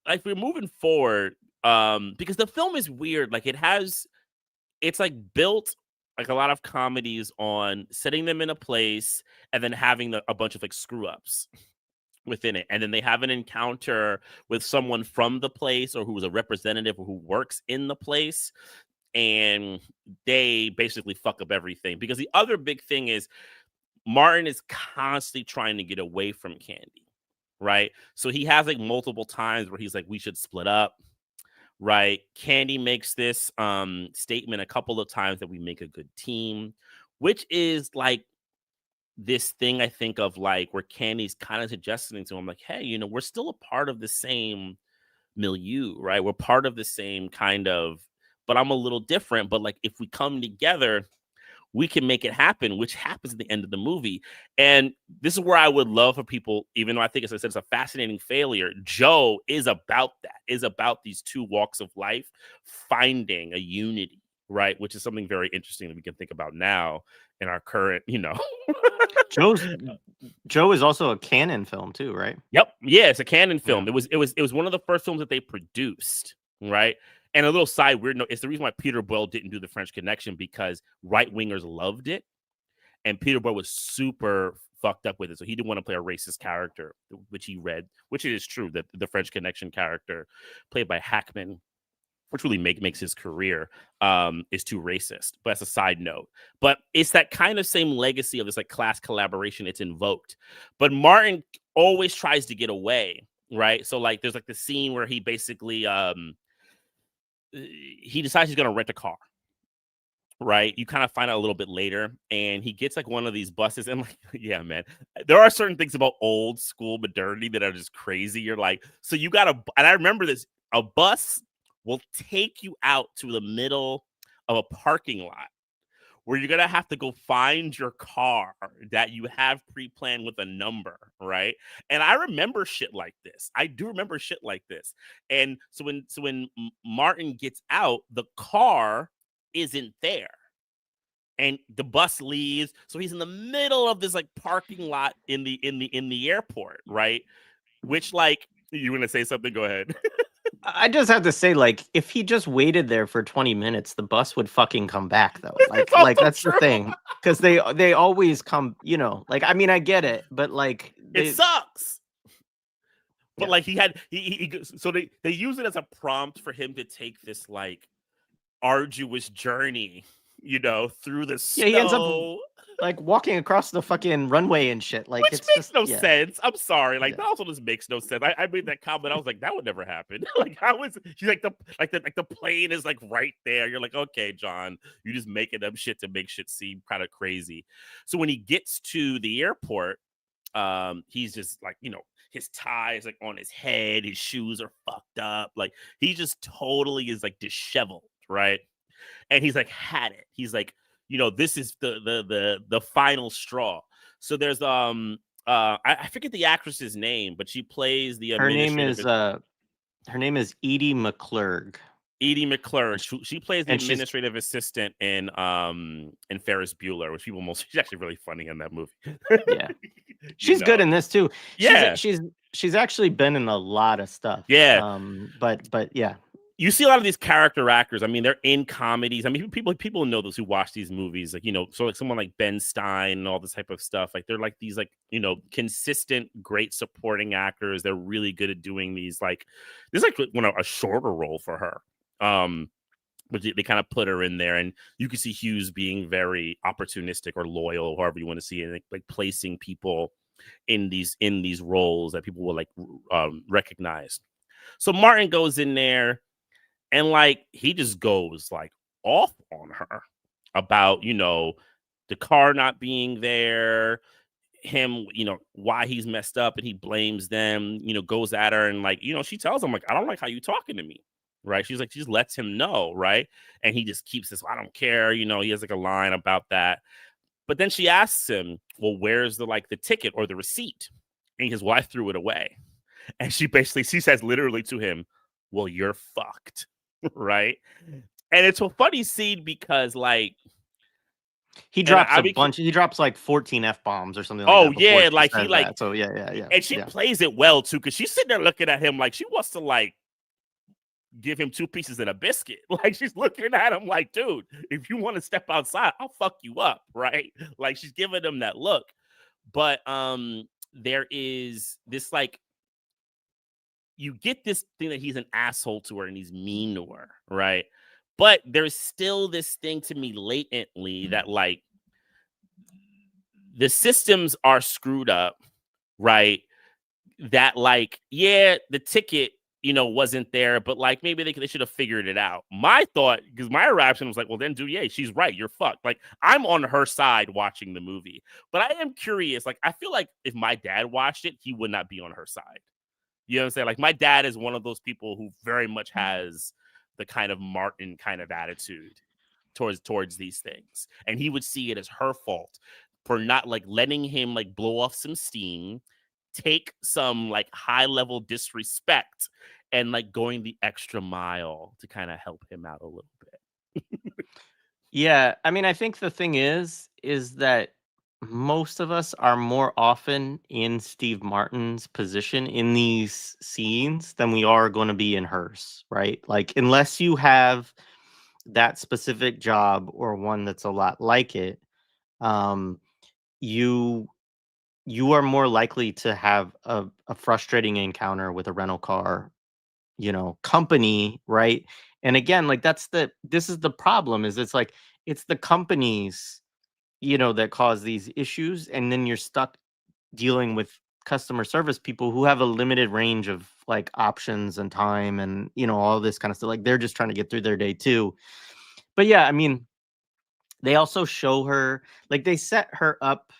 S2: like, we're moving forward, because the film is weird. Like, it's like built like a lot of comedies on setting them in a place and then having a bunch of like screw ups within it, and then they have an encounter with someone from the place or who's a representative or who works in the place, and they basically fuck up everything. Because the other big thing is Martin is constantly trying to get away from Candy, right? So he has like multiple times where he's like, we should split up, right? Candy makes this statement a couple of times that we make a good team, which is like this thing I think of like where Candy's kind of suggesting to him, like, hey, you know, we're still a part of the same milieu, right? We're part of the same kind of, but I'm a little different. But like, if we come together, we can make it happen, which happens at the end of the movie. And this is where I would love for people, even though I think, as I said, it's a fascinating failure. Joe is about that, is about these two walks of life finding a unity, right? Which is something very interesting that we can think about now in our current, you know.
S1: Joe is also a canon film too, right?
S2: Yep. Yeah, it's a canon film.
S1: Yeah.
S2: It was one of the first films that they produced, right? And a little side weird note, it's the reason why Peter Boyle didn't do The French Connection, because right wingers loved it, and Peter Boyle was super fucked up with it, so he didn't want to play a racist character, which he read, which it is true that the French Connection character played by Hackman, which really makes his career, is too racist. But that's a side note. But it's that kind of same legacy of this like class collaboration. It's invoked, but Martin always tries to get away, right? So like, there's like the scene where he basically he decides he's gonna rent a car. Right, you kind of find out a little bit later, and he gets like one of these buses, and like, yeah, man, there are certain things about old school modernity that are just crazy. You're like, so you got and I remember this, a bus will take you out to the middle of a parking lot where you're gonna have to go find your car that you have pre-planned with a number, right? And I remember shit like this. I do remember shit like this. And so when Martin gets out, the car isn't there, and the bus leaves, so he's in the middle of this like parking lot in the airport, right? Which, like, you want to say something? Go ahead.
S1: I just have to say, like, if he just waited there for 20 minutes, the bus would fucking come back, though.
S2: It's
S1: Like
S2: also
S1: that's the
S2: true.
S1: thing, because they always come. You know, like, I mean, I get it, but like
S2: It sucks. But
S1: yeah,
S2: like so they use it as a prompt for him to take this like arduous journey, you know, through the
S1: yeah, he ends up
S2: snow.
S1: like walking across the fucking runway and shit. Like,
S2: Which
S1: it's
S2: makes
S1: just
S2: no sense. I'm sorry. Like,
S1: yeah.
S2: that also just makes no sense. I made that comment. I was like, that would never happen. Like, how is she's like the plane is like right there. You're like, okay, John, you just making up shit to make shit seem kind of crazy. So when he gets to the airport, he's just like, you know, his tie is like on his head, his shoes are fucked up. Like, he just totally is like disheveled, right? And he's like, had it. He's like, you know, this is the final straw. So there's I forget the actress's name, but she plays the
S1: Her name
S2: administrative.
S1: is her name is Edie McClurg.
S2: Edie McClurg. She plays the
S1: And she's
S2: administrative assistant in Ferris Bueller, which people most she's actually really funny in that movie.
S1: yeah,
S2: You
S1: she's good
S2: know.
S1: in this too.
S2: Yeah.
S1: She's actually been in a lot of stuff.
S2: Yeah.
S1: But yeah,
S2: You see a lot of these character actors. I mean, they're in comedies. I mean, people know those who watch these movies, like, you know, so like someone like Ben Stein and all this type of stuff. Like, they're like these, like, you know, consistent, great supporting actors. They're really good at doing these. Like, this is like, you know, a shorter role for her. But they kind of put her in there, and you can see Hughes being very opportunistic or loyal, however you want to see it, like placing people in these roles that people will like recognize. So Martin goes in there, and like he just goes like off on her about, you know, the car not being there, him, why he's messed up, and he blames them, goes at her, and like, she tells him, like, I don't like how you talking to me. Right. She's like, she just lets him know. Right. And he just keeps this, I don't care. He has like a line about that. But then she asks him, well, where's the ticket or the receipt? And his wife threw it away. And she says literally to him, well, you're fucked. Right. And it's a funny scene because like,
S1: he
S2: and
S1: drops
S2: I
S1: a
S2: mean,
S1: bunch. He drops like 14 F-bombs or something like
S2: oh
S1: that before
S2: yeah,
S1: she
S2: like he
S1: says
S2: like,
S1: that. So yeah.
S2: and she plays it well too, because she's sitting there looking at him like she wants to like give him 2 pieces and a biscuit. Like she's looking at him like, dude, if you want to step outside, I'll fuck you up, right? Like she's giving him that look. But there is this like, you get this thing that he's an asshole to her and he's mean to her, right? But there's still this thing to me latently that like the systems are screwed up, right? That like, yeah, the ticket, wasn't there, but like maybe they should have figured it out. My thought, because my reaction was like, well, then yeah, she's right. You're fucked. Like I'm on her side watching the movie, but I am curious. Like I feel like if my dad watched it, he would not be on her side. You know what I'm saying? Like my dad is one of those people who very much has the kind of Martin kind of attitude towards these things, and he would see it as her fault for not like letting him like blow off some steam, take some like high level disrespect, and like going the extra mile to kind of help him out a little bit.
S1: Yeah, I mean, I think the thing is that most of us are more often in Steve Martin's position in these scenes than we are going to be in hers, right? Like, unless you have that specific job or one that's a lot like it, um, you are more likely to have a frustrating encounter with a rental car, company, right? And again, like this is the problem, is it's like it's the companies, that cause these issues, and then you're stuck dealing with customer service people who have a limited range of like options and time and all this kind of stuff. Like they're just trying to get through their day too. But yeah, I mean, they also show her, like they set her up,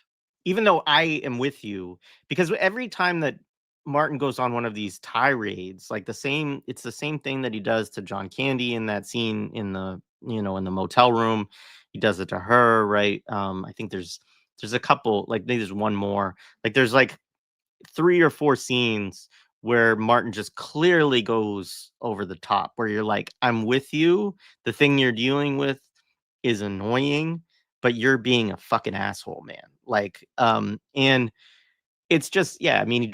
S1: even though I am with you, because every time that Martin goes on one of these tirades, like it's the same thing that he does to John Candy in that scene in the, in the motel room. He does it to her, right? I think there's a couple, like maybe there's one more. Like there's like 3 or 4 scenes where Martin just clearly goes over the top, where you're like, I'm with you. The thing you're dealing with is annoying, but you're being a fucking asshole, man. Like, and it's just, yeah, I mean,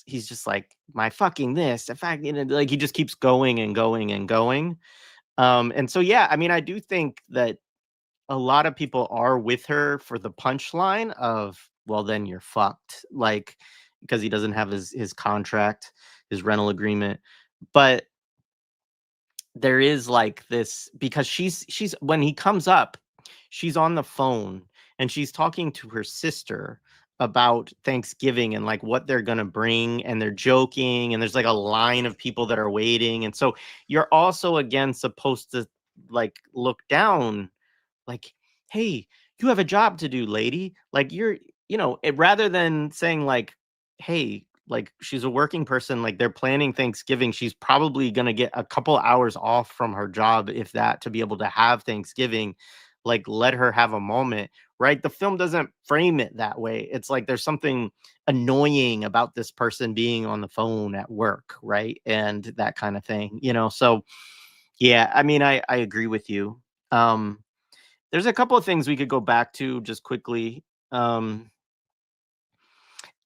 S1: he's just like, my fucking this, in fact, like he just keeps going and going and going. And so, yeah, I mean, I do think that a lot of people are with her for the punchline of, well, then you're fucked. Like, because he doesn't have his contract, his rental agreement. But there is like this, because she's when he comes up, she's on the phone and she's talking to her sister about Thanksgiving and like what they're going to bring, and they're joking, and there's like a line of people that are waiting. And so you're also again supposed to like look down, like, hey, you have a job to do, lady. Like rather than saying like, hey, like she's a working person, like they're planning Thanksgiving, she's probably going to get a couple hours off from her job, if that, to be able to have Thanksgiving. Like let her have a moment, right? The film doesn't frame it that way. It's like there's something annoying about this person being on the phone at work, right? And that kind of thing, so yeah, I mean, I agree with you. There's a couple of things we could go back to just quickly. I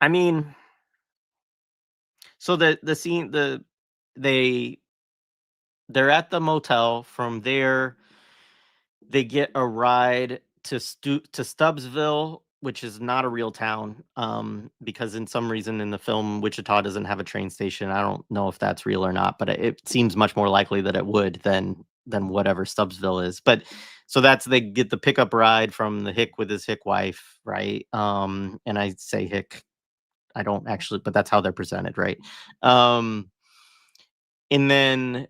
S1: mean, so the scene, they they're at the motel. From there, they get a ride to Stubbsville, which is not a real town, because in some reason in the film, Wichita doesn't have a train station. I don't know if that's real or not, but it seems much more likely that it would than whatever Stubbsville is. But so they get the pickup ride from the hick with his hick wife, right? And I say hick, I don't actually, but that's how they're presented, right? And then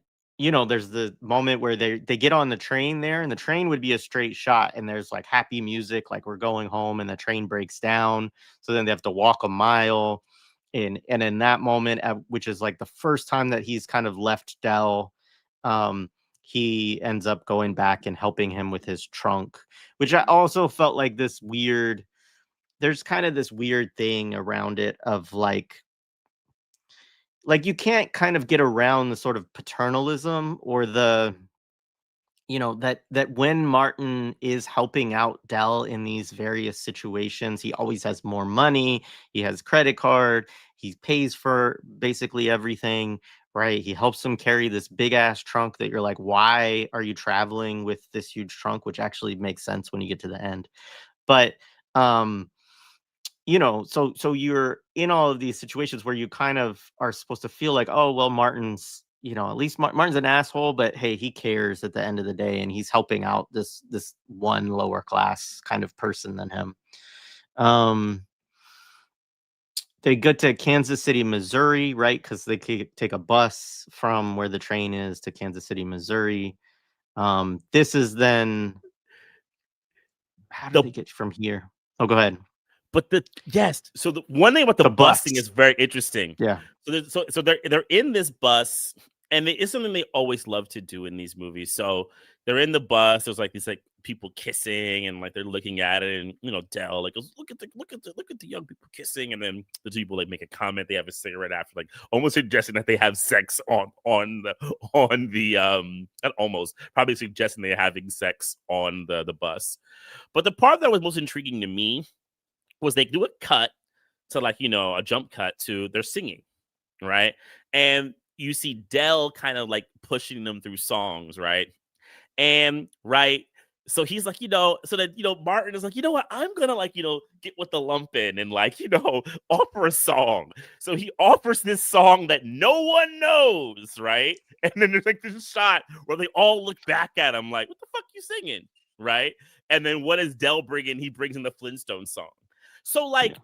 S1: there's the moment where they get on the train there, and the train would be a straight shot, and there's like happy music, like we're going home, and the train breaks down. So then they have to walk a mile. And in that moment, which is like the first time that he's kind of left Dell, um, he ends up going back and helping him with his trunk, which I also felt like this weird. There's kind of this weird thing around it of like you can't kind of get around the sort of paternalism or the that when Martin is helping out Dell in these various situations, he always has more money, he has credit card, he pays for basically everything, right? He helps him carry this big ass trunk that you're like, why are you traveling with this huge trunk? Which actually makes sense when you get to the end. But um so you're in all of these situations where you kind of are supposed to feel like, oh well, Martin's, at least Martin's an asshole, but hey, he cares at the end of the day, and he's helping out this one lower class kind of person than him. um they go to Kansas City, Missouri, right? Because they take a bus from where the train is to Kansas City, Missouri. This is then, how do
S2: The
S1: they get from here? Oh, go ahead.
S2: But so the one thing about the
S1: The
S2: bus thing
S1: bus.
S2: is very interesting.
S1: Yeah.
S2: So they're in this bus, and it's something they always love to do in these movies. So they're in the bus. There's like these like people kissing, and like they're looking at it, and Dell like goes, look at the young people kissing, and then the two people like make a comment. They have a cigarette after, like almost suggesting that they have sex not almost, probably suggesting they're having sex on the bus. But the part that was most intriguing to me was they do a cut to like, a jump cut to their singing, right? And you see Dell kind of like pushing them through songs, right? And right, so he's like, so that Martin is like, you know what, I'm gonna like, get with the lumpen and like, offer a song. So he offers this song that no one knows, right? And then there's like this shot where they all look back at him like, what the fuck you singing, right? And then what does Dell bring in? He brings in the Flintstone song. So like,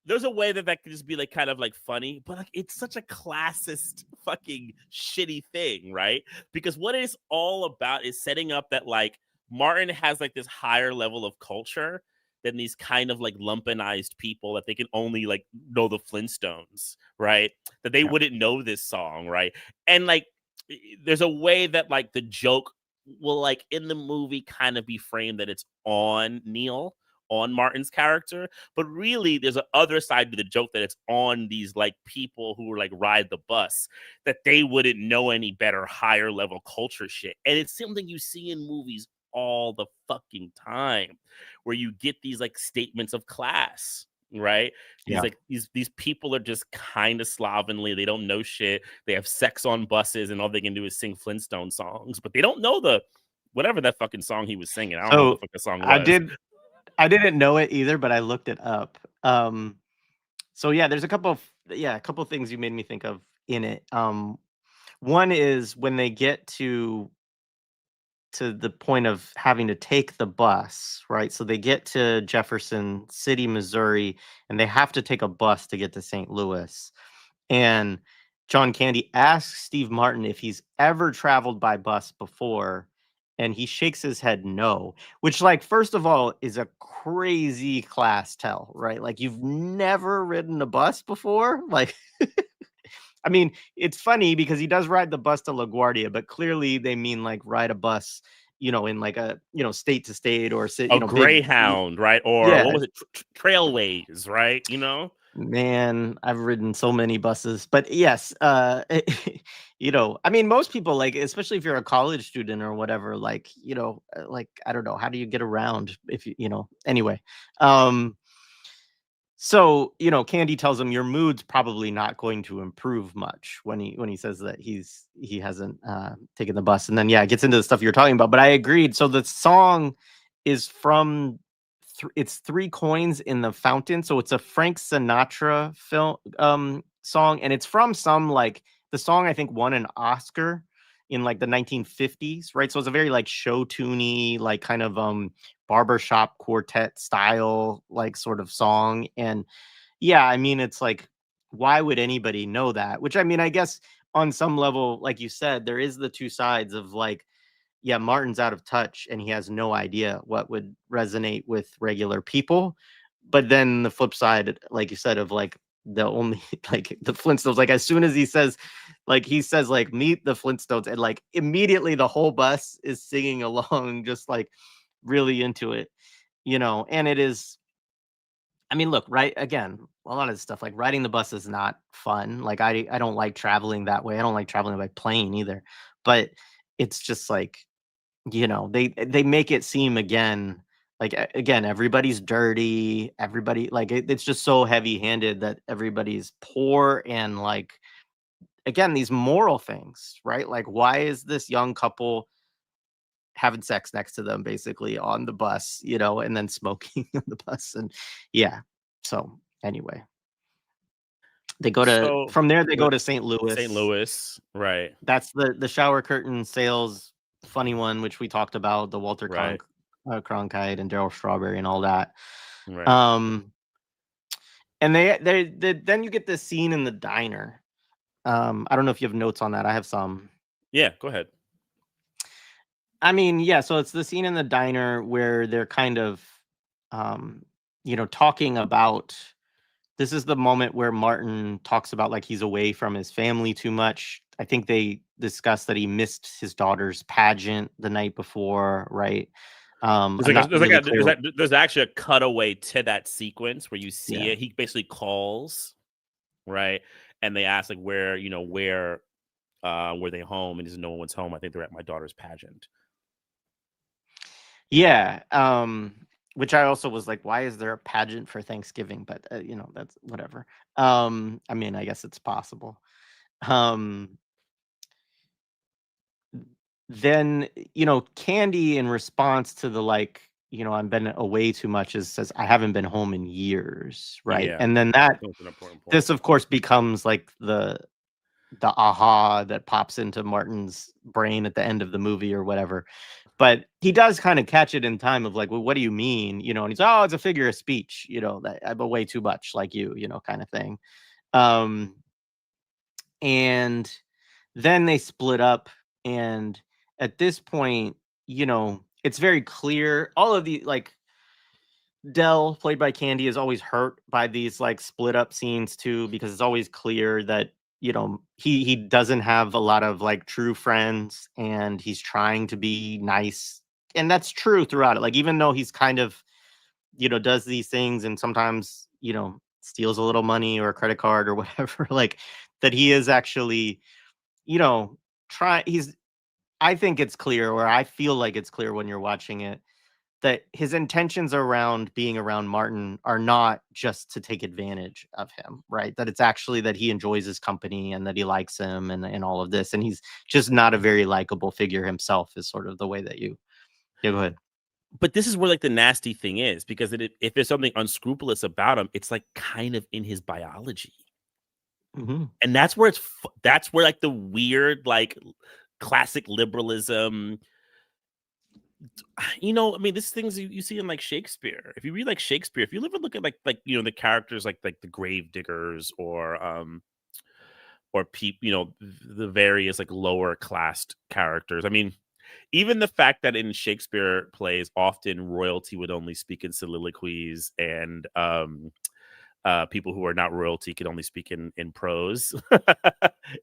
S2: there's a way that could just be like kind of like funny, but like it's such a classist fucking shitty thing, right? Because what it's all about is setting up that like Martin has like this higher level of culture than these kind of like lumpenized people, that they can only like know the Flintstones, right? That they wouldn't know this song, right? And like there's a way that like the joke will like in the movie kind of be framed that it's on Neil, on Martin's character, but really there's a other side to the joke that it's on these like people who were like ride the bus, that they wouldn't know any better higher level culture shit. And it's something you see in movies all the fucking time, where you get these like statements of class, right? These like these people are just kind of slovenly, they don't know shit, they have sex on buses, and all they can do is sing Flintstone songs, but they don't know the whatever that fucking song he was singing. I don't know what the fuck the song
S1: I
S2: was.
S1: did I didn't know it either, but I looked it up. So yeah, there's a couple of things you made me think of in it. One is when they get to the point of having to take the bus, right? So they get to Jefferson City, Missouri, and they have to take a bus to get to St. Louis. And John Candy asks Steve Martin if he's ever traveled by bus before, and he shakes his head no, which, like, first of all, is a crazy class tell, right? Like, you've never ridden a bus before? Like, I mean, it's funny because he does ride the bus to LaGuardia, but clearly they mean like ride a bus, in like a, state to state or
S2: A
S1: big.
S2: Greyhound, right? Or
S1: Yeah,
S2: what was it? Trailways, right?
S1: man, I've ridden so many buses, but yes, I mean, most people, like, especially if you're a college student or whatever, like, like, I don't know, how do you get around if anyway. So, Candy tells him your mood's probably not going to improve much when he says that he hasn't taken the bus. And then yeah, it gets into the stuff you're talking about. But I agreed. So the song is from it's Three Coins in the Fountain. So it's a Frank Sinatra film song, and it's from some, like, the song I think won an Oscar in like the 1950s, right? So it's a very like show tuney, like kind of barbershop quartet style, like sort of song. And yeah, I mean, it's like, why would anybody know that? Which, I mean, I guess on some level, like you said, there is the two sides of like, yeah, Martin's out of touch and he has no idea what would resonate with regular people. But then the flip side, like you said, of like the only like the Flintstones, like as soon as he says like meet the Flintstones, and like immediately the whole bus is singing along, just like really into it, and it is. I mean, look, right again, a lot of this stuff like riding the bus is not fun. Like I don't like traveling that way. I don't like traveling by plane either. But it's just like, they make it seem again like again everybody's dirty, everybody like it's just so heavy-handed that everybody's poor, and like again these moral things, right? Like why is this young couple having sex next to them basically on the bus, and then smoking on the bus, and yeah. So anyway, they go to
S2: So
S1: from there they
S2: the
S1: go to St.
S2: St.
S1: Louis.
S2: Louis, right,
S1: That's the shower curtain sales funny one, which we talked about, the Walter
S2: right,
S1: Cronkite and Daryl Strawberry and all that.
S2: right.
S1: Um, and then you get this scene in the diner. I don't know if you have notes on that. I have some.
S2: Yeah, go ahead.
S1: I mean, yeah, so it's the scene in the diner where they're kind of, talking about. This is the moment where Martin talks about like he's away from his family too much. I think they discussed that he missed his daughter's pageant the night before, right? I'm not really clear.
S2: There's actually a cutaway to that sequence where you see
S1: Yeah.
S2: it. He basically calls, right, and they ask like where were they home, and he says no one's home. I think they're at my daughter's pageant.
S1: Yeah. Which I also was like, why is there a pageant for Thanksgiving? But that's whatever. I mean, I guess it's possible. Um, then Candy, in response to the like, I've been away too much, says I haven't been home in years, right?
S2: Yeah,
S1: And then
S2: that's an important point.
S1: this of course becomes like the aha that pops into Martin's brain at the end of the movie or whatever. But he does kind of catch it in time of like, well, what do you mean? And he's, oh, it's a figure of speech, that I'm away too much like you, kind of thing. Um, and then they split up. And at this point, it's very clear. All of the like Dell, played by Candy, is always hurt by these like split up scenes too, because it's always clear that he doesn't have a lot of like true friends, and he's trying to be nice, and that's true throughout it. Like even though he's kind of does these things and sometimes steals a little money or a credit card or whatever, like that he is actually you know try. He's I think it's clear, or I feel like it's clear when you're watching it, that his intentions around being around Martin are not just to take advantage of him, right? That it's actually that he enjoys his company and that he likes him, and all of this. And he's just not a very likable figure himself, is sort of the way that you. Yeah, go ahead.
S2: But this is where like the nasty thing is, because if there's something unscrupulous about him, it's like kind of in his biology,
S1: Hmm.
S2: and that's where like the weird like classic liberalism. I mean, this things you see in like Shakespeare. If you read like Shakespeare, if you ever look at like the characters like the grave diggers or people, the various like lower class characters. I mean, even the fact that in Shakespeare plays, often royalty would only speak in soliloquies, and people who are not royalty can only speak in prose,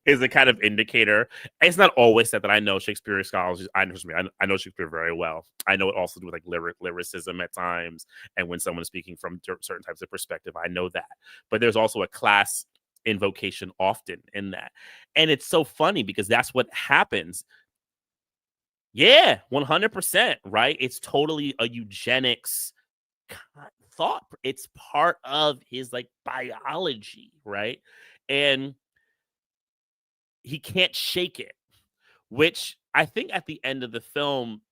S2: is a kind of indicator. It's not always that I know Shakespeare scholars. I know Shakespeare very well. I know it also to do with like lyricism at times, and when someone is speaking from certain types of perspective, I know that. But there's also a class invocation often in that, and it's so funny because that's what happens. Yeah, 100%, right? It's totally a eugenics thought. It's part of his like biology, right? And he can't shake it, which I think at the end of the film,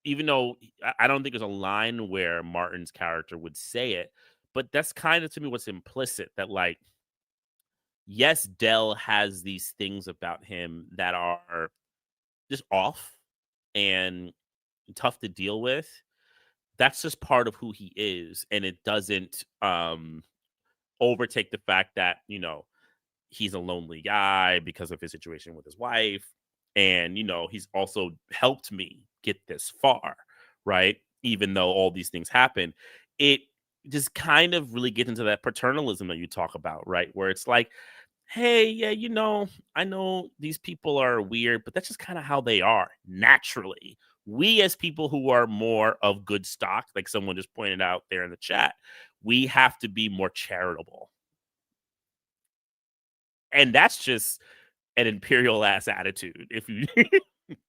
S2: even though I don't think there's a line where Martin's character would say it, but that's kind of to me what's implicit, that like, yes, Dell has these things about him that are just off and tough to deal with. That's just part of who he is, and it doesn't overtake the fact that he's a lonely guy because of his situation with his wife. And, he's also helped me get this far, right? Even though all these things happen, it just kind of really gets into that paternalism that you talk about, right? Where it's like, hey, yeah, I know these people are weird, but that's just kind of how they are naturally. We, as people who are more of good stock, like someone just pointed out there in the chat, we have to be more charitable. And that's just an imperial ass attitude. If you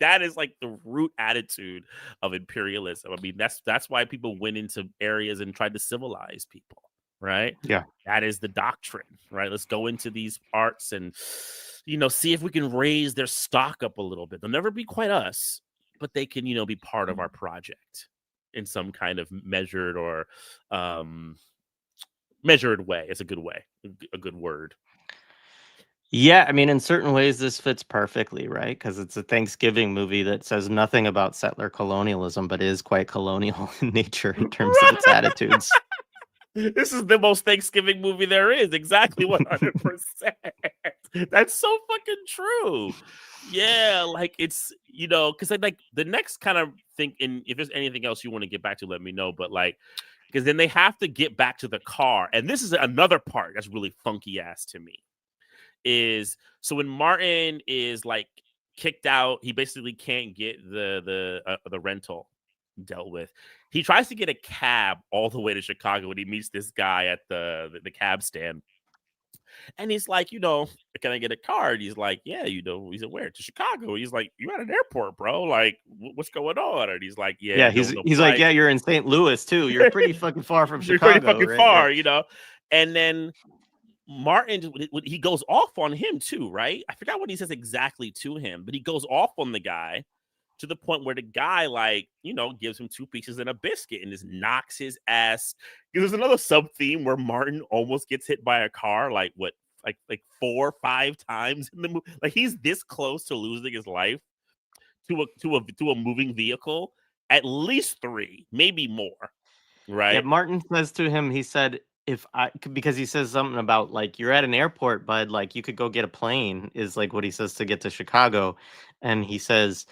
S2: that is like the root attitude of imperialism. I mean, that's why people went into areas and tried to civilize people, right?
S1: Yeah.
S2: That is the doctrine, right? Let's go into these arts and see if we can raise their stock up a little bit. They'll never be quite us, but they can, be part of our project in some kind of measured or measured way. It's a good way, a good word.
S1: Yeah, I mean, in certain ways, this fits perfectly, right? Because it's a Thanksgiving movie that says nothing about settler colonialism, but is quite colonial in nature in terms of its attitudes.
S2: This is the most Thanksgiving movie there is. Exactly 100%. That's so fucking true. Yeah, like it's, because I like the next kind of thing, and if there's anything else you want to get back to, let me know. But like, because then they have to get back to the car. And this is another part that's really funky ass to me. Is so when Martin is like kicked out, he basically can't get the rental dealt with. He tries to get a cab all the way to Chicago when he meets this guy at the cab stand. And he's like, can I get a card? He's like, yeah, he's like, where? To Chicago. He's like, you at an airport, bro. Like, what's going on? And he's like, yeah,
S1: Yeah,
S2: no,
S1: he's
S2: no
S1: he's like,
S2: flight.
S1: yeah, you're in St. Louis too. You're pretty fucking far from
S2: You're pretty
S1: Chicago,
S2: fucking
S1: right? Yeah.
S2: far. And then Martin, he goes off on him too, right? I forgot what he says exactly to him, but he goes off on the guy to the point where the guy, like, gives him 2 pieces and a biscuit and just knocks his ass. There's another sub theme where Martin almost gets hit by a car, like 4 or 5 times in the movie. Like he's this close to losing his life to a moving vehicle, at least 3, maybe more,
S1: Yeah,
S2: right?
S1: Martin says to him, he said, because he says something about like, you're at an airport, bud, like you could go get a plane, is like what he says to get to Chicago. And he says,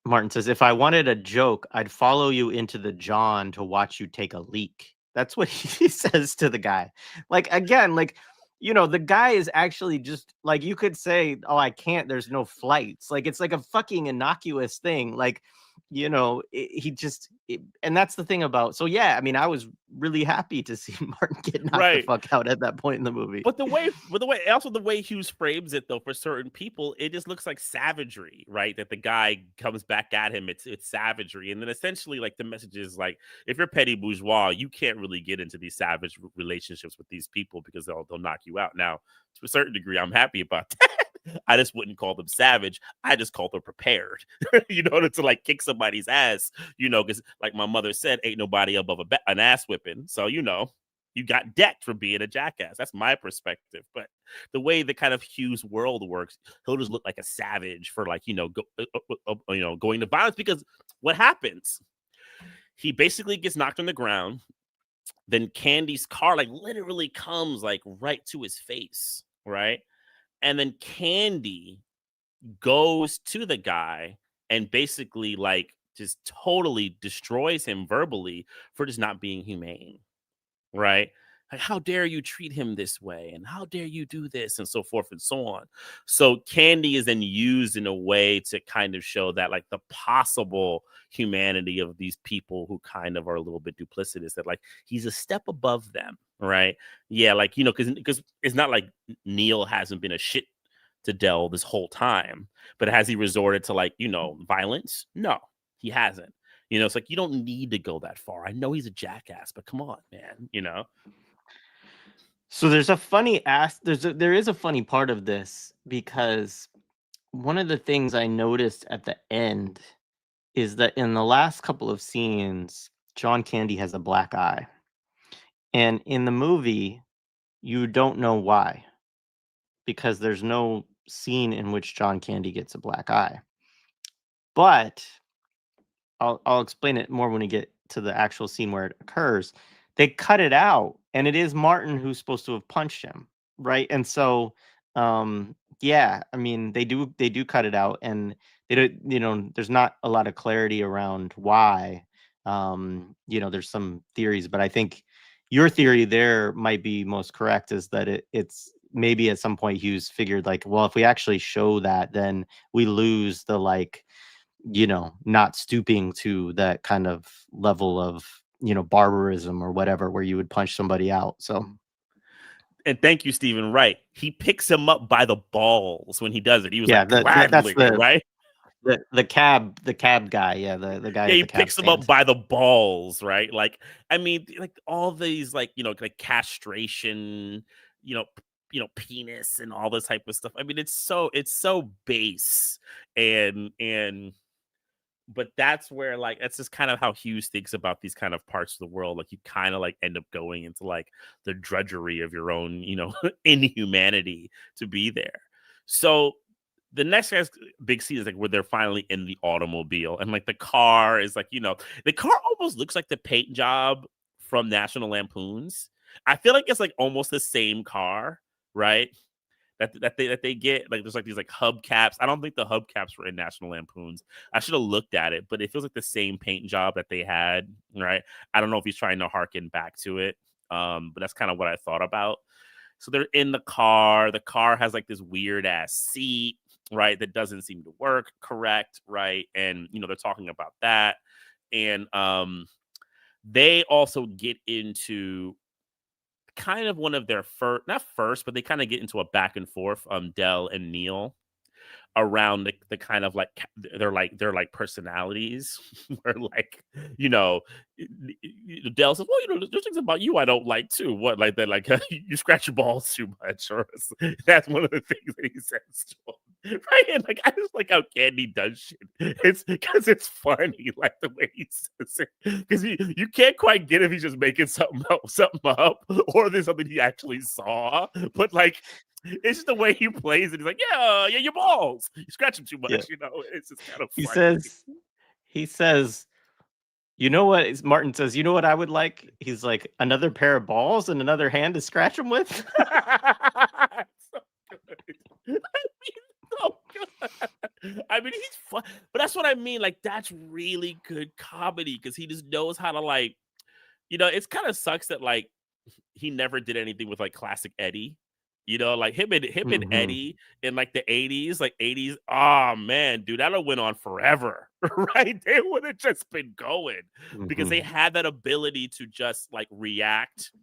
S1: Martin says, if I wanted a joke, I'd follow you into the John to watch you take a leak. That's what he says to the guy. Like, again, like, the guy is actually just like, you could say, oh, I can't, there's no flights. Like, it's like a fucking innocuous thing. Like, and that's the thing about, so yeah, I mean, I was really happy to see Martin get knocked the
S2: Right.
S1: fuck out at that point in the movie.
S2: But the way Hughes frames it though, for certain people, it just looks like savagery, right? That the guy comes back at him, it's savagery. And then essentially like the message is like, if you're petty bourgeois, you can't really get into these savage relationships with these people because they'll knock you out. Now, to a certain degree, I'm happy about that. I just wouldn't call them savage. I just call them prepared, to like kick somebody's ass, because like my mother said, ain't nobody above an ass whipping. So, you got decked for being a jackass. That's my perspective. But the way the kind of Hughes world works, he'll just look like a savage for like, going to violence. Because what happens? He basically gets knocked on the ground. Then Candy's car like literally comes like right to his face, right? And then Candy goes to the guy and basically like just totally destroys him verbally for just not being humane, right? Like, how dare you treat him this way? And how dare you do this? And so forth and so on. So Candy is then used in a way to kind of show that like the possible humanity of these people who kind of are a little bit duplicitous, that like he's a step above them, right? Yeah, like, because it's not like Neil hasn't been a shit to Dell this whole time, but has he resorted to like, violence? No, he hasn't. It's like, you don't need to go that far. I know he's a jackass, but come on, man.
S1: So there's a funny there is a funny part of this, because one of the things I noticed at the end is that in the last couple of scenes, John Candy has a black eye. And in the movie, you don't know why, because there's no scene in which John Candy gets a black eye. But I'll explain it more when we get to the actual scene where it occurs. They cut it out, and it is Martin who's supposed to have punched him, right? And so Yeah, I mean, they do cut it out, and they don't, there's not a lot of clarity around why. There's some theories, but I think your theory there might be most correct, is that it's maybe at some point Hughes figured, like, well, if we actually show that, then we lose the, like, not stooping to that kind of level of, barbarism or whatever, where you would punch somebody out. So
S2: And thank you, Stephen. Right. He picks him up by the balls when he does it. He was
S1: yeah,
S2: like
S1: that's
S2: gladly,
S1: the
S2: right?
S1: the cab guy, yeah, the guy
S2: Yeah,
S1: at
S2: he
S1: the cab
S2: picks him up
S1: stand.
S2: by the balls, right? Like, I mean, like all these, like, like castration, penis and all this type of stuff. I mean, it's so base, and but that's where, like, that's just kind of how Hughes thinks about these kind of parts of the world. Like, you kind of like end up going into like the drudgery of your own, inhumanity to be there. So the next guy's big scene is like where they're finally in the automobile, and like the car is like, the car almost looks like the paint job from National Lampoons. I feel like it's like almost the same car, right? That they get, like, there's like these like hubcaps. I don't think the hubcaps were in National Lampoons. I should have looked at it, but it feels like the same paint job that they had, right? I don't know if he's trying to harken back to it, but that's kind of what I thought about. So they're in the car. The car has like this weird ass seat, right? That doesn't seem to work correct, right? And they're talking about that, and they also get into kind of one of their first, not first, but they kind of get into a back and forth, Dell and Neil, around the kind of like they're like personalities where, like, Dell says, well, there's things about you I don't like too. What, like that, like you scratch your balls too much, or that's one of the things that he says to him, right? And like, I just like how Candy does shit. It's because it's funny, like the way he says it, because you can't quite get if he's just making something up, or there's something he actually saw, but like, it's just the way he plays it. He's like, yeah, your balls. You scratch them too
S1: Yeah,
S2: much, It's just kind of
S1: he
S2: funny.
S1: says he says, you know what? Martin says, you know what I would like? He's like, another pair of balls and another hand to scratch them with.
S2: So good. I mean, so good. I mean, he's fun, but that's what I mean. Like, that's really good comedy because he just knows how to, like, it's kind of sucks that, like, he never did anything with like classic Eddie. Like him and
S1: Hmm.
S2: Eddie in like the 80s, like 80s. Oh man, dude, that'll went on forever, right? They would have just been going because they
S1: Hmm.
S2: had that ability to just like react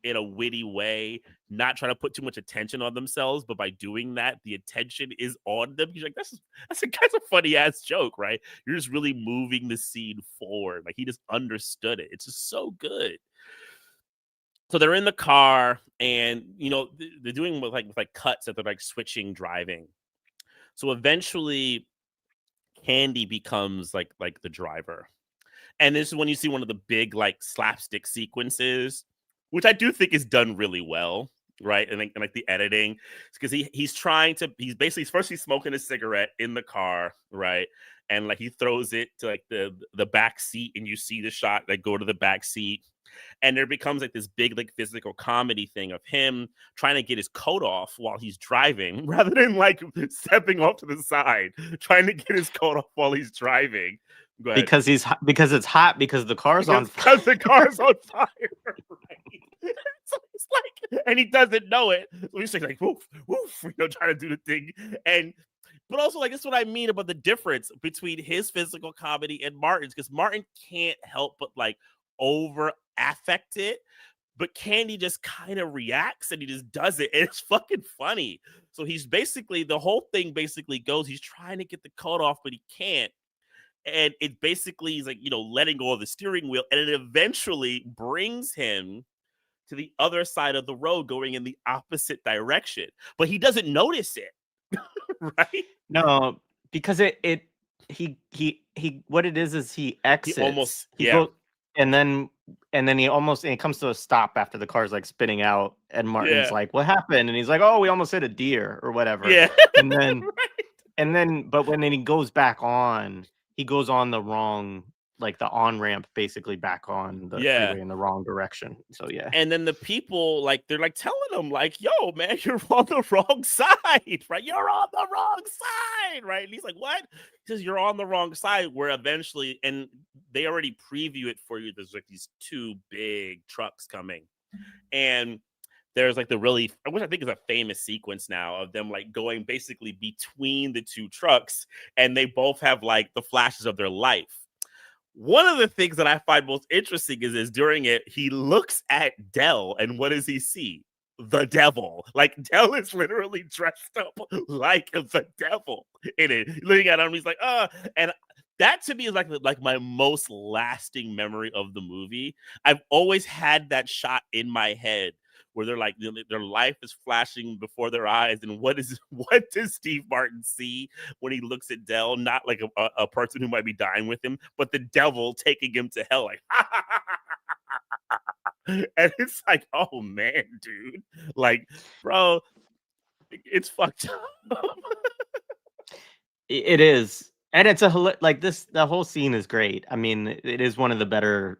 S2: in a witty way, not trying to put too much attention on themselves, but by doing that, the attention is on them. He's like, that's a funny ass joke, right? You're just really moving the scene forward. Like, he just understood it. It's just so good. So they're in the car, and they're doing with cuts that they're like switching driving. So eventually Candy becomes like the driver, and this is when you see one of the big like slapstick sequences, which I do think is done really well, right? And like the editing, because he's basically, first he's smoking a cigarette in the car, right? And like he throws it to like the back seat, and you see the shot like go to the back seat, and there becomes like this big like physical comedy thing of him trying to get his coat off while he's driving rather than like stepping off to the side, trying to get his coat off while he's driving. Go ahead.
S1: Because it's hot, because the car's on
S2: Because the
S1: fire.
S2: car's on fire, right? So it's like, and he doesn't know it. So he's like, woof, woof, trying to do the thing. But also, like, that's what I mean about the difference between his physical comedy and Martin's, because Martin can't help but like over affect it, but Candy just kind of reacts and he just does it, and it's fucking funny. So he's basically, the whole thing basically goes, he's trying to get the coat off, but he can't. And it basically is like, letting go of the steering wheel, and it eventually brings him to the other side of the road going in the opposite direction. But he doesn't notice it, right?
S1: No, because he what it is he
S2: He
S1: exits.
S2: almost,
S1: He
S2: yeah.
S1: goes, and then he comes to a stop after the car's like spinning out, and Martin's
S2: Yeah.
S1: like, "What happened?" And he's like, "Oh, we almost hit a deer or whatever."
S2: Yeah.
S1: And then
S2: Right.
S1: but when then he goes back on, he goes on the wrong like the on ramp basically back on the
S2: Yeah.
S1: freeway in the wrong direction. So yeah.
S2: And then the people, like, they're like telling him, like, yo, man, you're on the wrong side, right? You're on the wrong side, right? And he's like, what? He says, you're on the wrong side. Where eventually, and they already preview it for you. There's like these two big trucks coming. And there's like the really, which I think is a famous sequence now of them like going basically between the two trucks. And they both have like the flashes of their life. One of the things that I find most interesting is during it, he looks at Dell, and what does he see? The devil. Like, Dell is literally dressed up like the devil in it. Looking at him, he's like, and that to me is like my most lasting memory of the movie. I've always had that shot in my head where they're like their life is flashing before their eyes, and what does Steve Martin see when he looks at Dell? Not like a person who might be dying with him, but the devil taking him to hell, like and it's like, oh man, dude, like, bro, it's fucked up.
S1: It is, and it's like this. The whole scene is great. I mean, it is one of the better,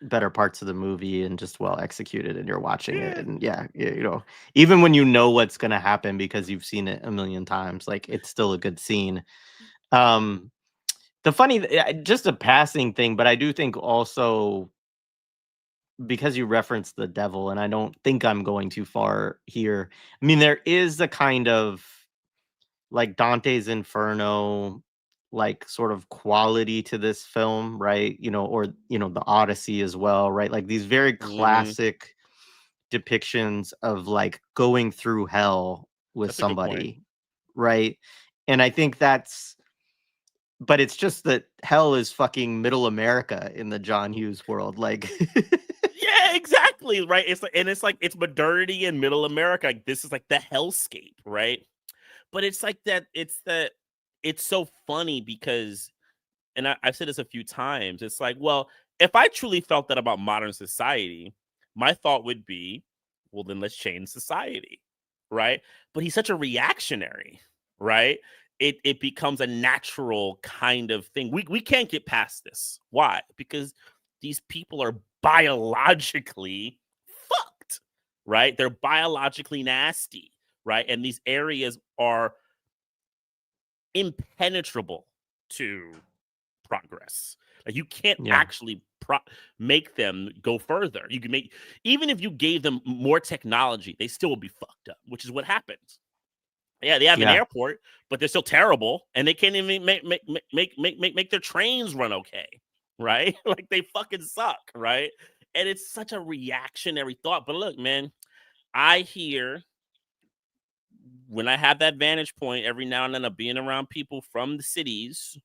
S1: better parts of the movie, and just well executed. And you're watching it,
S2: Yeah.
S1: and yeah, even when you know what's gonna happen because you've seen it a million times, like it's still a good scene. The funny, just a passing thing, but I do think also because you referenced the devil, and I don't think I'm going too far here. I mean, there is a kind of like Dante's Inferno, like sort of quality to this film, right? Or the Odyssey as well, right? Like these very
S2: Mm-hmm.
S1: classic depictions of like going through hell with
S2: That's a good point.
S1: somebody, right? And I think but it's just that hell is fucking middle America in the John Hughes world, like.
S2: Yeah, exactly, right. It's like it's modernity in middle America. Like, this is like the hellscape, right? But it's like that. It's so funny because, and I've said this a few times. It's like, well, if I truly felt that about modern society, my thought would be, well, then let's change society, right? But he's such a reactionary, right? It becomes a natural kind of thing. We can't get past this. Why? Because these people are biologically fucked, right? They're biologically nasty, right? And these areas are impenetrable to progress. Like, you can't
S1: Yeah.
S2: actually make them go further. You can make, even if you gave them more technology, they still will be fucked up, which is what happens. Yeah, they have an
S1: Yeah.
S2: airport, but they're still terrible, and they can't even make their trains run okay, right? Like, they fucking suck, right? And it's such a reactionary thought. But look, man, I hear, when I have that vantage point every now and then of being around people from the cities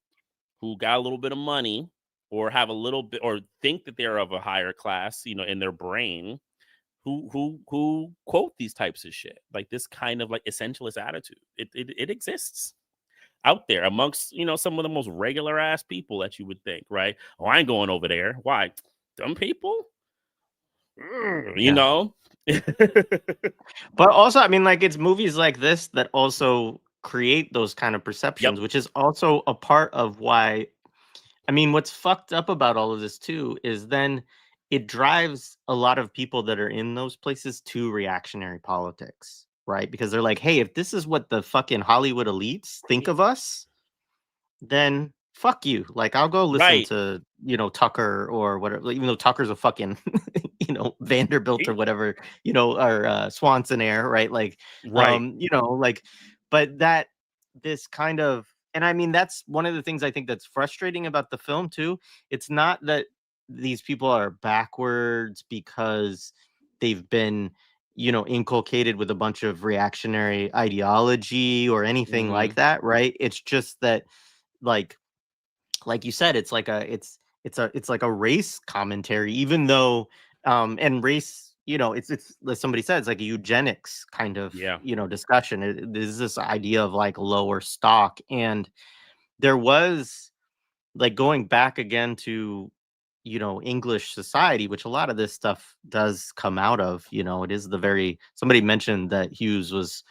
S2: who got a little bit of money or have a little bit, or think that they're of a higher class, in their brain, who quote these types of shit, like this kind of like essentialist attitude. It exists out there amongst, some of the most regular ass people that you would think, right? Oh, I ain't going over there. Why? Dumb people. You
S1: Yeah.
S2: know.
S1: But also, I mean, like, it's movies like this that also create those kind of
S2: Yep.
S1: perceptions, which is also a part of why. I mean, what's fucked up about all of this too is then it drives a lot of people that are in those places to reactionary politics, right? Because they're like, hey, if this is what the fucking Hollywood elites think of us, then fuck you. Like, I'll go listen
S2: Right.
S1: to, Tucker or whatever, even though Tucker's a fucking, Vanderbilt or whatever, or Swanson Air, right? Like,
S2: Right.
S1: like, but this kind of, and I mean, that's one of the things I think that's frustrating about the film too. It's not that these people are backwards because they've been, inculcated with a bunch of reactionary ideology or anything
S2: Mm-hmm.
S1: like that, right? It's just that, like you said, it's like it's like a race commentary, even though and race, it's like somebody said, it's like a eugenics kind of,
S2: Yeah.
S1: discussion. There's this idea of like lower stock, and there was, like, going back again to, English society, which a lot of this stuff does come out of. It is somebody mentioned that Hughes was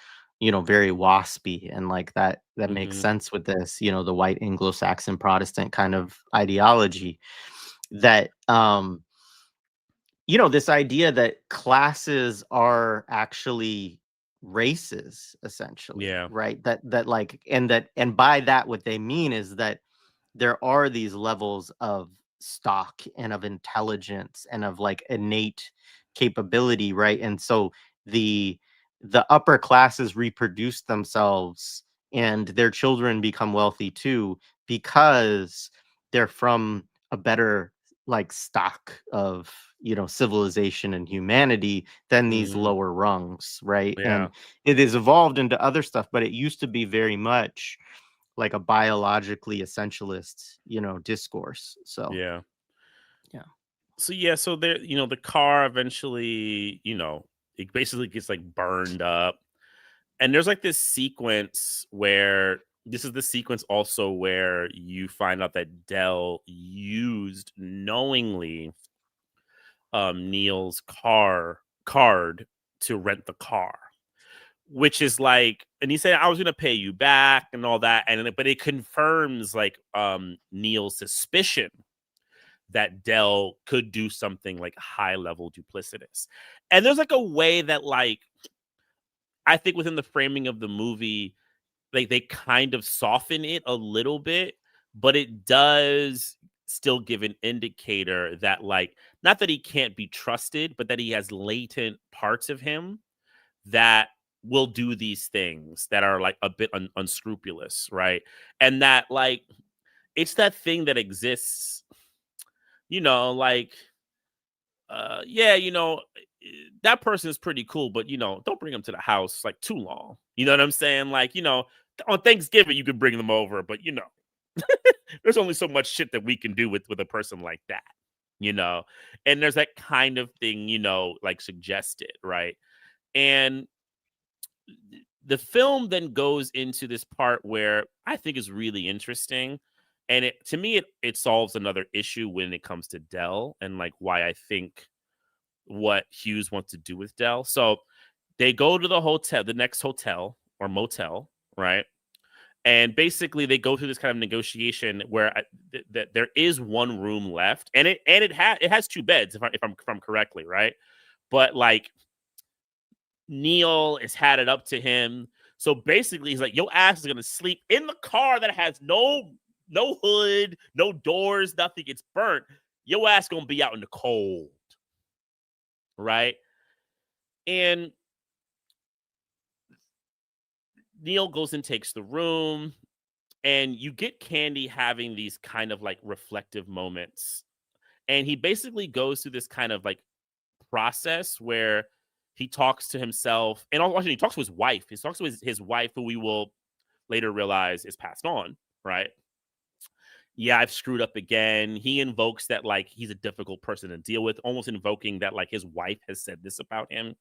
S1: very waspy, and like that makes
S2: Mm-hmm.
S1: sense with this, the white Anglo-Saxon Protestant kind of ideology that this idea that classes are actually races, essentially,
S2: Yeah.
S1: right? That like, and by that, what they mean is that there are these levels of stock and of intelligence and of like innate capability, right? And so the the upper classes reproduce themselves and their children become wealthy too, because they're from a better like stock of civilization and humanity than these
S2: Mm-hmm.
S1: lower rungs, right?
S2: Yeah.
S1: And it has evolved into other stuff, but it used to be very much like a biologically essentialist, discourse. So
S2: Yeah.
S1: yeah.
S2: So yeah, so there, the car eventually, it basically gets like burned up. And there's like this sequence where this is the sequence also where you find out that Dell used knowingly Neil's card to rent the car, which is like, and he said I was gonna pay you back and all that, but it confirms like Neil's suspicion that Dell could do something like high level duplicitous. And there's like a way that like I think within the framing of the movie, like they kind of soften it a little bit, but it does still give an indicator that like not that he can't be trusted, but that he has latent parts of him that will do these things that are like a bit unscrupulous, right? And that like it's that thing that exists, like yeah, that person is pretty cool, but don't bring them to the house like too long. You know what I'm saying? Like, on Thanksgiving you can bring them over, but there's only so much shit that we can do with a person like that, you know. And there's that kind of thing, like suggested, right? And the film then goes into this part where I think is really interesting. And it to me it solves another issue when it comes to Dell and like why I think what Hughes wants to do with Dell. So they go to the hotel, the next hotel or motel, right? And basically they go through this kind of negotiation where that there is one room left, and it has two beds if I'm correctly, right? But like Neil has had it up to him. So basically he's like, your ass is gonna sleep in the car that has no hood, no doors, nothing. It's burnt. Your ass gonna be out in the cold, right? And Neil goes and takes the room, and you get Candy having these kind of like reflective moments. And he basically goes through this kind of like process where he talks to himself, and also he talks to his wife. He talks to his wife, who we will later realize is passed on, right? Yeah, I've screwed up again. He invokes that like he's a difficult person to deal with, almost invoking that like his wife has said this about him.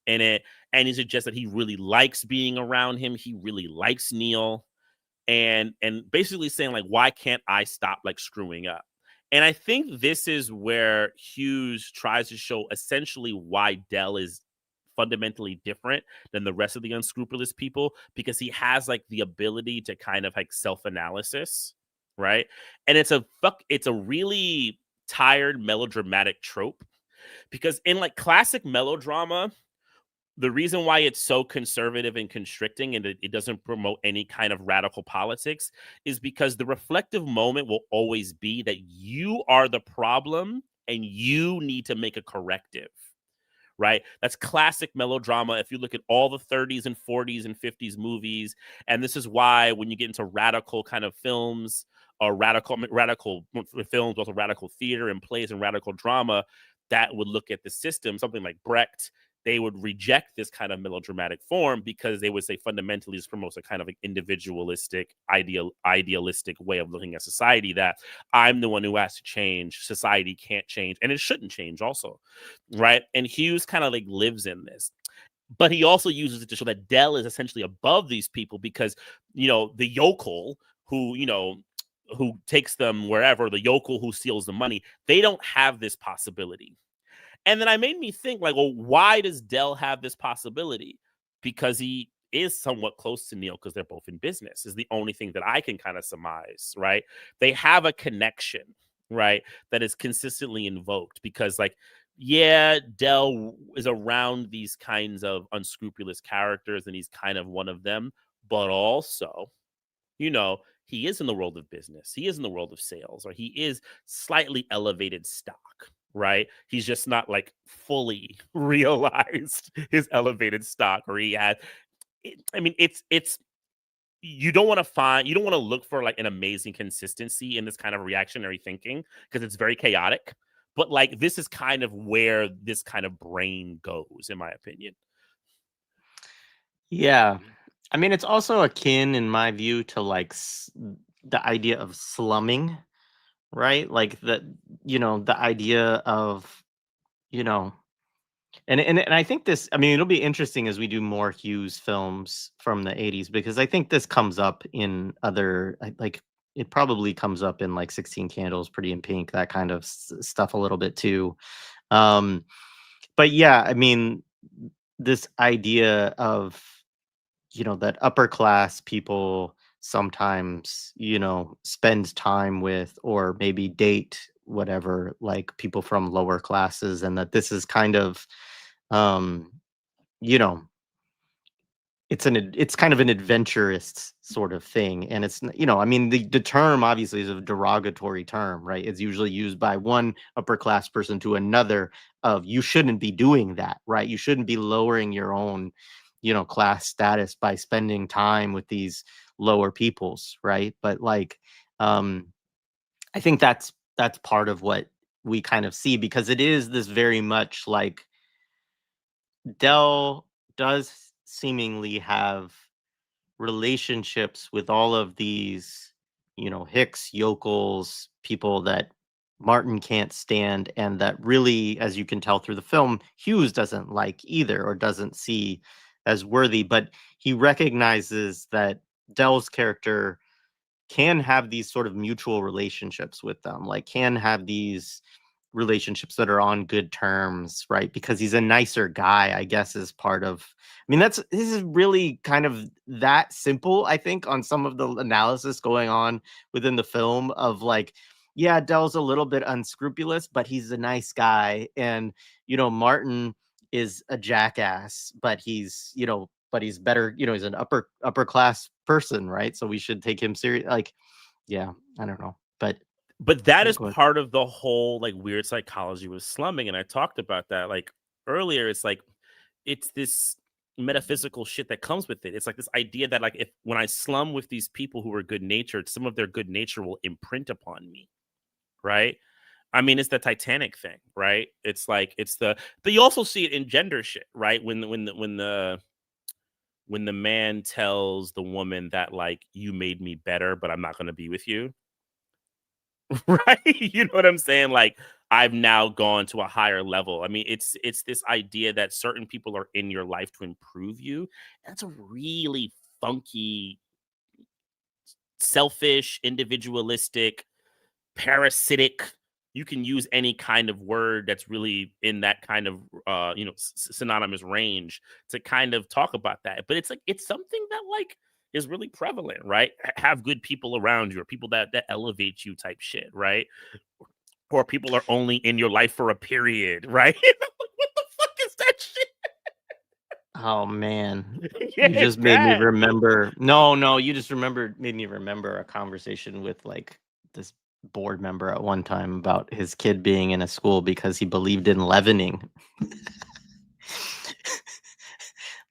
S2: And he suggests that he really likes being around him. He really likes Neil, and basically saying like, why can't I stop like screwing up? And I think this is where Hughes tries to show essentially why Dell is fundamentally different than the rest of the unscrupulous people, because he has like the ability to kind of like self-analysis, right? And it's a really tired melodramatic trope, because in like classic melodrama, the reason why it's so conservative and constricting, and it doesn't promote any kind of radical politics, is because the reflective moment will always be that you are the problem and you need to make a corrective, right? That's classic melodrama. If you look at all the 30s and 40s and 50s movies, and this is why when you get into radical kind of films, or radical films, also radical theater and plays and radical drama that would look at the system, something like Brecht, they would reject this kind of melodramatic form because they would say fundamentally this promotes a kind of like individualistic, idealistic way of looking at society, that I'm the one who has to change, society can't change, and it shouldn't change also, right? And Hughes kind of like lives in this, but he also uses it to show that Dell is essentially above these people, because the yokel who takes them wherever, the yokel who steals the money, they don't have this possibility. And then I made me think like, well, why does Dell have this possibility? Because he is somewhat close to Neil because they're both in business, is the only thing that I can kind of surmise, right? They have a connection, right, that is consistently invoked because, like, yeah, Dell is around these kinds of unscrupulous characters and he's kind of one of them, but also, you know, he is in the world of business, he is in the world of sales, or he is slightly elevated stock, right? He's just not like fully realized his elevated stock, or he had I mean, it's you don't want to find, you don't want to look for like an amazing consistency in this kind of reactionary thinking because it's very chaotic. But like this is kind of where this kind of brain goes, in my opinion.
S1: Yeah. I mean, it's also akin, in my view, to like the idea of slumming, right? Like the idea of, you know, and I think this, I mean, it'll be interesting as we do more Hughes films from the 80s, because I think this comes up in other, like, it probably comes up in like 16 Candles, Pretty in Pink, that kind of stuff a little bit too. Um, but yeah, I mean, this idea of, that upper class people sometimes, spend time with or maybe date whatever, like people from lower classes, and that this is kind of, um, you know, it's kind of an adventurous sort of thing, and I mean, the term obviously is a derogatory term, right? It's usually used by one upper class person to another of, you shouldn't be doing that, right? You shouldn't be lowering your own, class status by spending time with these lower peoples, right? But like, um, I think that's part of what we kind of see, because it is this very much like Dell does seemingly have relationships with all of these, Hicks, yokels, people that Martin can't stand, and that really, as you can tell through the film, Hughes doesn't like either, or doesn't see as worthy. But he recognizes that Dell's character can have these sort of mutual relationships with them, like can have these relationships that are on good terms, right? Because he's a nicer guy, I guess, is part of. I mean, this is really kind of that simple, I think, on some of the analysis going on within the film of like, yeah, Dell's a little bit unscrupulous, but he's a nice guy. And, Martin is a jackass, but he's better, he's an upper class person, right? So we should take him serious. Like, yeah, I don't know.
S2: But that
S1: Yeah,
S2: is
S1: go ahead.
S2: part of the whole like weird psychology with slumming, and I talked about that like earlier. It's like it's this metaphysical shit that comes with it. It's like this idea that like if when I slum with these people who are good natured, some of their good nature will imprint upon me, right? I mean, it's the Titanic thing, right? It's like but you also see it in gender shit, right? When the man tells the woman that like you made me better, but I'm not going to be with you, right? You know what I'm saying? Like I've now gone to a higher level. I mean, it's this idea that certain people are in your life to improve you. That's a really funky, selfish, individualistic, parasitic. You can use any kind of word that's really in that kind of synonymous range to kind of talk about that. But it's like it's something that like is really prevalent, right? Have good people around you, or people that elevate you, type shit, right? Or people are only in your life for a period, right? What the fuck is that shit?
S1: Oh man,
S2: Yeah,
S1: you
S2: it's
S1: just made me
S2: bad.
S1: remember. No, you just made me remember a conversation with like this board member at one time about his kid being in a school because he believed in leavening.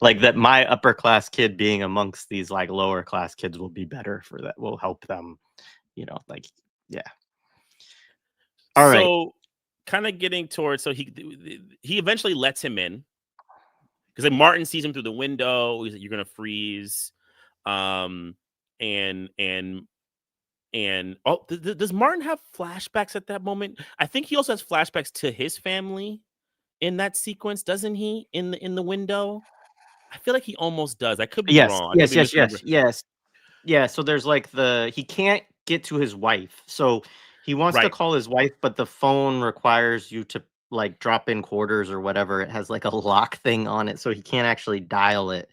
S1: Like that my upper class kid being amongst these like lower class kids will be better for that, will help them, like, yeah. All right.
S2: So, kind of getting towards, so he eventually lets him in because like Martin sees him through the window. He's like, "You're gonna freeze," um, and oh, does Martin have flashbacks at that moment? I think he also has flashbacks to his family in that sequence, doesn't he? In the window, I feel like he almost does. I could be
S1: Yes,
S2: wrong. I could
S1: yes,
S2: be
S1: yes,
S2: misremember.
S1: yes, yes. Yeah, so there's like he can't get to his wife. So he wants to
S2: Right,
S1: call his wife, but the phone requires you to like drop in quarters or whatever. It has like a lock thing on it, so he can't actually dial it.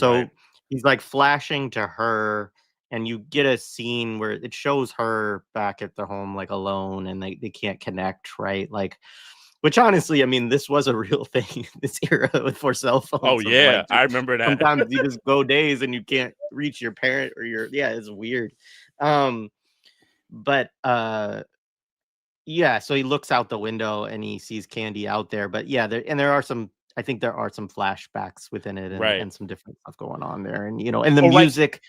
S2: right.
S1: So he's like flashing to her, and you get a scene where it shows her back at the home like alone, and they can't connect, right? Like, which honestly, I mean, this was a real thing in this era for cell
S2: Oh
S1: phones of
S2: yeah,
S1: like
S2: I remember that.
S1: sometimes you just go days and you can't reach your parent or your yeah, it's weird. Um, but yeah, so he looks out the window and he sees Candy out there. But yeah, there are some. I think there are some flashbacks within it,
S2: Right.
S1: and some different stuff going on there, and and the
S2: Oh right.
S1: music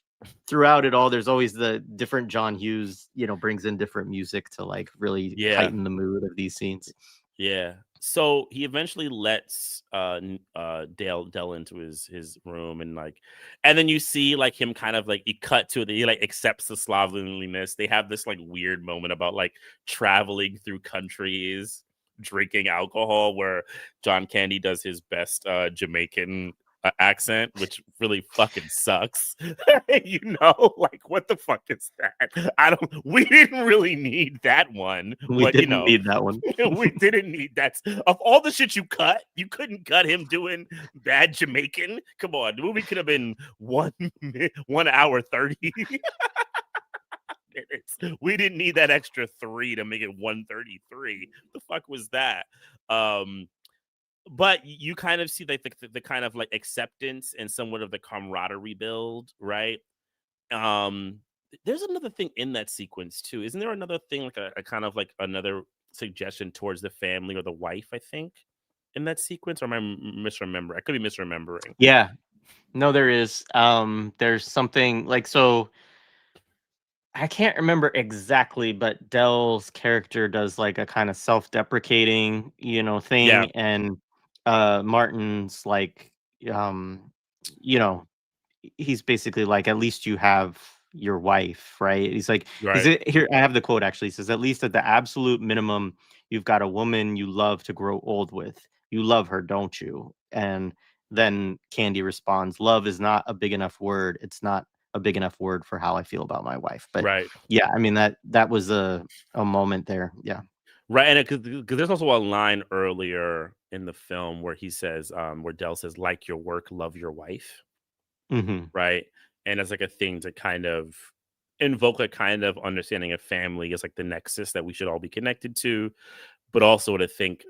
S1: throughout it all. There's always the different John Hughes, brings in different music to like really
S2: Yeah.
S1: heighten the mood of these scenes.
S2: Yeah. So he eventually lets Dell into his room, and then you see like him kind of like he cut to it, he like accepts the slovenliness. They have this like weird moment about like traveling through countries, drinking alcohol, where John Candy does his best Jamaican accent, which really fucking sucks. Like what the fuck is that? We didn't really need that one,
S1: We
S2: but
S1: didn't need that one.
S2: we didn't need that. Of all the shit you cut, you couldn't cut him doing bad Jamaican. Come on, the movie could have been 1 hour 30 minutes. We didn't need that extra 3 to make it 1:33. The fuck was that? But you kind of see like the kind of like acceptance and somewhat of the camaraderie build, right? Um, there's another thing in that sequence too. Isn't there another thing like a kind of like another suggestion towards the family or the wife, I think, in that sequence? Or am I misremembering? I could be misremembering.
S1: Yeah, no, there is. There's something like so. I can't remember exactly, but Dell's character does like a kind of self-deprecating,
S2: Yeah,
S1: thing, and Martin's like, um, you know, he's basically like, at least you have your wife, right? He's like, is
S2: right,
S1: it here? I have the quote actually. He says, at least at the absolute minimum, you've got a woman you love to grow old with. You love her, don't you? And then Candy responds, love is not a big enough word. It's not a big enough word for how I feel about my wife. But
S2: right,
S1: yeah, I mean that was a moment there. Yeah.
S2: right. And because there's also a line earlier in the film where he says, where Dell says, "Like your work, love your wife."
S1: Hmm.
S2: Right, and it's like a thing to kind of invoke a kind of understanding of family as like the nexus that we should all be connected to, but also to think,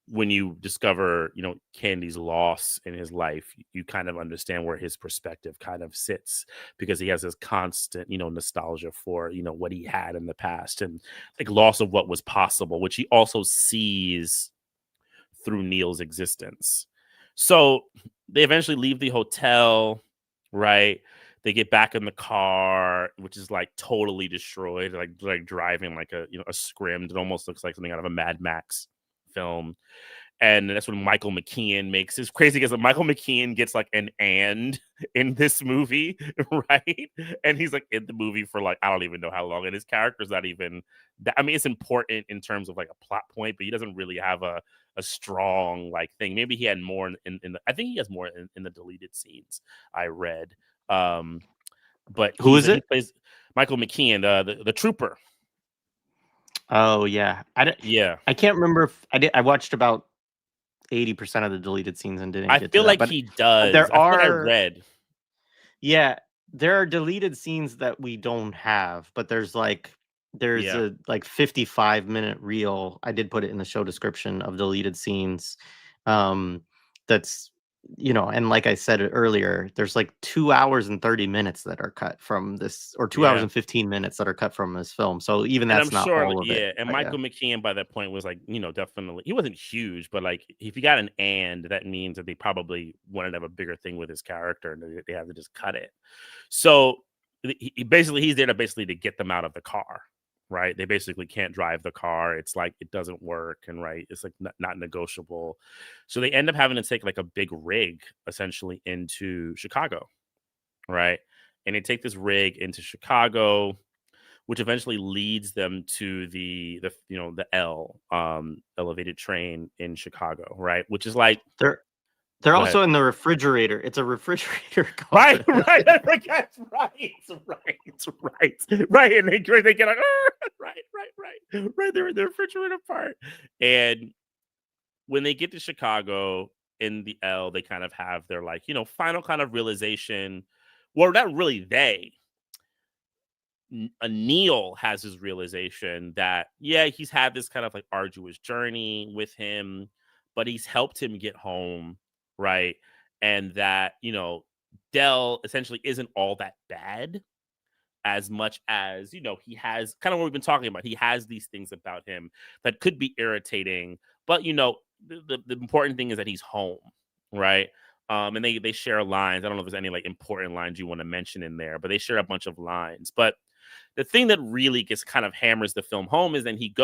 S2: when you discover, Candy's loss in his life, you kind of understand where his perspective kind of sits because he has this constant, nostalgia for, what he had in the past and like loss of what was possible, which he also sees through Neil's existence. So they eventually leave the hotel, right? They get back in the car, which is like totally destroyed, like driving like a scrimmed. It almost looks like something out of a Mad Max film. And that's when Michael McKean makes it's crazy because Michael McKean gets like an and in this movie, right? And he's like in the movie for like I don't even know how long, and his character's not even that. I mean, it's important in terms of like a plot point, but he doesn't really have a strong like thing. Maybe he had more in the I think he has more in the deleted scenes I read. But
S1: Who is
S2: he
S1: it?
S2: plays Michael McKean, the trooper.
S1: Oh yeah.
S2: Yeah.
S1: I can't remember if I did. I watched about 80% of the deleted scenes and didn't
S2: I
S1: get to
S2: feel
S1: that.
S2: like
S1: But
S2: he does.
S1: there
S2: I feel like I
S1: are,
S2: read.
S1: yeah, there are deleted scenes that we don't have, but there's
S2: Yeah.
S1: a like 55-minute reel. I did put it in the show description of deleted scenes. Um, that's and like I said earlier, there's like 2 hours and 30 minutes that are cut from this, or 2 hours
S2: Yeah.
S1: and 15 minutes that are cut from this film. So even
S2: And I'm
S1: that's not
S2: sure,
S1: all of it.
S2: yeah. And
S1: But yeah.
S2: Michael McKean by that point was like, definitely he wasn't huge, but like if you got an and, that means that they probably wanted to have a bigger thing with his character and they had to just cut it. So he's there to basically to get them out of the car, right? They basically can't drive the car. It's like it doesn't work, and right, it's like not negotiable. So they end up having to take like a big rig essentially into Chicago, right? And they take this rig into Chicago, which eventually leads them to the elevated train in Chicago, right? Which is like
S1: They're
S2: go ahead.
S1: also in the refrigerator. It's a refrigerator
S2: Right,
S1: car.
S2: right, that's right, and they get like, right. They're in the refrigerator part, and when they get to Chicago, in the L, they kind of have their like, final kind of realization. Well, not really they. Neil has his realization that, yeah, he's had this kind of like arduous journey with him, but he's helped him get home, right? And that, Dell essentially isn't all that bad, as much as he has kind of what we've been talking about. He has these things about him that could be irritating, but the important thing is that he's home, right? And they share lines. I don't know if there's any like important lines you want to mention in there, but they share a bunch of lines. But the thing that really gets kind of hammers the film home is then he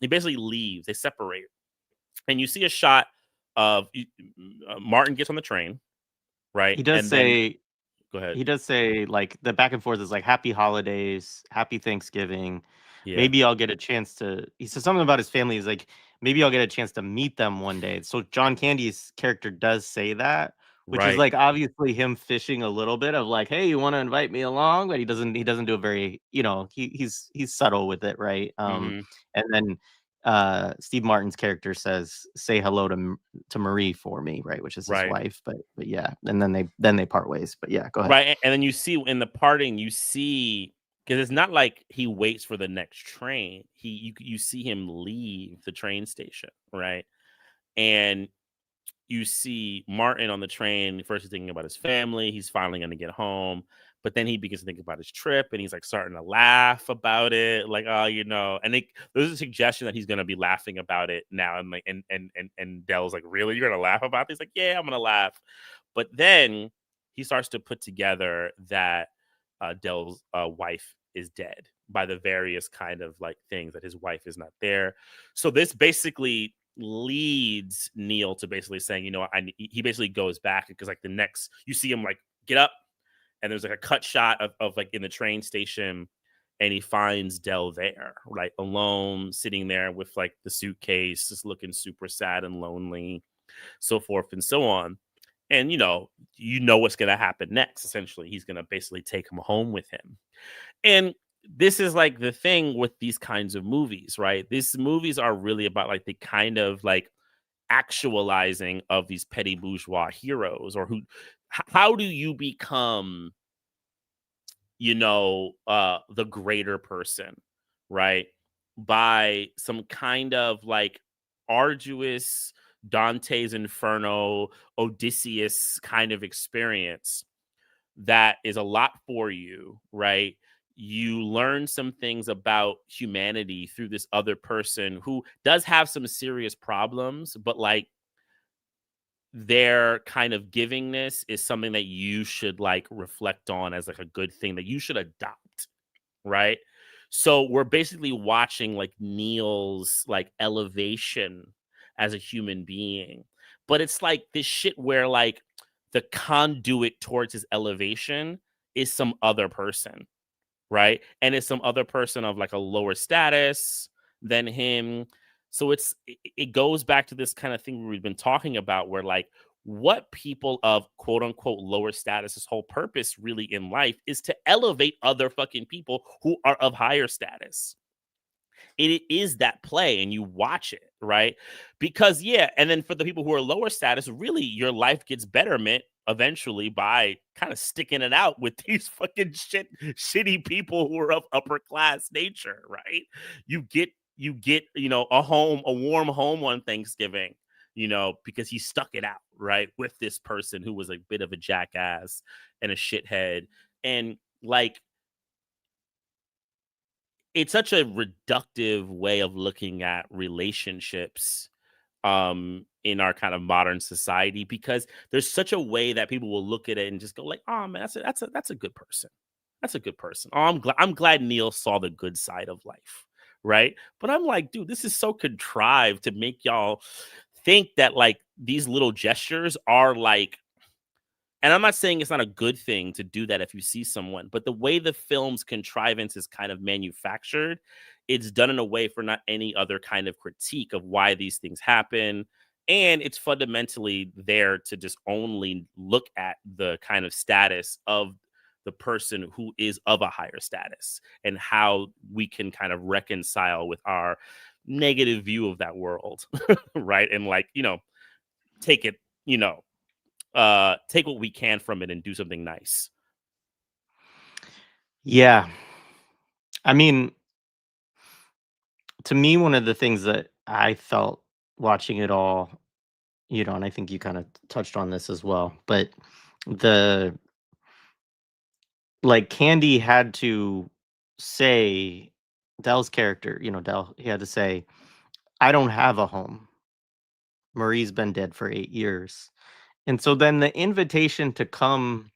S2: basically leaves. They separate, and you see a shot of Martin gets on the train, right?
S1: He does
S2: And then
S1: say
S2: go ahead.
S1: he does say, like, the back and forth is like, "Happy holidays, happy Thanksgiving.
S2: Yeah,
S1: Maybe I'll get a chance to" he says something about his family. He's like, "Maybe I'll get a chance to meet them one day." So John Candy's character does say that, which is,
S2: right.
S1: like, obviously him fishing a little bit of like, "Hey, you wanna invite me along?" But he doesn't do a very, he's subtle with it, right?
S2: Hmm.
S1: And then, Steve Martin's character says, "Say hello to Marie for me," right? Which is his
S2: Right.
S1: wife, but yeah, and then they part ways. But yeah, go ahead.
S2: Right, and then you see in the parting, you see because it's not like he waits for the next train. You see him leave the train station, right? And you see Martin on the train. First, he's thinking about his family. He's finally going to get home, but then he begins to think about his trip, and he's like starting to laugh about it, like, oh, there's a suggestion that he's going to be laughing about it now, and like, and Dell's like, really, you're going to laugh about this? He's like, yeah, I'm going to laugh, but then he starts to put together that Dell's wife is dead by the various kind of like things that his wife is not there. So this basically leads Neil to basically saying, he basically goes back because like the next you see him like get up and there's like a cut shot of like in the train station and he finds Dell there, right? Alone, sitting there with like the suitcase, just looking super sad and lonely, so forth and so on. And what's gonna happen next. Essentially, he's gonna basically take him home with him. And this is like the thing with these kinds of movies, right? These movies are really about like the kind of like actualizing of these petty bourgeois heroes or how do you become the greater person, right? By some kind of like arduous Dante's Inferno, Odysseus kind of experience that is a lot for you, right? You learn some things about humanity through this other person who does have some serious problems, but like their kind of givingness is something that you should like reflect on as like a good thing that you should adopt, right? So we're basically watching like Neil's like elevation as a human being. But it's like this shit where like the conduit towards his elevation is some other person, right? And it's some other person of like a lower status than him. So it goes back to this kind of thing we've been talking about where like what people of quote unquote lower status's whole purpose really in life is to elevate other fucking people who are of higher status. It is that play and you watch it, right? Because yeah, and then for the people who are lower status, really your life gets betterment eventually by kind of sticking it out with these fucking shitty people who are of upper class nature, right? You get a warm home on Thanksgiving, because he stuck it out, right, with this person who was a bit of a jackass and a shithead. And like it's such a reductive way of looking at relationships in our kind of modern society because there's such a way that people will look at it and just go like, oh man, that's a good person. That's a good person. Oh, I'm glad Neil saw the good side of life, right? But I'm like, dude, this is so contrived to make y'all think that like these little gestures are like, and I'm not saying it's not a good thing to do that if you see someone, but the way the film's contrivance is kind of manufactured, it's done in a way for not any other kind of critique of why these things happen. And it's fundamentally there to just only look at the kind of status of the person who is of a higher status and how we can kind of reconcile with our negative view of that world, right? And like, take it take what we can from it and do something nice.
S1: Yeah. I mean, to me, one of the things that I felt watching it all, and I think you kind of touched on this as well, but the like Candy had to say, Dell's character, Dell, he had to say, I don't have a home. Marie's been dead for 8 years. And so then the invitation to come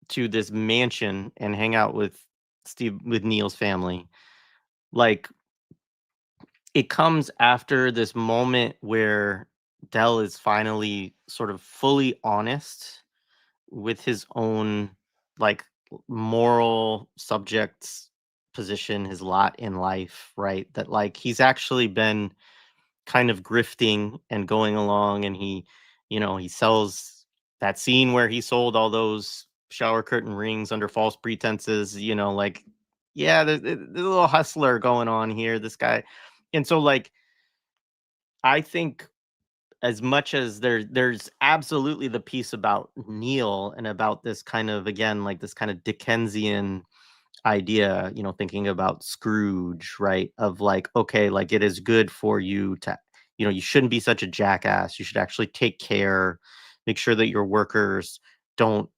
S1: to this mansion and hang out with Neil's family, like, it comes after this moment where Dell is finally sort of fully honest with his own, like, moral subjects position, his lot in life, right? That, like, he's actually been kind of grifting and going along, and he sells that scene where he sold all those shower curtain rings under false pretenses, like, yeah, there's a little hustler going on here, this guy. And so, like, I think, as much as there's absolutely the piece about Neil and about this kind of, again, like, this kind of Dickensian idea, thinking about Scrooge, right? Of, like, okay, like, it is good for you to, you shouldn't be such a jackass. You should actually take care, make sure that your workers don't,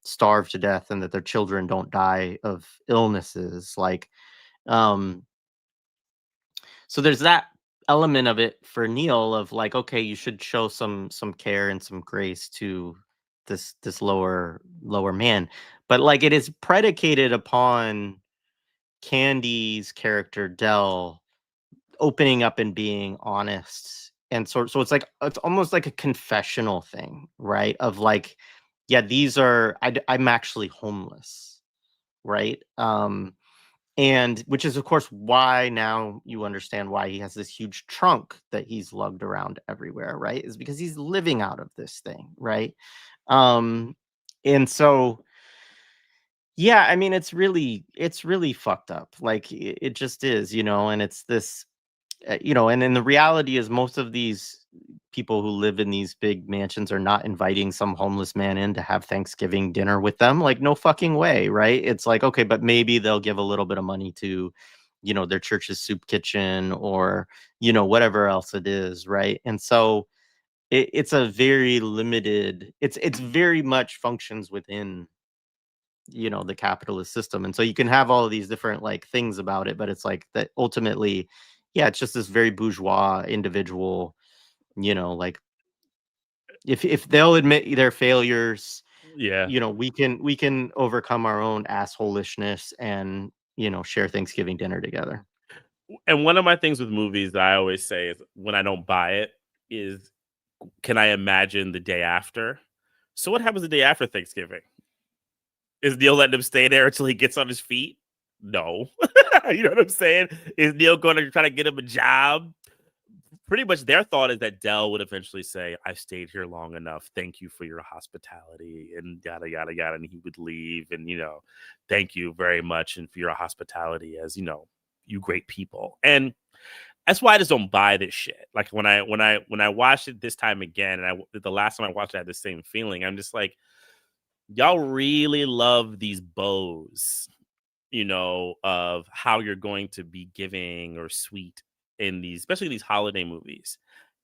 S1: starve to death, and that their children don't die of illnesses. Like, um, so there's that element of it for Neil of, like, okay, you should show some care and some grace to this lower man. But, like, it is predicated upon Candy's character Dell opening up and being honest. And so it's like, it's almost like a confessional thing, right? Of, like, yeah, I'm actually homeless, right? And which is, of course, why now you understand why he has this huge trunk that he's lugged around everywhere, right? Is because he's living out of this thing, right? Um, and so, yeah, I mean, it's really fucked up. Like, it just is, and it's this, and then the reality is, most of these people who live in these big mansions are not inviting some homeless man in to have Thanksgiving dinner with them. Like, no fucking way, right? It's like, okay, but maybe they'll give a little bit of money to, their church's soup kitchen, or, whatever else it is, right? And so it's a very limited, it's very much functions within, the capitalist system. And so you can have all of these different, like, things about it, but it's like that ultimately, yeah, it's just this very bourgeois individual, like, if they'll admit their failures,
S2: Yeah.
S1: we can overcome our own assholishness and, share Thanksgiving dinner together.
S2: And one of my things with movies that I always say is, when I don't buy it, is, can I imagine the day after? So what happens the day after Thanksgiving? Is Neil letting him stay there until he gets on his feet? No. You know what I'm saying? Is Neil going to try to get him a job? Pretty much their thought is that Dell would eventually say, I've stayed here long enough. Thank you for your hospitality, and yada, yada, yada. And he would leave, and, thank you very much, and for your hospitality, as, you great people. And that's why I just don't buy this shit. Like, when I watched it this time again, and the last time I watched it, I had the same feeling. I'm just like, y'all really love these bows, of how you're going to be giving or sweet in these, especially these holiday movies.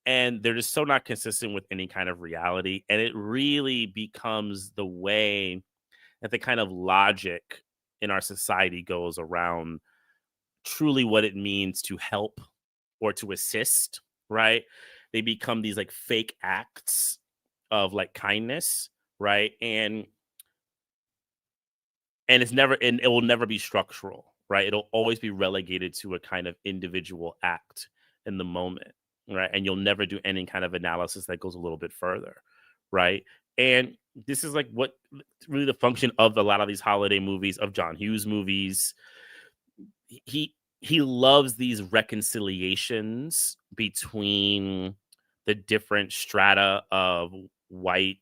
S2: And they're just so not consistent with any kind of reality. And it really becomes the way that the kind of logic in our society goes around truly what it means to help or to assist, right? They become these, like, fake acts of, like, kindness, right? And it will never be structural, right? It'll always be relegated to a kind of individual act in the moment, right? And you'll never do any kind of analysis that goes a little bit further, right? And this is, like, what really the function of a lot of these holiday movies, of John Hughes movies. He loves these reconciliations between the different strata of white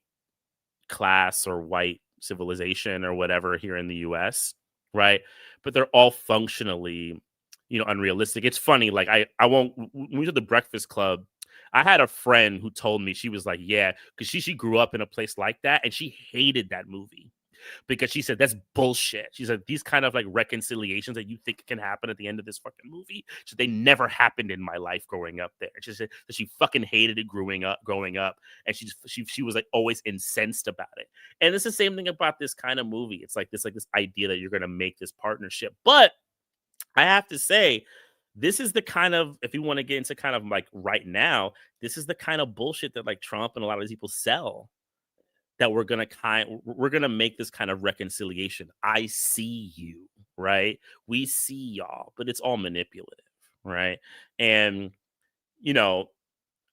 S2: class or white civilization or whatever here in the US, right? But they're all functionally, unrealistic. It's funny, like, I won't, when we did The Breakfast Club, I had a friend who told me, she was like, yeah, because she grew up in a place like that, and she hated that movie because she said that's bullshit. She said these kind of like reconciliations that you think can happen at the end of this fucking movie, so they never happened in my life growing up there. She said that she fucking hated it growing up, and she was like always incensed about it. And it's the same thing about this kind of movie. It's like this idea that you're gonna make this partnership, but I have to say, this is the kind of, if you want to get into kind of like right now, this is the kind of bullshit that like Trump and a lot of these people sell, that we're gonna make this kind of reconciliation. I see you, right? We see y'all, but it's all manipulative, right? And you know,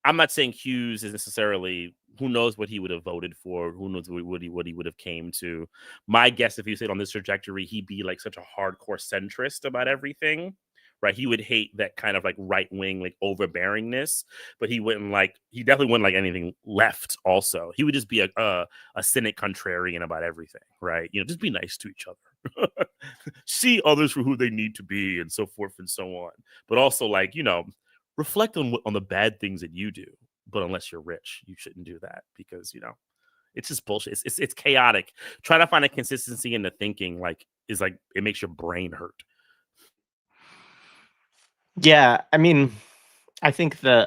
S2: I'm not saying Hughes is necessarily, who knows what he would have voted for, who knows what he would have came to. My guess, if he stayed on this trajectory, he'd be like such a hardcore centrist about everything, right? He would hate that kind of like right wing, like overbearingness, but he definitely wouldn't like anything left. Also, he would just be a cynic contrarian about everything, right? Just be nice to each other, see others for who they need to be, and so forth and so on. But also, like, reflect on the bad things that you do. But unless you're rich, you shouldn't do that, because it's just bullshit. It's chaotic. Try to find a consistency in the thinking, like, is like, it makes your brain hurt.
S1: Yeah, I mean, I think the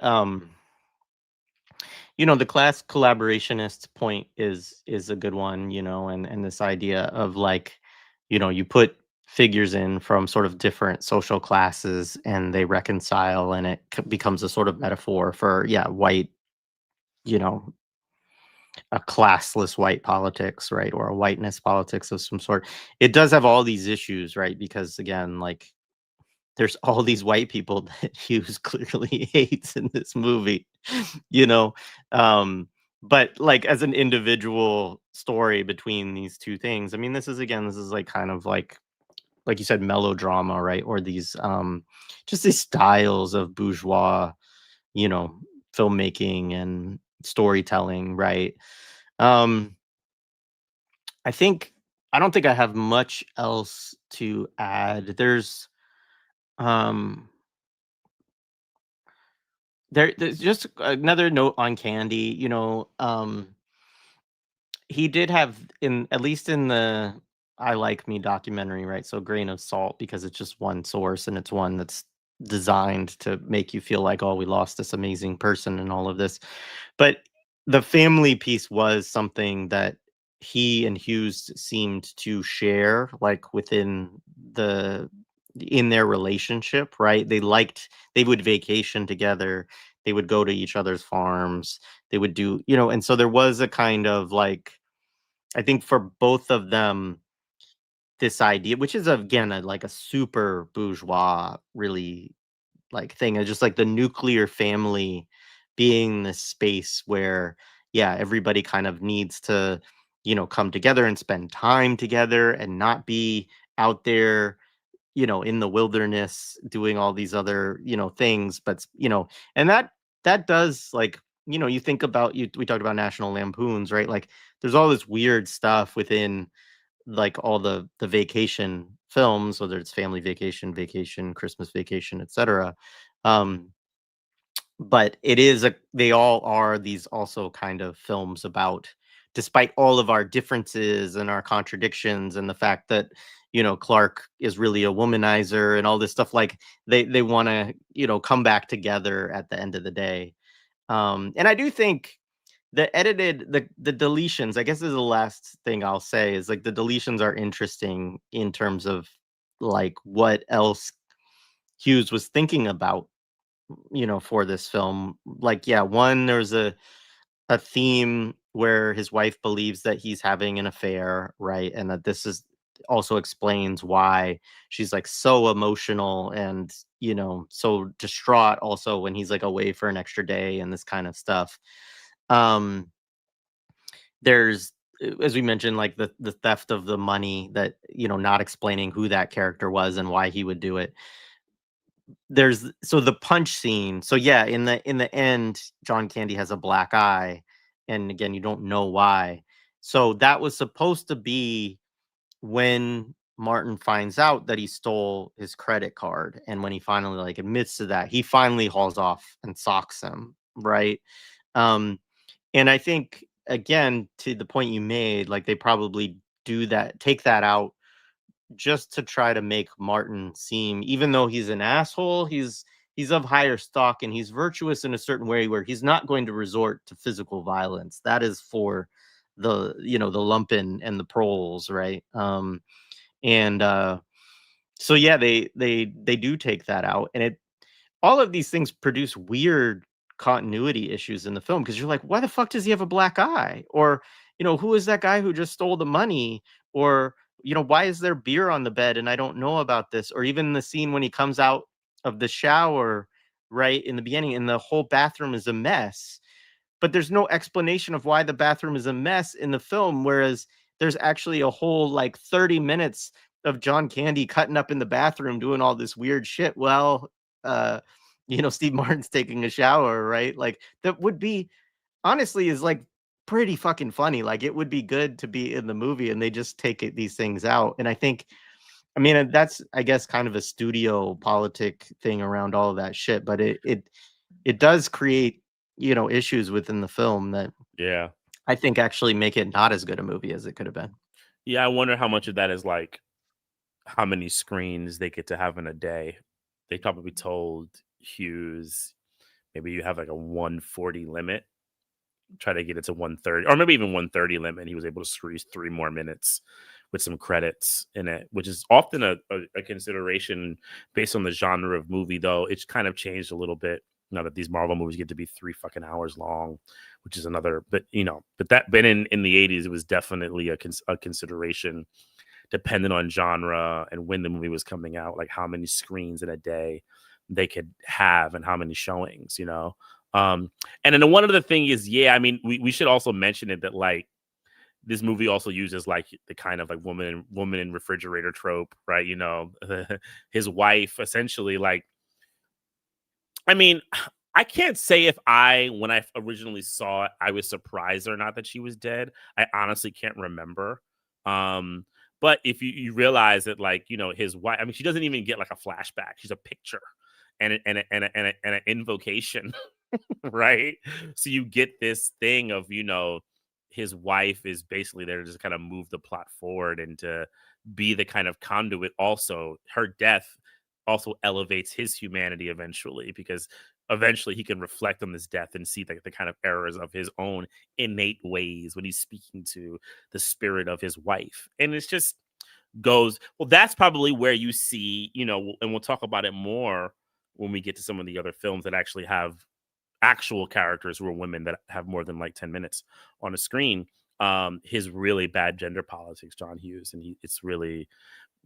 S1: class collaborationist point is a good one, and this idea of like, you put figures in from sort of different social classes and they reconcile, and it becomes a sort of metaphor for, yeah, white, you know, a classless white politics, right? Or a whiteness politics of some sort. It does have all these issues, right? Because again, like, there's all these white people that Hughes clearly hates in this movie, you know. But like, as an individual story between these two things, I mean, this is like kind of like you said, melodrama, right? Or these just these styles of bourgeois, you know, filmmaking and storytelling, right? Um, I don't think I have much else to add. Um there's just another note on Candy, he did have, in at least in the I Like Me documentary, right? So grain of salt, because it's just one source and it's one that's designed to make you feel like, oh, we lost this amazing person and all of this. But the family piece was something that he and Hughes seemed to share, like, the in their relationship, right? They would vacation together, they would go to each other's farms, they would do, and so there was a kind of like, I think for both of them, this idea, which is again like a super bourgeois, really, like, thing, is just like the nuclear family being this space where, yeah, everybody kind of needs to, come together and spend time together and not be out there, in the wilderness doing all these other, things. But, and that does, like, you think about, we talked about National Lampoons, right? Like, there's all this weird stuff within, like, all the vacation films, whether it's Family Vacation, Christmas Vacation, etc. Um, but they all are these also kind of films about, despite all of our differences and our contradictions and the fact that, Clark is really a womanizer and all this stuff, like, they want to, come back together at the end of the day. And I do think the deletions, I guess, is the last thing I'll say, is like the deletions are interesting in terms of like what else Hughes was thinking about, for this film. Like, yeah, one, there's a theme where his wife believes that he's having an affair, right? And that this is also explains why she's like so emotional and, so distraught also when he's like away for an extra day and this kind of stuff. Um there's, as we mentioned, like the theft of the money, that, not explaining who that character was and why he would do it. There's, so the punch scene. So yeah, in the end, John Candy has a black eye, and again, you don't know why. So that was supposed to be when Martin finds out that he stole his credit card, and when he finally, like, admits to that, he finally hauls off and socks him, right? Um, and I think, again, to the point you made, like they probably take that out just to try to make Martin seem, even though he's an asshole, he's of higher stock and he's virtuous in a certain way where he's not going to resort to physical violence. That is for the lumpen and the proles, right? And so yeah, they do take that out, and it all of these things produce weird continuity issues in the film because you're like, why the fuck does he have a black eye? Or, who is that guy who just stole the money? Or, why is there beer on the bed and I don't know about this? Or even the scene when he comes out of the shower right in the beginning and the whole bathroom is a mess, but there's no explanation of why the bathroom is a mess in the film, whereas there's actually a whole like 30 minutes of John Candy cutting up in the bathroom doing all this weird shit. Well, uh, Steve Martin's taking a shower, right? Like that would be honestly is like pretty fucking funny. Like it would be good to be in the movie and they just take these things out. And I think, I mean, that's I guess kind of a studio politic thing around all of that shit, but it does create, issues within the film that
S2: Yeah.
S1: I think actually make it not as good a movie as it could have been.
S2: Yeah, I wonder how much of that is like how many screens they get to have in a day. They probably told Hughes maybe you have like a 140 limit, try to get it to 130 or maybe even 130 limit. And he was able to squeeze 3 more minutes with some credits in it, which is often a consideration based on the genre of movie, though it's kind of changed a little bit now that these Marvel movies get to be 3 fucking hours long, which is another, but in the 80s, it was definitely a consideration depending on genre and when the movie was coming out, like how many screens in a day they could have and how many showings, and then one other thing is, yeah, I mean, we should also mention it that like this movie also uses like the kind of like woman in refrigerator trope, right? His wife essentially like, I mean, I can't say if when I originally saw it, I was surprised or not that she was dead. I honestly can't remember. But if you realize that, like, his wife, I mean, she doesn't even get like a flashback. She's a picture and an invocation, right? So you get this thing of, his wife is basically there to just kind of move the plot forward and to be the kind of conduit. Also, her death also elevates his humanity eventually because eventually he can reflect on this death and see the kind of errors of his own innate ways when he's speaking to the spirit of his wife. And it's just goes, well, that's probably where you see, and we'll talk about it more when we get to some of the other films that actually have actual characters who are women that have more than like 10 minutes on a screen. His really bad gender politics, John Hughes, and it's really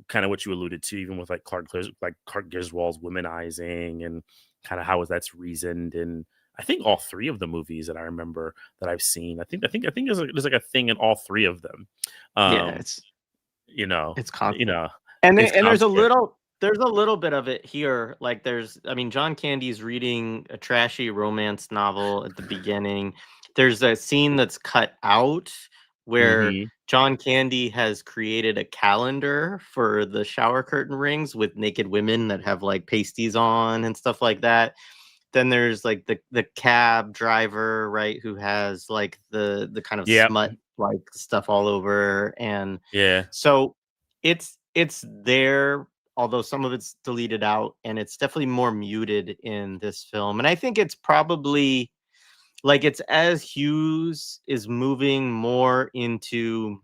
S2: kind of what you alluded to, even with like Clark Griswold's womanizing and kind of how that's reasoned. And I think all three of the movies that I remember that I've seen, I think there's like a thing in all three of them.
S1: Yeah,
S2: Um, you know,
S1: it's
S2: you
S1: constant.
S2: know,
S1: And
S2: it's
S1: there's a
S2: constant.
S1: little bit of it here. Like I mean, John Candy's reading a trashy romance novel at the beginning. There's a scene that's cut out where
S2: Hmm.
S1: John Candy has created a calendar for the shower curtain rings with naked women that have like pasties on and stuff like that. Then there's like the cab driver, right, who has like the kind of
S2: Yeah,
S1: smut like stuff all over. And
S2: yeah.
S1: so it's there, although some of it's deleted out, and it's definitely more muted in this film. And I think it's probably like it's as Hughes is moving more into,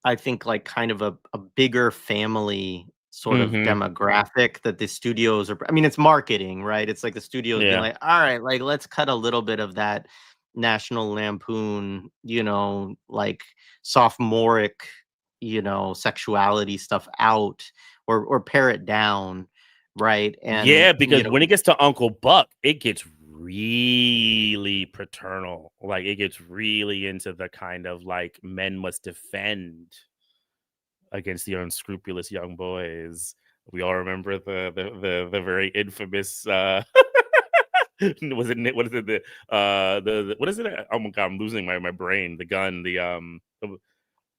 S1: I think, like kind of a bigger family sort of
S2: Hmm.
S1: demographic that the studios are, I mean, it's marketing, right? It's like the studios being
S2: Yeah.
S1: like, all right, like let's cut a little bit of that National Lampoon, like sophomoric, sexuality stuff out, or pare it down, right? And
S2: Yeah, because when it gets to Uncle Buck, it gets really paternal. Like it gets really into the kind of like men must defend against the unscrupulous young boys. We all remember the very infamous was it what is it the what is it? Oh my god, I'm losing my brain. The gun,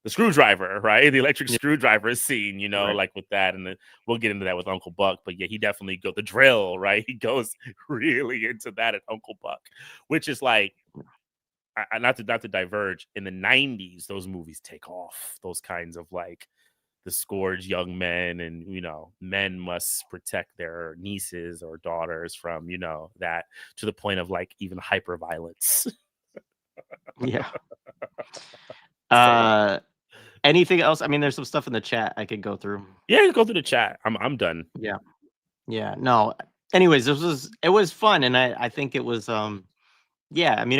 S2: the screwdriver, right? The electric
S1: Yeah,
S2: screwdriver scene, you know,
S1: right.
S2: like with that, and we'll get into that with Uncle Buck. But yeah, he definitely go the drill, right? He goes really into that at Uncle Buck, which is like, not to diverge. In the '90s, those movies take off. Those kinds of like the scourge young men, and men must protect their nieces or daughters from that, to the point of like even hyper violence.
S1: Yeah.
S2: So
S1: Uh, anything else? I mean, there's some stuff in the chat I could go through.
S2: yeah, go through the chat. I'm done.
S1: Yeah. Yeah. No. Anyways, it was fun, and I think it was yeah. I mean,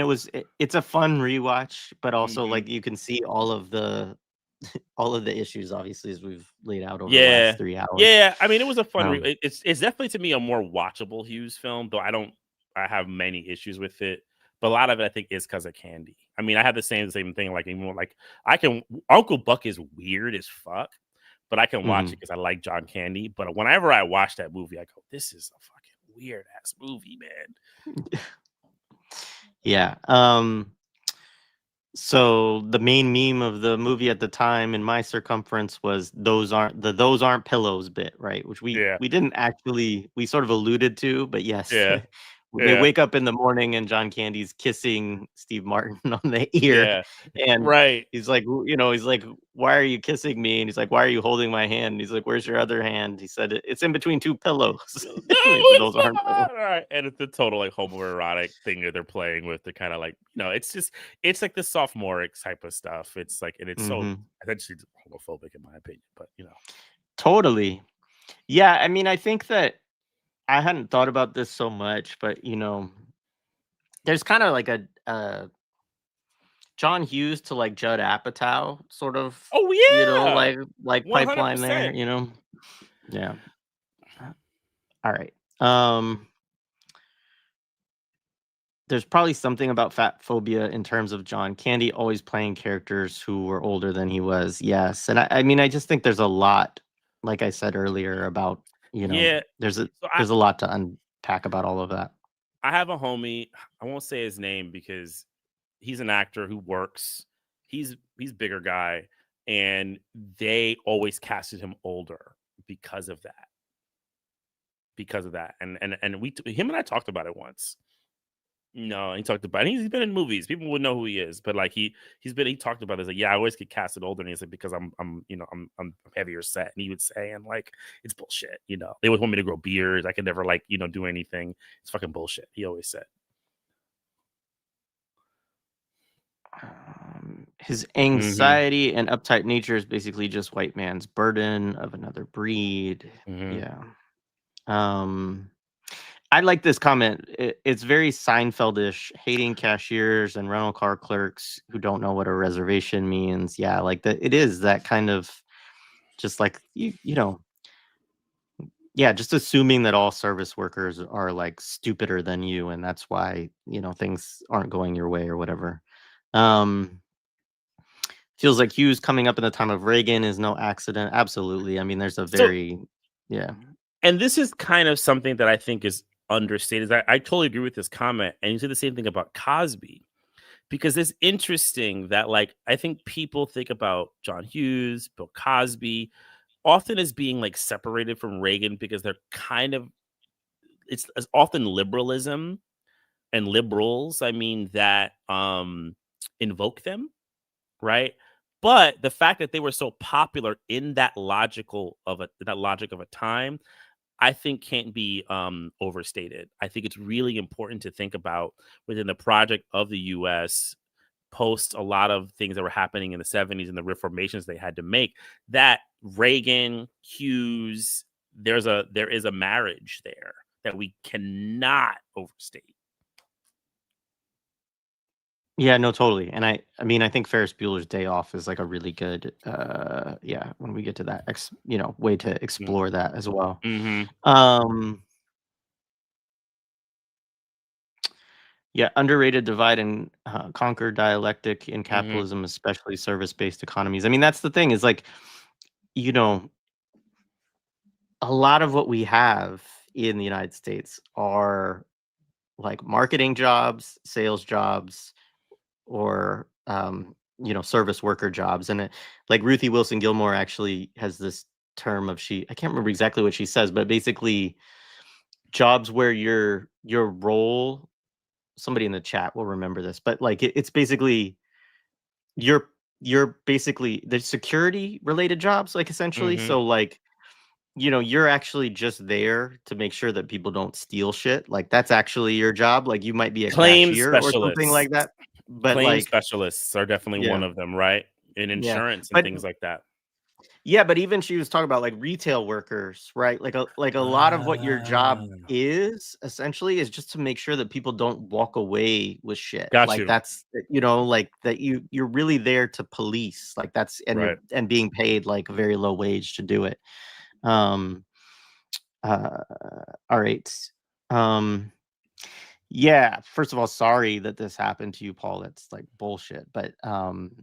S1: it's a fun rewatch, but also
S2: Mhm.
S1: like you can see all of the issues obviously as we've laid out over the last
S2: Yeah.
S1: 3 hours.
S2: Yeah, I mean, it was a fun
S1: Um,
S2: it's definitely, to me, a more watchable Hughes film, though I have many issues with it, but a lot of it I think is because of Candy. I mean, I have the same thing, like, even like, I can Uncle Buck is weird as fuck, but I can watch
S1: mhm.
S2: it because I like John Candy. But whenever I watch that movie, I go, "This is a fucking weird ass movie, man."
S1: Yeah. So the main meme of the movie at the time in my circumference was those aren't pillows bit, right? Which
S2: Yeah,
S1: we didn't actually we sort of alluded to, but yes,
S2: yeah,
S1: they
S2: yeah,
S1: wake up in the morning and John Candy's kissing Steve Martin on the ear,
S2: yeah,
S1: and
S2: right.
S1: he's like, he's like, "Why are you kissing me?" And he's like, "Why are you holding my hand?" And he's like, "Where's your other hand?" He said, "It's in between two pillows."
S2: No,
S1: And he said,
S2: it's
S1: "Those aren't pillows."
S2: not. Right. And it's the total like homoerotic thing that they're playing with, the kind of like, it's like the sophomoric type of stuff. It's like, and it's so
S1: Mhm.
S2: essentially homophobic in my opinion, but
S1: Totally. Yeah, I mean, I think that I hadn't thought about this so much, but there's kind of like a John Hughes to like Judd Apatow sort of,
S2: oh yeah,
S1: like pipeline there,
S2: 100%.
S1: Yeah. All right. Um there's probably something about fat phobia in terms of John Candy always playing characters who were older than he was. Yes. And I mean I just think there's a lot, like I said earlier, about,
S2: Yeah. So
S1: there's a lot to unpack about all of that.
S2: I have a homie. I won't say his name because he's an actor who works. He's bigger guy, and they always casted him older because of that. Because of that, and him and I talked about it once. No, he talked about he's been in movies. People would know who he is, but like he talked about it. He's like, yeah, I always get casted older, and he's like, because I'm heavier set. And he would say, and like, it's bullshit. They would want me to grow beards. I could never like do anything. It's fucking bullshit. He always said.
S1: His
S2: Hmm.
S1: anxiety and uptight nature is basically just white man's burden of another breed.
S2: Hmm.
S1: Yeah. Um, I like this comment. It's very Seinfeldish, hating cashiers and rental car clerks who don't know what a reservation means. Yeah, like that. It is that kind of just like yeah, just assuming that all service workers are like stupider than you, and that's why things aren't going your way or whatever. Um, Feels like Hughes coming up in the time of Reagan is no accident. Absolutely. I mean, there's a
S2: So,
S1: very yeah.
S2: and this is kind of something that I think is understated. I totally agree with this comment, and you say the same thing about Cosby, because it's interesting that like I think people think about John Hughes, Bill Cosby, often as being like separated from Reagan because they're kind of it's often liberalism and liberals, I mean, that invoke them, right? But the fact that they were so popular in that logic of a time, I think can't be overstated. I think it's really important to think about within the project of the US post a lot of things that were happening in the 70s and the reformations they had to make, that Reagan, Hughes, there is a marriage there that we cannot overstate.
S1: Yeah, no, totally. And I mean, I think Ferris Bueller's Day Off is like a really good yeah, when we get to that way to explore that as well.
S2: Mm-hmm.
S1: Um yeah, underrated divide and conquer dialectic in
S2: Mm-hmm.
S1: capitalism, especially service-based economies. I mean, that's the thing is like, you know, a lot of what we have in the United States are like marketing jobs, sales jobs, or service worker jobs. And like Ruthie Wilson Gilmore actually has this term of I can't remember exactly what she says, but basically jobs where your role, somebody in the chat will remember this, but like it's basically you're basically the security related jobs, like essentially.
S2: Mm-hmm.
S1: So like, you're actually just there to make sure that people don't steal shit. Like that's actually your job. Like you might be a
S2: Claim
S1: cashier or something
S2: specialists.
S1: like that. But
S2: Claim
S1: like,
S2: specialists are definitely
S1: yeah,
S2: one of them, right? In
S1: yeah.
S2: insurance and
S1: But
S2: things like that.
S1: yeah, but even she was talking about like retail workers, right? Like a lot of what your
S2: Ah,
S1: job is essentially is just to make sure that people don't walk away with shit.
S2: got
S1: Like
S2: you.
S1: that's like that you're really there to police. Like that's
S2: Right.
S1: and being paid like a very low wage to do it. Um all right. Um yeah, first of all, sorry that this happened to you, Paul. That's like bullshit. But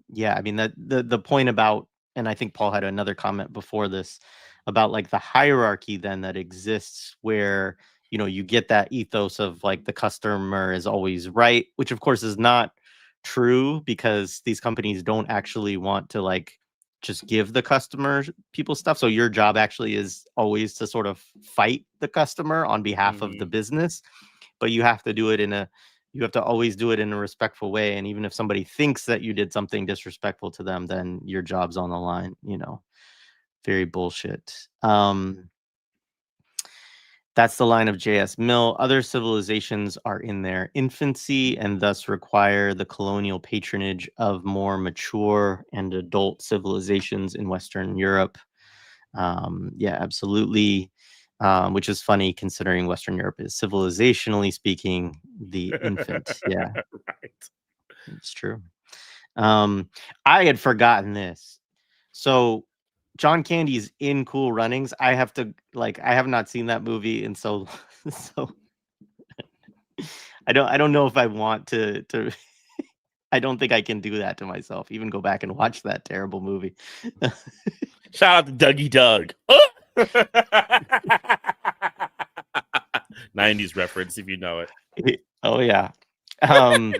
S1: yeah, I mean the point about, and I think Paul had another comment before this about like the hierarchy then that exists where you get that ethos of like the customer is always right, which of course is not true because these companies don't actually want to like just give the customer people stuff. So your job actually is always to sort of fight the customer on behalf of the
S2: Mm-hmm.
S1: business, but you have to do it you have to always do it in a respectful way. And even if somebody thinks that you did something disrespectful to them, then your job's on the line. Very bullshit. That's the line of J.S. Mill. Other civilizations are in their infancy and thus require the colonial patronage of more mature and adult civilizations in Western Europe. Yeah, absolutely. Which is funny considering Western Europe is civilizationally speaking the infant. Yeah,
S2: Right.
S1: it's true. I had forgotten this. So John Candy's in Cool Runnings. I have not seen that movie, and so so I don't know if I want to I don't think I can do that to myself. Even go back and watch that terrible movie.
S2: Shout out to Dougie Doug. 90s reference, if you know it.
S1: Oh yeah. Um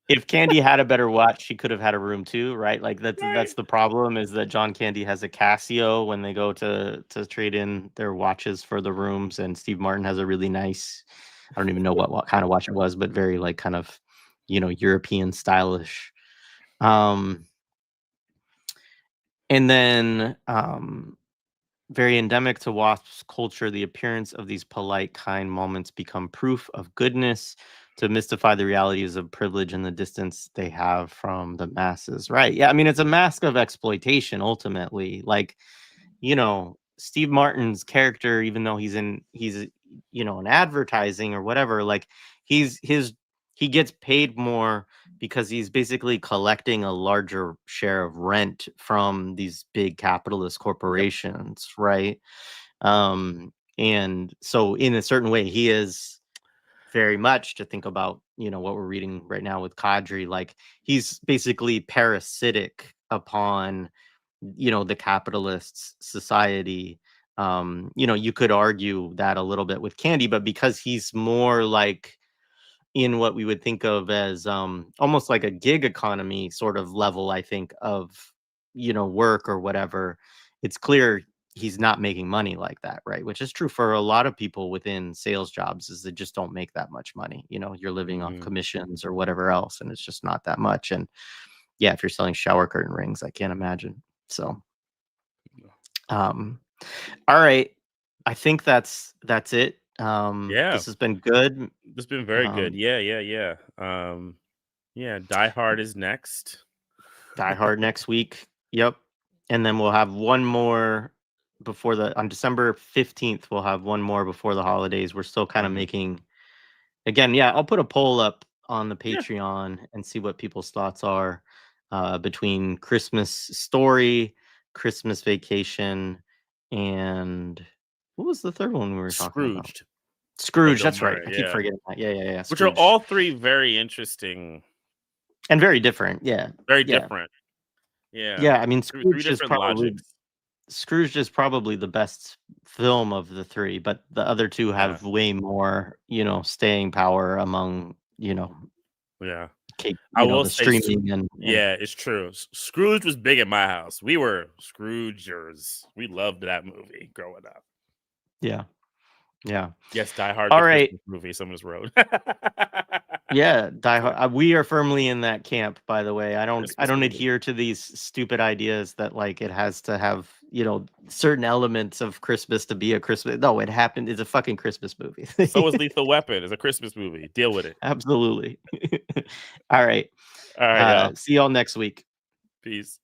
S1: if Candy had a better watch, she could have had a room too, right? Like that's
S2: Right.
S1: the problem is that John Candy has a Casio when they go to trade in their watches for the rooms, and Steve Martin has a really nice, I don't even know what kind of watch it was, but very like kind of European stylish. And then very endemic to WASP's culture, the appearance of these polite, kind moments become proof of goodness to mystify the realities of privilege and the distance they have from the masses. Right. Yeah. I mean, it's a mask of exploitation, ultimately. Like, Steve Martin's character, even though he's in advertising or whatever, like he gets paid more because he's basically collecting a larger share of rent from these big capitalist
S2: Yep.
S1: corporations, right? And so in a certain way, he is very much, to think about, what we're reading right now with Kadri, like he's basically parasitic upon the capitalist society. You could argue that a little bit with Candy, but because he's more like in what we would think of as almost like a gig economy sort of level, I think, of work or whatever, it's clear he's not making money like that, right? Which is true for a lot of people within sales jobs, is they just don't make that much money. You're living off
S2: Mm-hmm.
S1: commissions or whatever else, and it's just not that much. And yeah, if you're selling shower curtain rings, I can't imagine. So um all right, I think that's it.
S2: Yeah.
S1: This has been good.
S2: It's been very good.
S1: um
S2: Yeah, Die Hard is next.
S1: Die Hard next week. Yep. And then we'll have one more on December 15th. We'll have one more before the holidays. We're still kind of
S2: Mhm.
S1: making, again, yeah, I'll put a poll up on the
S2: Yeah.
S1: Patreon and see what people's thoughts are between Christmas Story, Christmas Vacation, and what was the third one we were talking about?
S2: Scrooged by
S1: Scrooge.
S2: Bill
S1: That's right.
S2: Murray.
S1: I keep
S2: Yeah.
S1: forgetting that. Yeah.
S2: Which are
S1: Scrooge.
S2: all three very interesting,
S1: And very different. Yeah.
S2: very
S1: Yeah.
S2: different. Yeah.
S1: Yeah. I mean,
S2: Three different logics.
S1: Scrooge is probably the best film of the three, but the other two
S2: Yeah.
S1: have way more, staying power among,
S2: Yeah. I
S1: you know,
S2: will
S1: the
S2: say,
S1: streaming and
S2: yeah, it's true. Scrooge was big in my house. We were Scroogers. We loved that movie growing up.
S1: yeah. Yeah.
S2: Yes, Die Hard's
S1: All
S2: a
S1: right.
S2: Christmas movie. Someone just wrote.
S1: Yeah, Die
S2: Sorry.
S1: Hard. We are firmly in that camp, by the way. I
S2: Christmas
S1: don't
S2: movie.
S1: adhere to these stupid ideas that like it has to have, you know, certain elements of Christmas to be a Christmas. No, it happened. It's a fucking Christmas movie.
S2: So is Lethal Weapon. It's a Christmas movie. Deal with it.
S1: Absolutely. All right.
S2: All right, y'all.
S1: See y'all next week.
S2: Peace.